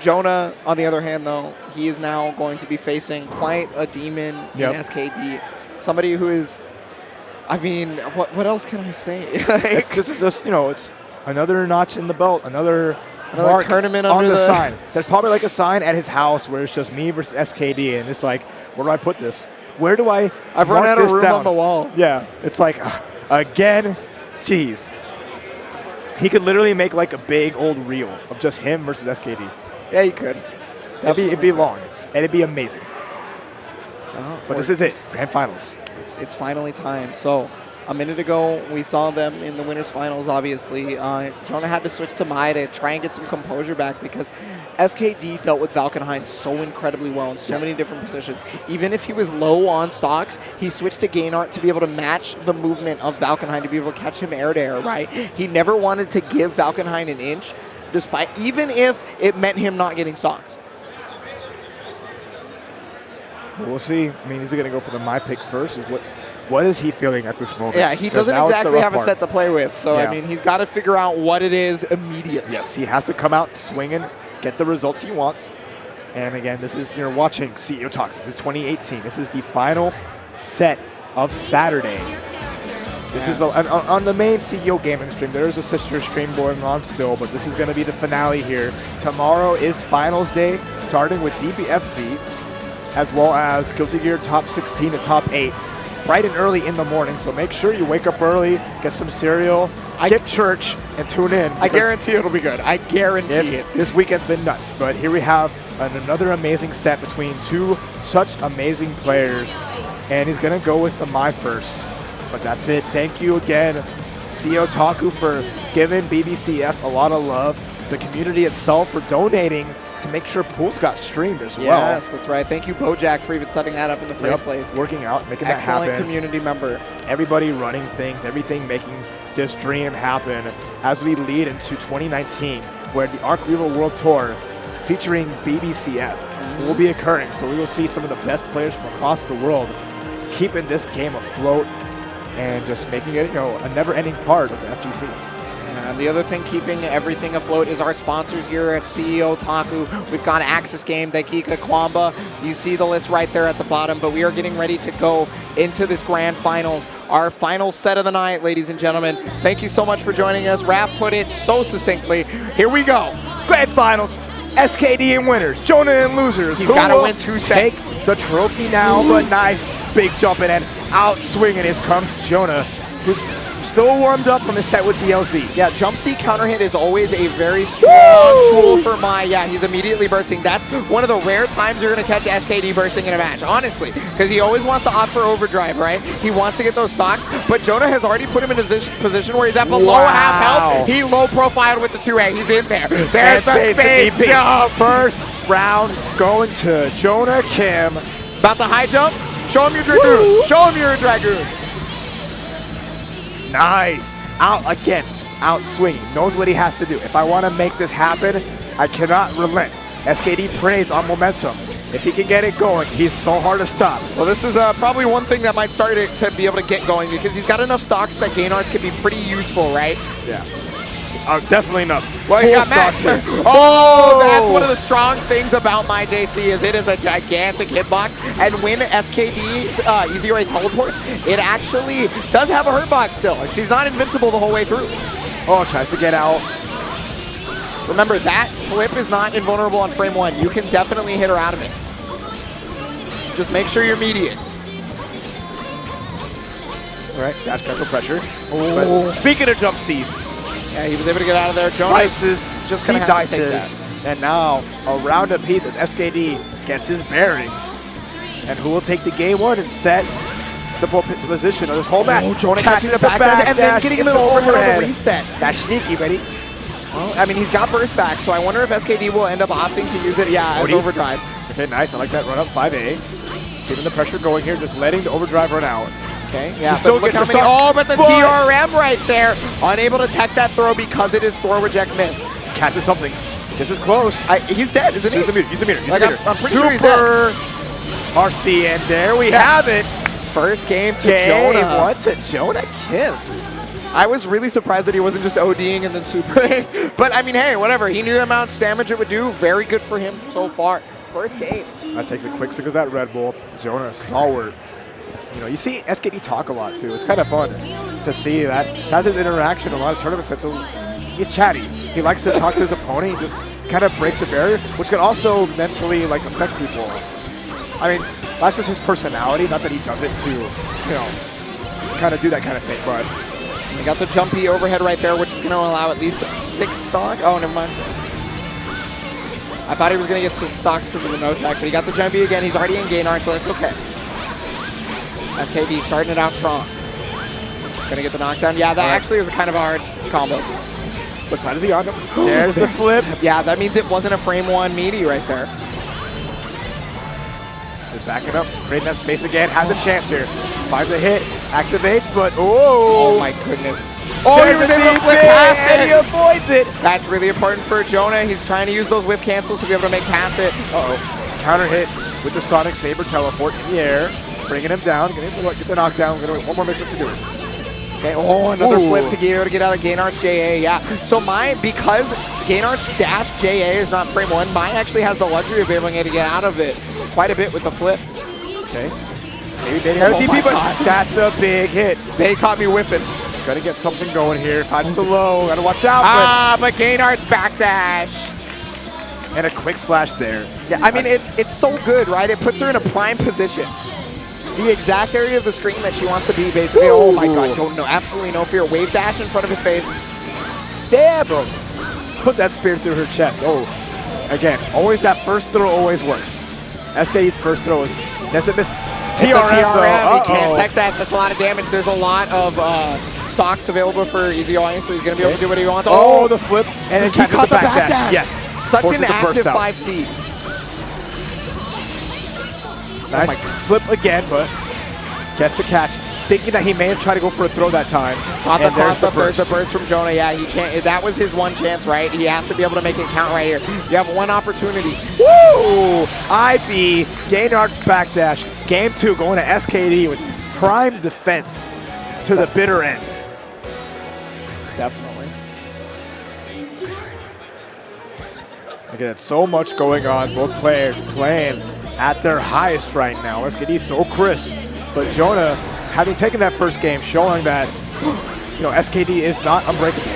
Jonah, on the other hand, though, he is now going to be facing quite a demon in SKD. Somebody who is, I mean, what else can I say? It's just, you know, it's another notch in the belt, another tournament on under the sign. There's probably like a sign at his house where it's just me versus SKD, and it's like, where do I put this? Where do I I've run out of room down? On the wall. Yeah, it's like, again, jeez. He could literally make like a big old reel of just him versus SKD. Yeah, you could. It'd be long, and it'd be amazing. But this is it, Grand Finals. It's finally time. So a minute ago, we saw them in the winners finals, obviously. Jonah had to switch to Mai to try and get some composure back because SKD dealt with Valkenhayn so incredibly well in so many different positions. Even if he was low on stocks, he switched to Gainart to be able to match the movement of Valkenhayn, to be able to catch him air to air, right? He never wanted to give Valkenhayn an inch, even if it meant him not getting stocks. We'll see. I mean, is he going to go for the My Pick first? What is he feeling at this moment? Yeah, he doesn't exactly have a set to play with. So, I mean, he's got to figure out what it is immediately. Yes, he has to come out swinging, get the results he wants. And again, this is, you're watching CEOtaku, the 2018. This is the final set of Saturday. This is on the main CEO gaming stream. There is a sister stream going on still, but this is going to be the finale here. Tomorrow is finals day, starting with DBFZ, as well as Guilty Gear top 16 to top 8, bright and early in the morning. So make sure you wake up early, get some cereal, skip church, and tune in. I guarantee it'll be good. I guarantee it. This weekend's been nuts, but here we have another amazing set between two such amazing players, and he's going to go with the My first. But that's it. Thank you again, CEOtaku, for giving BBCF a lot of love, the community itself for donating to make sure pools got streamed as well. Yes, that's right. Thank you, Bojack, for even setting that up in the first place. Working out, making that happen. Excellent community member. Everybody running things, everything making this dream happen as we lead into 2019, where the Arc Reaver World Tour featuring BBCF will be occurring. So we will see some of the best players from across the world keeping this game afloat and just making it, you know, a never-ending part of the FGC. And the other thing keeping everything afloat is our sponsors here at CEOtaku. We've got Axis Game, Daikika, Kwamba. You see the list right there at the bottom, but we are getting ready to go into this grand finals. Our final set of the night, ladies and gentlemen. Thank you so much for joining us. Raph put it so succinctly. Here we go. Grand finals. SKD and winners, Jonah and losers. He's got to win 2 sets. Take the trophy now, but nice big jumping and out swinging. Here comes Jonah, who's still warmed up from his set with DLZ. Yeah, jump C counter hit is always a very strong tool for Mai. Yeah, he's immediately bursting. That's one of the rare times you're going to catch SKD bursting in a match, honestly, because he always wants to opt for overdrive, right? He wants to get those stocks, but Jonah has already put him in a position where he's at below half health. He low profiled with the 2A. He's in there. There's the safe jump. First round going to Jonah Kim. About to high jump. Show him your Dragoon. Show him your Dragoon. Nice. Out again. Out swinging. Knows what he has to do. If I want to make this happen, I cannot relent. SKD preys on momentum. If he can get it going, he's so hard to stop. Well, this is probably one thing that might start it to be able to get going, because he's got enough stocks that Gainards can be pretty useful, right? Yeah. Definitely enough. Well, he got Max. Oh, that's one of the strong things about my JC is it is a gigantic hitbox. And when SKD's Easy Ray teleports, it actually does have a hurt box still. She's not invincible the whole way through. Oh, tries to get out. Remember, that flip is not invulnerable on frame 1. You can definitely hit her out of it. Just make sure you're mediate. All right, dash cancel pressure. Oh. But speaking of jump Cs. Yeah, he was able to get out of there. Slices, just gonna have to take that. And now a round apiece as SKD gets his bearings. And who will take the game 1 and set the position of this whole match? Jonah catching the back and then getting him an overhead on the reset. That's sneaky, buddy. Well, I mean, he's got burst back, so I wonder if SKD will end up opting to use it, as overdrive. Okay, nice. I like that run up 5A. Keeping the pressure going here, just letting the overdrive run out. Okay, yeah, but look how many. Oh, but the TRM right there. Unable to tech that throw because it is throw reject miss. Catches something. This is close. He's dead, isn't he? He's a meter. He's a meter. I'm pretty sure he's dead. RC, and there we have it. First game to Jonah. What to Jonah Kim? I was really surprised that he wasn't just ODing and then supering. But I mean, hey, whatever. He knew the amount of damage it would do. Very good for him so far. First game. That takes a quick sip of that Red Bull. Jonah, stalwart. You know, you see SKD talk a lot too. It's kind of fun to see that. That's his interaction. A lot of tournaments. He's chatty. He likes to talk to his opponent. He just kind of breaks the barrier, which can also mentally affect people. I mean, that's just his personality. Not that he does it to, kind of do that kind of thing. But he got the jumpy overhead right there, which is going to allow at least 6 stock. Oh, never mind. I thought he was going to get 6 stocks because of the no tech, but he got the jumpy again. He's already in gain art, so that's okay. SKD starting it out strong. Gonna get the knockdown. Yeah, that actually is a kind of a hard combo. What side is he on? There's the flip. Yeah, that means it wasn't a frame 1 meaty right there. Just backing up, creating that space again. Has a chance here. Finds a hit, activates, but oh my goodness. Oh, he was able to flip past it. And he avoids it. That's really important for Jonah. He's trying to use those whiff cancels to be able to make past it. Counter hit with the Sonic Saber teleport in the air. Bringing him down, get the knockdown. We're gonna one more mix-up to do it. Okay, another flip to be able to get out of Gainart's JA, yeah. So because Gainart's dash JA is not frame 1, mine actually has the luxury of being able to get out of it quite a bit with the flip. Okay. Maybe baiting out a DP, but that's a big hit. They caught me whiffing. Gotta get something going here. Finds the low, gotta watch out. But Gainart's backdash. And a quick slash there. Yeah, I mean, it's so good, right? It puts her in a prime position. The exact area of the screen that she wants to be, basically. Ooh. Oh my god, no, absolutely no fear. Wave dash in front of his face. Stab him. Put that spear through her chest. Oh, again, always that first throw always works. SKD's first throw is doesn't miss. TRM. He can't tech that. That's a lot of damage. There's a lot of stocks available for Easy Audience, so he's going to be able to do what he wants. Oh, the flip. And then he caught the backdash. Yes. Such an active 5C. Nice flip again, but gets the catch. Thinking that he may have tried to go for a throw that time. Caught the cross up. There's the burst from Jonah. Yeah, he can't. That was his one chance, right? He has to be able to make it count right here. You have one opportunity. Woo! IB, Gainart's backdash. Game 2 going to SKD with prime defense to the bitter end. Definitely. Look at that, so much going on. Both players playing at their highest right now. SKD so crisp, but Jonah, having taken that first game, showing that SKD is not unbreakable.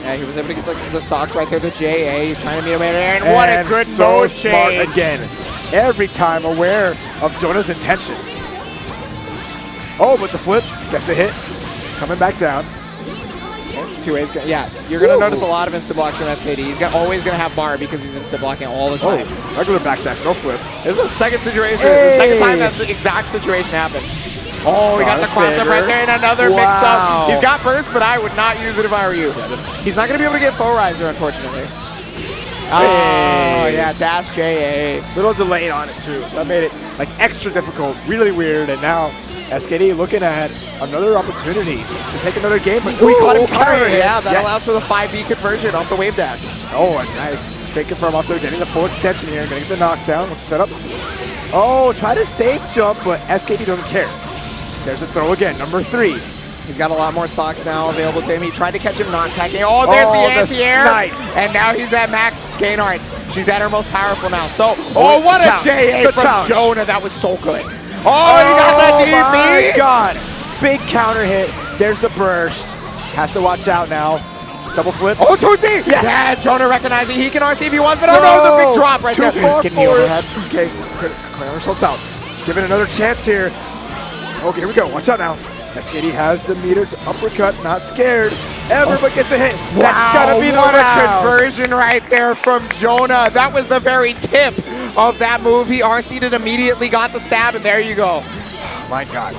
Yeah, he was able to get the stocks right there. The JA, he's trying to meet him in there, and what a good mode change again. Every time aware of Jonah's intentions. Oh, but the flip gets the hit, coming back down. Two ways. Yeah, you're going to notice a lot of insta blocks from SKD. He's always going to have bar because he's insta blocking all the time. Oh, regular backdash, no flip. This is the second situation. The second time that exact situation happened. Oh, he got the cross up right there and another mix up. He's got burst, but I would not use it if I were you. He's not going to be able to get foe riser, unfortunately. Oh, yeah, dash JA. Little delayed on it, too. So that made it extra difficult, really weird. And now SKD looking at another opportunity to take another game. But we caught him countering. Yeah, that allows for the 5B conversion off the wave dash. Oh, nice. Great confirm off there, getting the full extension here, getting the knockdown. Let's set up. Oh, try to safe jump, but SKD doesn't care. There's a throw again, number 3. He's got a lot more stocks now available to him. He tried to catch him not attacking. Oh, there's the anti-air. And now he's at max gain arts. She's at her most powerful now. So, what a JA from Jonah. That was so good. Oh, he got that DP. Oh my god. Big counter hit. There's the burst. Has to watch out now. Double flip. Oh, 2C. Yes. Yeah, Jonah recognizing he can RC if he wants, but no, the big drop right there. Getting the overhead. Okay, Kramer slopes out. Give it another chance here. Okay, here we go. Watch out now. SKD has the meter to uppercut, not scared ever, but gets a hit. That's gotta be the what a conversion right there from Jonah. That was the very tip of that move. He RC'd it immediately, got the stab, and there you go. My god.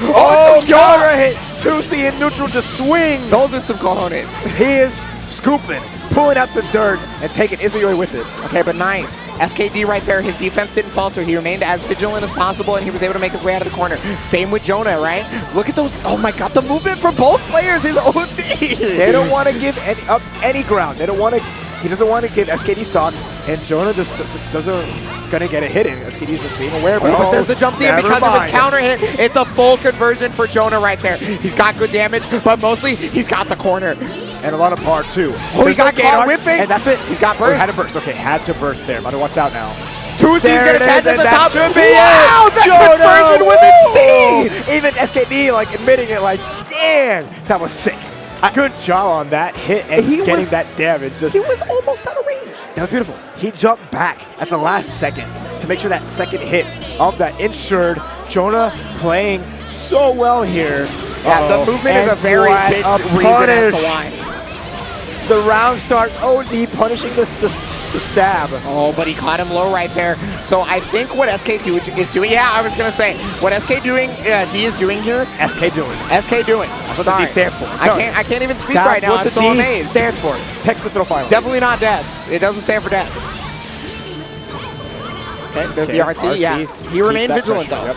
Oh, counter hit. 2C in neutral just swing. Those are some cojones. He is scooping, pulling out the dirt, and taking Izuyori with it. Okay, but nice. SKD right there. His defense didn't falter. He remained as vigilant as possible, and he was able to make his way out of the corner. Same with Jonah, right? Look at those. Oh my God, the movement from both players is OD. They don't want to give up any ground. They don't want to. He doesn't want to give SKD stocks, and Jonah just doesn't gonna get a hit in. SKD's just being aware, but there's the jump C, and because of his counter hit, it's a full conversion for Jonah right there. He's got good damage, but mostly he's got the corner. And a lot of power too. Oh, he got caught whipping. And that's it. He's got burst. Oh, had to burst. Okay, had to burst there. Better watch out now. 2C's gonna catch at the top. Should be wow, that conversion was insane. Even SKD like admitting it, like, damn, that was sick. Good job on that hit and getting that damage. He was almost out of range. That was beautiful. He jumped back at the last second to make sure that second hit of that insured. Jonah playing so well here. Yeah, the movement is a very big reason as to why. The round start, OD punishing the stab. Oh, but he caught him low right there. So I think what SK is doing, yeah, I was going to say, what SK doing, D is doing here. SK doing. SK doing. That's what the D stands for. I can't even speak right now. I'm so amazed. Stands for. Text the throw final. Definitely not Des. It doesn't stand for Des. Okay, there's the RC. Yeah, he remained vigilant though. Yep.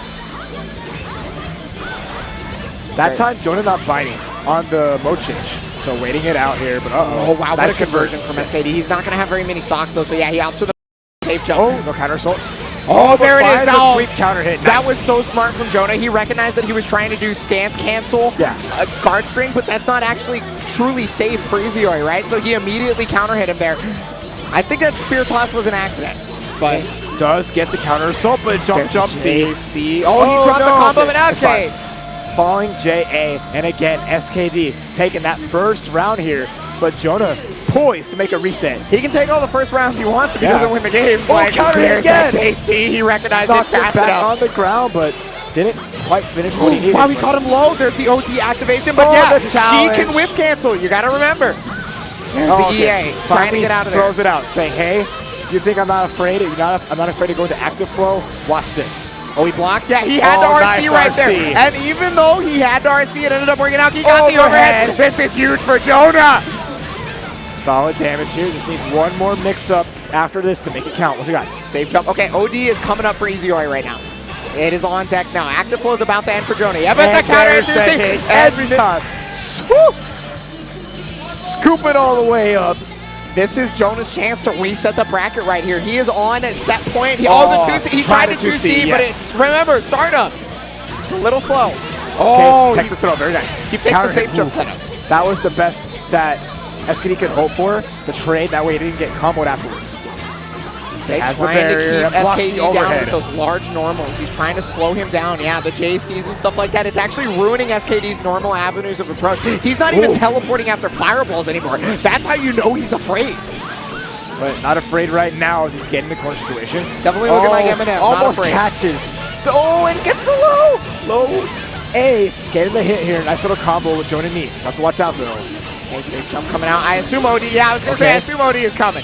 That time, Jonah not biting on the mode change. So waiting it out here, but oh wow, what a conversion from SKD. He's not going to have very many stocks though, so yeah, he opts for the safe jump. Oh, no counter assault. Oh, there it is. That sweet counter hit. That was so smart from Jonah. He recognized that he was trying to do stance cancel, guard string, but that's not actually truly safe for Izuyori, right? So he immediately counter hit him there. I think that spear toss was an accident, but does get the counter assault, but jump C. Oh, he dropped the combo, but okay. Falling JA, and again, SKD taking that first round here, but Jonah poised to make a reset. He can take all the first rounds he wants if he doesn't win the game. Oh, like, counter hit again! JC, he recognized it fast enough. On the ground, but didn't quite finish what he needed. Wow, we caught him low. There's the OT activation, but she can whiff cancel. You got to remember. There's the EA trying to get out of there. Throws it out, saying, hey, you think I'm not afraid? I'm not afraid to go into active flow? Watch this. Oh, he blocks? Yeah, he had the RC right there. And even though he had the RC, it ended up working out. He got the overhead. This is huge for Jonah. Solid damage here. Just needs one more mix-up after this to make it count. What's he got? Safe jump. Okay, OD is coming up for Izuyori right now. It is on deck now. Active flow is about to end for Jonah. Yeah, but the counter is every time. Scooping all the way up. This is Jonah's chance to reset the bracket right here. He is on set point. The 2C. He tried to 2C, but remember, startup. It's a little slow. Oh, Texas throw, very nice. He faked the safe jump setup. That was the best that SKD could hope for. The trade, that way he didn't get comboed afterwards. They're trying to keep SKD down with those large normals. He's trying to slow him down. Yeah, the JCs and stuff like that. It's actually ruining SKD's normal avenues of approach. He's not even teleporting after fireballs anymore. That's how you know he's afraid. But not afraid right now as he's getting the corner situation. Definitely looking like Eminem. Almost not afraid. Catches. Oh, and gets the low. A. Getting the hit here. Nice little combo with Jonah needs. Have to watch out though. Okay, safe jump coming out. I assume OD. Yeah, I was going to say I assume OD is coming.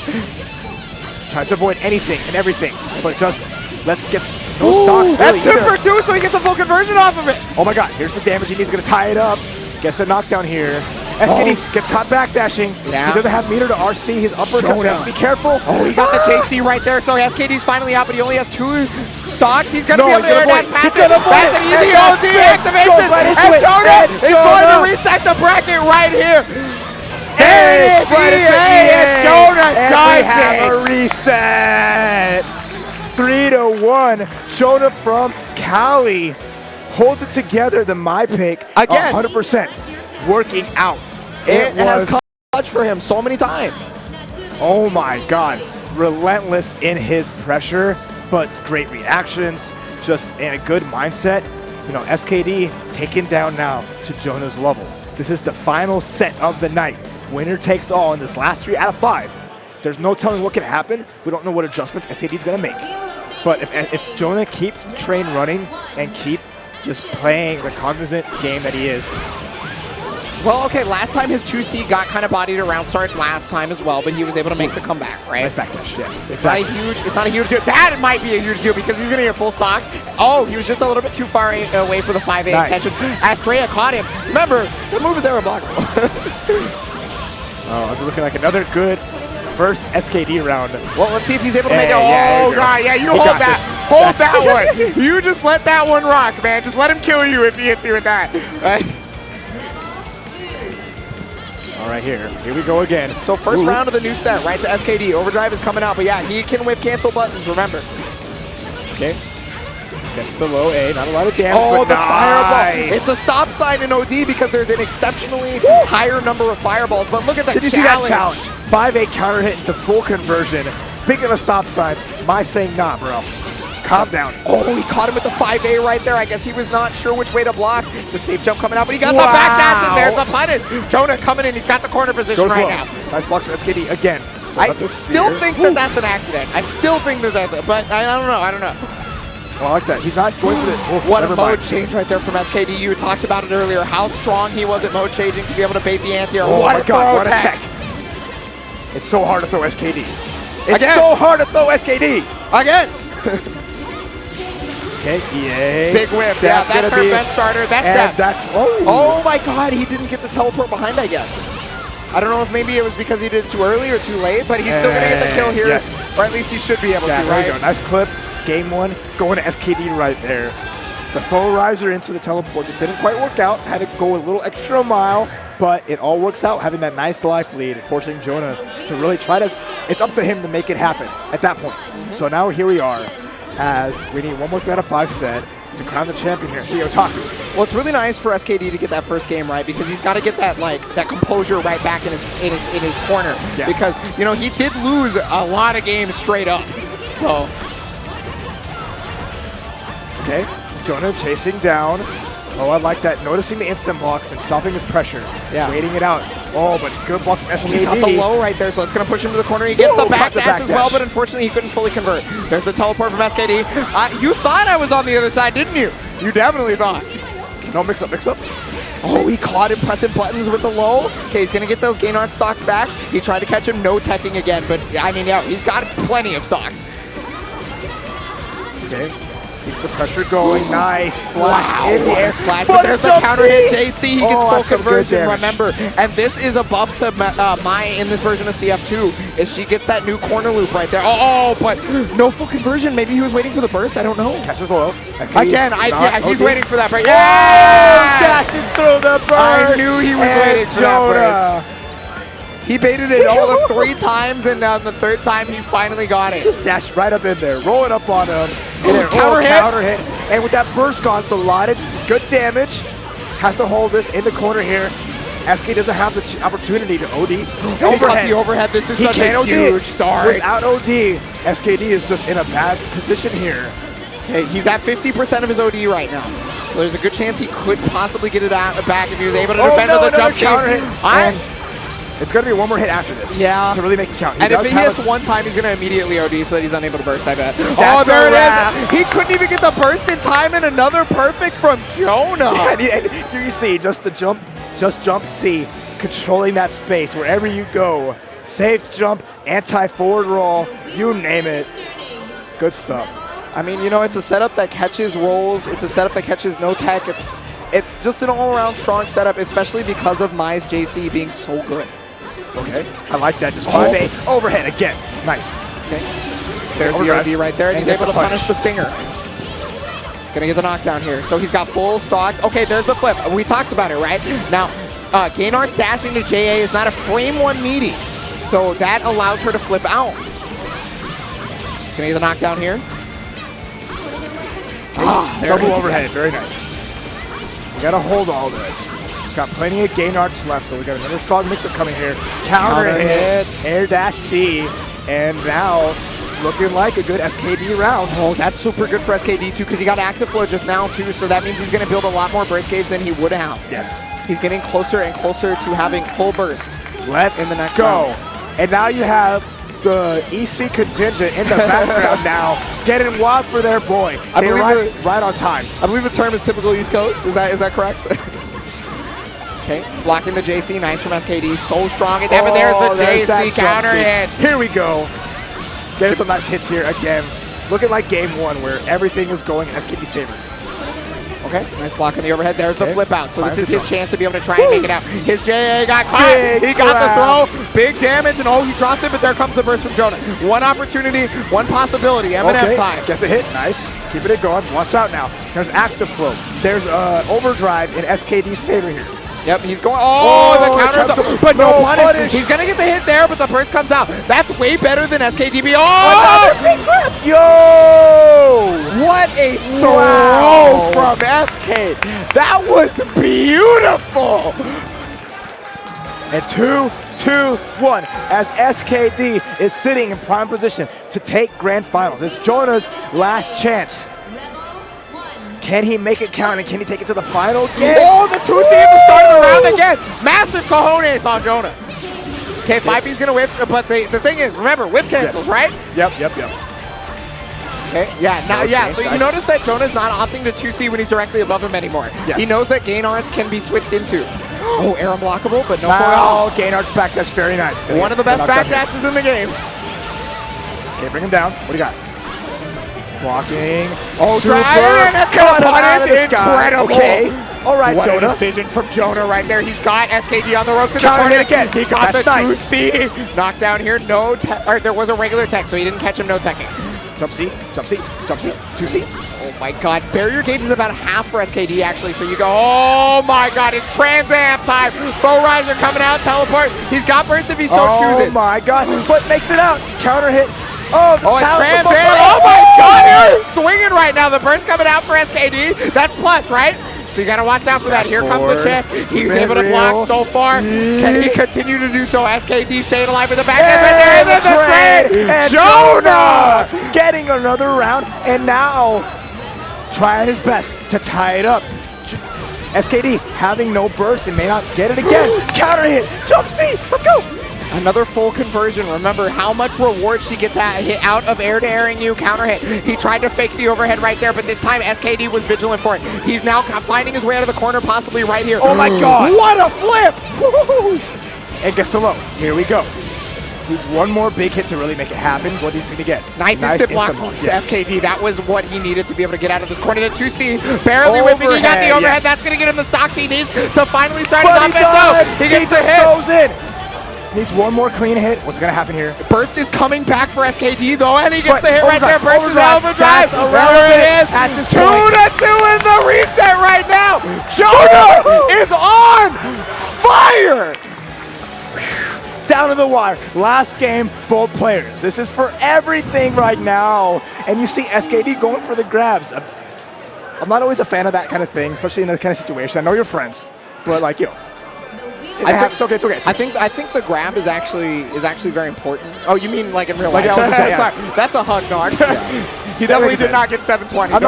Tries to avoid anything and everything, but just let's get no stocks. That's super too, so he gets a full conversion off of it. Oh my God, here's the damage he needs. Going to tie it up. Gets a knockdown here. SKD gets caught backdashing. Yeah. He doesn't have meter to RC. His upper has to be careful. Oh, he got the JC right there, so SKD's finally out, but he only has 2 stocks. He's going to be able to air dash past it. That's an easy OD activation, and Jonah is going to reset the bracket right here. There it is, EA, and Jonah does it. Have a reset. 3-1. Jonah from Cali holds it together. The my pick again, 100% working out. It has come clutch for him so many times. Oh my God, relentless in his pressure, but great reactions, just in a good mindset. You know, SKD taken down now to Jonah's level. This is the final set of the night. Winner takes all in this last 3 out of 5. There's no telling what can happen. We don't know what adjustments SKD's gonna make. But if Jonah keeps the train running and keep just playing the cognizant game that he is, Well, okay, last time his 2C got kind of bodied around start last time as well, but he was able to make the comeback, right? Nice backdash, yes. It's not a huge deal. That might be a huge deal because he's going to get full stocks. Oh, he was just a little bit too far away for the 5A extension. Astrea caught him. Remember, the move is error blockable. Oh, this is looking like another good first SKD round. Well, let's see if he's able to make it. Oh, God, yeah, you hold that. Hold that one. You just let that one rock, man. Just let him kill you if he hits you with that. Right? All right, here we go again. So first round of the new set, right to SKD. Overdrive is coming out, but yeah, he can whiff cancel buttons, remember. Okay. Gets the low A, not a lot of damage, but the fireball. It's a stop sign in OD because there's an exceptionally higher number of fireballs, but look at that Did you see that challenge? 5A counter hit into full conversion. Speaking of stop signs, my saying nah, bro. Calm down. Oh, he caught him with the 5A right there. I guess he was not sure which way to block. The safe jump coming out, but he got the backdash, and there's the punish. Jonah coming in. He's got the corner position right now. Nice blocks from SKD again. I still think that that's an accident. I still think that that's it, but I don't know. I don't know. Well, I like that. He's not going for it. What a mode change right there from SKD. You talked about it earlier, how strong he was at mode changing to be able to bait the anti-air. Oh my God, what a tech. It's so hard to throw SKD. It's so hard to throw SKD. Again. Okay, EA. Big whiff. Yeah, that's her best starter. That's that. Oh my God, he didn't get the teleport behind, I guess. I don't know if maybe it was because he did it too early or too late, but he's still going to get the kill here. Yes. Or at least he should be able to, right? There you go. Nice clip. Game one, going to SKD right there. The full riser into the teleport just didn't quite work out. Had to go a little extra mile, but it all works out, having that nice life lead, forcing Jonah to really try to, it's up to him to make it happen at that point. So now here we are, as we need one more 3 out of 5 set to crown the champion here, CEOtaku. Well, it's really nice for SKD to get that first game right because he's got to get that that composure right back in his corner. Yeah. Because he did lose a lot of games straight up. So. Okay, Jonah chasing down. Oh, I like that. Noticing the instant blocks and stopping his pressure. Yeah. Waiting it out. Oh, but good block from SKD. He got the low right there, so it's going to push him to the corner. He gets the backdash as well, but unfortunately he couldn't fully convert. There's the teleport from SKD. You thought I was on the other side, didn't you? You definitely thought. No, mix up. Oh, he caught him pressing buttons with the low. Okay, he's going to get those Gainard stocks back. He tried to catch him, no teching again, but I mean, yeah, he's got plenty of stocks. Okay. Keeps the pressure going. Nice. Slash in the air. Slash, but there's the counter hit. JC, he gets full conversion, remember. And this is a buff to Mai in this version of CF2, is she gets that new corner loop right there. Oh, but no full conversion. Maybe he was waiting for the burst. I don't know. Catches low. Again, he's waiting for that burst. Yeah! Dashing through the burst. I knew he was waiting for that burst. He baited it all of 3 times, and on the 3rd time, he finally got it. Just dashed right up in there, rolling up on him. Counter hit. And with that burst gone, it's a lot of good damage. Has to hold this in the corner here. SK doesn't have the opportunity to OD. Overhead. The overhead. This is such a huge start. Without OD, SKD is just in a bad position here. Hey, he's at 50% of his OD right now. So there's a good chance he could possibly get it back if he was able to defend with a jump hit. It's going to be one more hit after this. Yeah. To really make it count. And if he hits one time, he's going to immediately OD so that he's unable to burst, I bet. Oh, there it is. He couldn't even get the burst in time, and another perfect from Jonah. And here you see, just jump C, controlling that space wherever you go. Safe jump, anti-forward roll, you name it. Good stuff. I mean, it's a setup that catches rolls. It's a setup that catches no tech. It's just an all-around strong setup, especially because of Mai's JC being so good. Okay, I like that. Just 5A overhead again. Nice. Okay. There's the OD right there, and he's able to punish the Stinger. Gonna get the knockdown here. So he's got full stocks. Okay, there's the flip. We talked about it, right? Now, Gainard's dashing to JA is not a frame 1 meaty, so that allows her to flip out. Gonna get the knockdown here. Double overhead. Very nice. We gotta hold all this. Got plenty of Gainards left, so we got another strong mix-up coming here. Counter hit, air dash C, and now looking like a good SKD round. Oh, that's super good for SKD too, because he got active flow just now too, so that means he's gonna build a lot more burst gauge than he would have. Yes. He's getting closer and closer to having full burst. Let's in the next go. round. And now you have the EC contingent in the background now, getting wild for their boy. I believe right on time. I believe the term is typical East Coast. Is that correct? Okay, blocking the JC, nice from SKD, so strong. And then there's the JC counter hit. Here we go. Getting some nice hits here again. Looking like game one where everything is going in SKD's favor. Okay, nice block on the overhead. There's the flip out. So this is his chance to be able to try and make it out. His JA got caught. He got the throw. Big damage, and he drops it, but there comes the burst from Jonah. One opportunity, one possibility. Eminem time. Gets a hit. Nice. Keeping it going. Watch out now. There's active flow. There's overdrive in SKD's favor here. Yep, he's going. The counter's up, but no punish. He's going to get the hit there, but the burst comes out. That's way better than SKDB. Another big grab. Yo! What a throw from SK. That was beautiful. And 2-2-1 as SKD is sitting in prime position to take grand finals. It's Jonah's last chance. Can he make it count, and can he take it to the final game? The 2C at the start of the round again. Massive cojones on Jonah. Okay, 5B's going to whiff, but the thing is, remember, whiff cancels, right? Yep. Okay, so you notice that Jonah's not opting to 2C when he's directly above him anymore. Yes. He knows that Gainards can be switched into. Air unblockable, but no foul. Gainard's backdash, very nice. One of the best backdashes in the game. Okay, bring him down. What do you got? Blocking. Dragon, that's going to punish. Incredible. Okay. All right, what Jonah. a decision from Jonah right there. He's got SKD on the ropes in the Counter corner. hit again. He got That's the nice. 2C. Knockdown here. No tech. There was a regular tech, so he didn't catch him. No teching. Jump C, 2C. Oh my god. Barrier gauge is about half for SKD actually, so you go, oh my god, it's Trans Am time. Foe Riser coming out, teleport. He's got burst if he so chooses. Oh my god, but makes it out. Counter hit. It's Trans Am. Oh my god, he's swinging right now. The burst coming out for SKD. That's plus, right? So you got to watch out for that. Here comes the chest. He's able to block so far. Can he continue to do so? SKD staying alive with the back end right there. And then the trade. And Jonah getting another round, and now trying his best to tie it up. SKD having no burst and may not get it again. Counter hit. Jump C. Let's go. Another full conversion. Remember how much reward she gets hit out of air to airing you. Counter hit. He tried to fake the overhead right there, but this time SKD was vigilant for it. He's now finding his way out of the corner, possibly right here. Oh my god. What a flip. And gets so low. Here we go. Needs one more big hit to really make it happen. What he's going to get? Nice instant block from SKD. That was what he needed to be able to get out of this corner. The 2C barely whipping. He got the overhead. That's going to get him the stocks he needs to finally start his offense. No, he gets the hit. Goes in. Needs one more clean hit. What's going to happen here? Burst is coming back for SKD though, and he gets the hit right there. Burst is overdrive. There it is. 2-2 in the reset right now. Jonah is on fire. Down to the wire. Last game, both players. This is for everything right now. And you see SKD going for the grabs. I'm not always a fan of that kind of thing, especially in that kind of situation. I know you're friends, but like, it's okay. I think the grab is actually very important. Oh, you mean like in real life? That's a hug, dog. He definitely did not get 720. I'm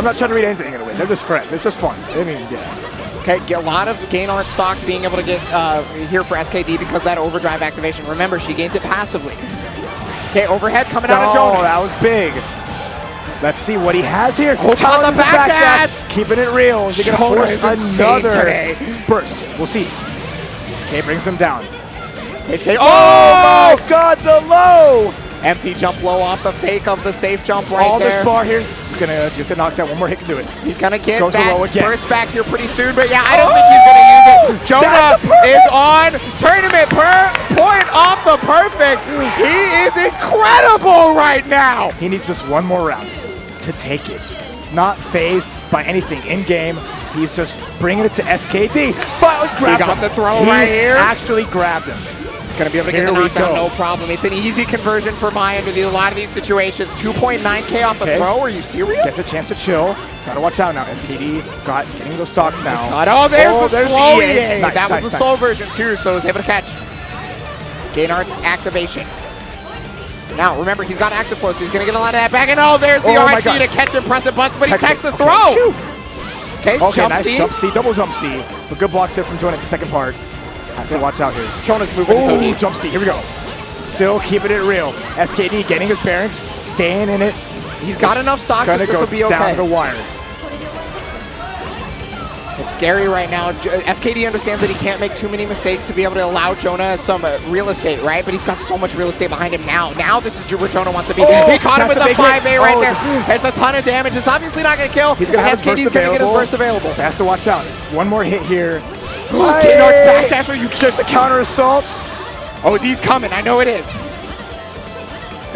not trying to read anything into it. They're just friends. It's just fun. I mean, yeah. Okay, get a lot of Gainard stocks being able to get here for SKD because that overdrive activation. Remember, she gains it passively. Okay, overhead coming out of Jonah. Oh, that was big. Let's see what he has here. On the back dash. Keeping it real. Is he going to force another burst? We'll see. Okay, brings him down. They say, oh my god, the low! Empty jump low off the fake of the safe jump right all there. This bar here. He's going to just knock that one more hit can do it. He's going to get that burst back here pretty soon, but yeah, I don't think he's going to use it. Jonah is on tournament point off the perfect. He is incredible right now. He needs just one more round to take it. Not phased by anything in-game. He's just bringing it to SKD. But he got the throw right here. Actually grabbed him. He's going to be able to get the knockdown, no problem. It's an easy conversion for Mayan to do a lot of these situations. 2.9K off the throw. Are you serious? Gets a chance to chill. Gotta watch out now. SKD getting those stocks now. There's the slow EA. That was the slow version too, so he was able to catch. Gainard's activation. Now, remember, he's got active flow, so he's going to get a lot of that back. And there's the RC to catch impressive butts, but he takes the throw. Okay, jump nice C. Jump C, double jump C. But good blocks there from Jonah in the second part. Has to watch out here. Jonah's moving his OD. Jump C, here we go. Still keeping it real. SKD getting his bearings, staying in it. He's got enough stocks that this will be okay. Down the wire. It's scary right now. SKD understands that he can't make too many mistakes to be able to allow Jonah some real estate, right? But he's got so much real estate behind him now. Now this is where Jonah wants to be. He caught him with the 5A right there. It's a ton of damage. It's obviously not going to kill. SKD's going to get his burst available. Has to watch out. One more hit here. Backdash, are you kidding? The counter assault. OD's coming. I know it is.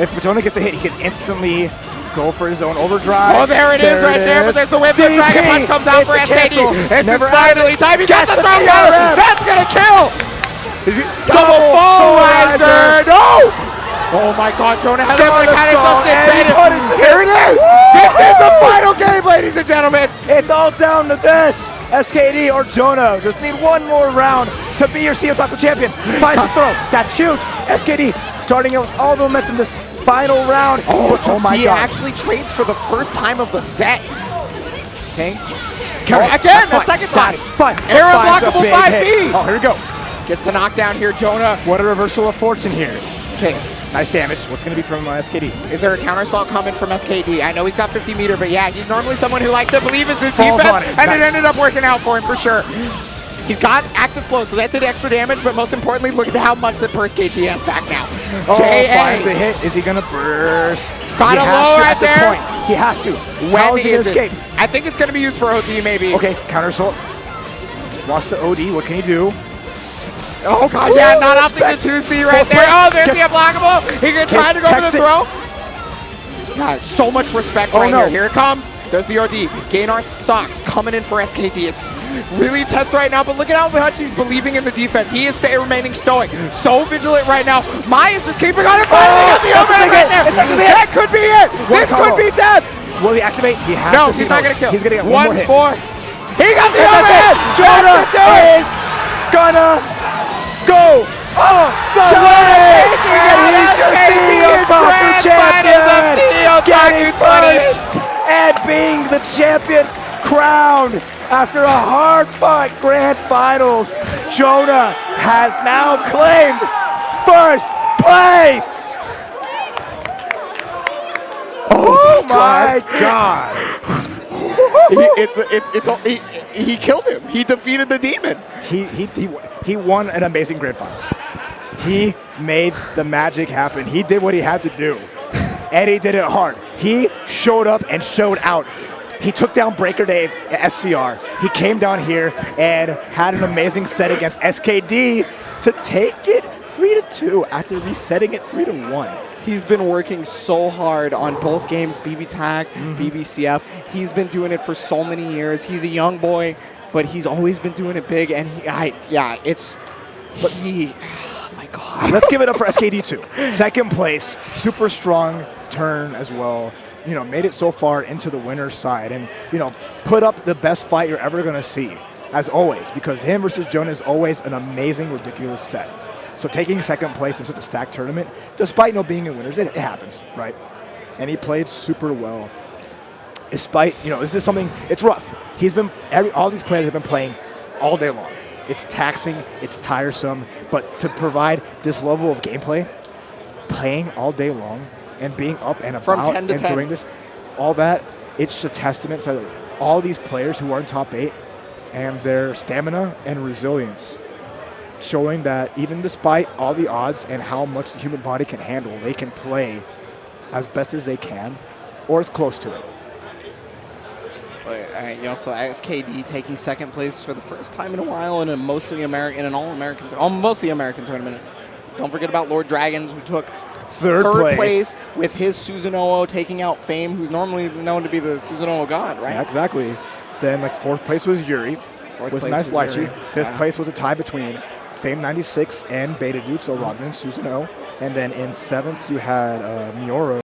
If Jonah gets a hit, he can instantly go for his own overdrive. Oh, there it is right there, but there's the whip. The Dragon Punch comes out for SKD. This is finally time. He got the throw counter. That's going to kill. Is it double fall riser? No! Oh my God, Jonah has himself embedded. Here it is. This is the final game, ladies and gentlemen. It's all down to this. SKD or Jonah just need one more round to be your CEOtaku champion. Finds the throw. That's huge. SKD starting out with all the momentum this final round. Oh my God. He actually trades for the first time of the set. Okay. Again, the second time. Fun. Air unblockable 5B. Oh, here we go. Gets the knockdown here, Jonah. What a reversal of fortune here. Okay. Nice damage. What's going to be from SKD? Is there a counter assault coming from SKD? I know he's got 50 meter, but yeah, he's normally someone who likes to believe in his defense, and it ended up working out for him for sure. He's got active flow, so that did extra damage, but most importantly, look at how much the burst gauge he has back now. Finds a hit. Is he going to burst? Got a low right there. He has to. When is it? I think it's going to be used for OD maybe. Okay, counter assault. Wants to OD. What can he do? Oh God, yeah, not opting the 2C right there. Oh, there's the unblockable. He can try to go for the throw. God, so much respect right here. Here it comes. There's the OD. Gaynard sucks coming in for SKD. It's really tense right now, but look at how much he's believing in the defense. He is remaining stoic. So vigilant right now. Maya's just keeping on it. Finally got the overhead right there. That could be it. This could be death. Will he activate? He has to. No, he's not going to kill. He's going to get one more. He got the overhead. Jonah is gonna go. Oh, the way! And he's your CEOtaku champion! Getting first and being the champion crowned after a hard-fought grand finals. Jonah has now claimed first place! Oh my God! He killed him. He defeated the demon. He won an amazing grand finals. He made the magic happen. He did what he had to do. And he did it hard. He showed up and showed out. He took down Breaker Dave at SCR. He came down here and had an amazing set against SKD to take it 3-2 after resetting it 3-1. He's been working so hard on both games, BB Tag, BBCF. He's been doing it for so many years. He's a young boy, but he's always been doing it big. And oh my God. Let's give it up for SKD too. Second place, super strong turn as well. You know, made it so far into the winner's side and, you know, put up the best fight you're ever going to see, as always, because him versus Jonah is always an amazing, ridiculous set. So taking second place in such a stacked tournament, despite no being in winners, it happens, right? And he played super well. Despite, you know, this is something, it's rough. He's been, all these players have been playing all day long. It's taxing, it's tiresome, but to provide this level of gameplay, playing all day long, and being up and about and doing this, all that, it's a testament to all these players who are in top 8 and their stamina and resilience, showing that even despite all the odds and how much the human body can handle, they can play as best as they can or as close to it. You also SKD taking second place for the first time in a while in a mostly American, mostly American tournament. Don't forget about Lord Dragons, who took third place with his Susanoo taking out Fame, who's normally known to be the Susanoo god, right? Yeah, exactly. Then like fourth place was Yuri. Was nice Lychee. Fifth place was a tie between Fame 96 and Beta Dude, so Rodman, Susanoo. And then in seventh you had Meoro.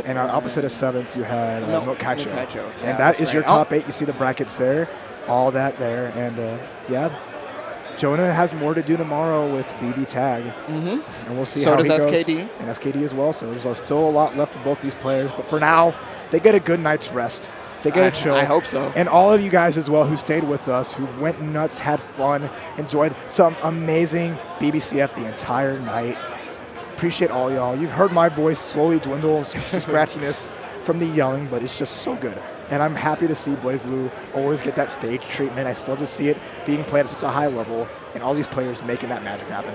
And on opposite of seventh, you had Milkahichou. And that is your top 8. You see the brackets there, all that there. And yeah, Jonah has more to do tomorrow with BB Tag. And we'll see how he goes. So does SKD. And SKD as well. So there's still a lot left for both these players. But for now, they get a good night's rest. They get a chill. I hope so. And all of you guys as well who stayed with us, who went nuts, had fun, enjoyed some amazing BBCF the entire night. Appreciate all y'all. You've heard my voice slowly dwindle, scratchiness from the yelling, but it's just so good. And I'm happy to see BlazBlue always get that stage treatment. I still just see it being played at such a high level and all these players making that magic happen.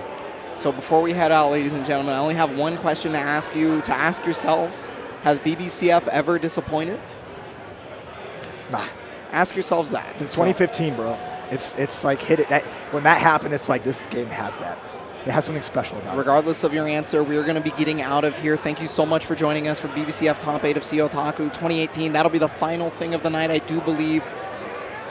So before we head out, ladies and gentlemen, I only have one question to ask you, to ask yourselves. Has BBCF ever disappointed? Nah. Ask yourselves that. Since 2015, bro. It's like hit it. When that happened, it's like this game has that. It has something special about it. Regardless of your answer, we are going to be getting out of here. Thank you so much for joining us for BBCF Top 8 of CEOtaku 2018. That'll be the final thing of the night, I do believe.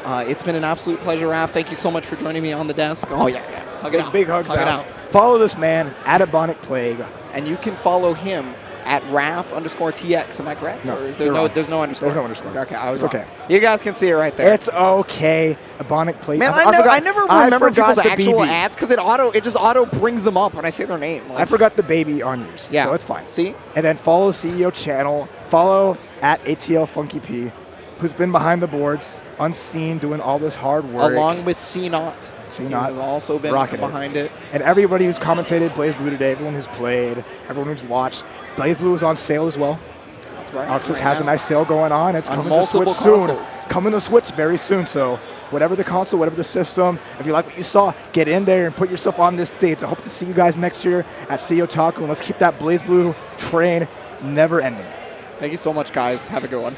It's been an absolute pleasure, Raph. Thank you so much for joining me on the desk. Oh, yeah. Hug it out. Big hugs Hug it out. Follow this man, at Ebonic Plague. And you can follow him at Raph_TX. Am I correct? No, or is there there's no underscore? There's no underscore. Okay, I was wrong. Okay. You guys can see it right there. It's okay. Ebonic Plague. Man, I never remember people's actual ads because it just auto brings them up when I say their name. Like, I forgot the baby on yours. Yeah. So it's fine. See? And then follow CEO channel. Follow at ATL FunkyP, who's been behind the boards, unseen, doing all this hard work. Along with C-Not. C-Not has also been behind it. And everybody who's commentated BlazBlue today, everyone who's played, everyone who's watched. BlazBlue is on sale as well. That's right. Arxis has a nice sale going on. It's coming to Switch soon. Coming to Switch very soon. So whatever the console, whatever the system, if you like what you saw, get in there and put yourself on this stage. I hope to see you guys next year at CEOtaku. And let's keep that BlazBlue train never ending. Thank you so much, guys. Have a good one.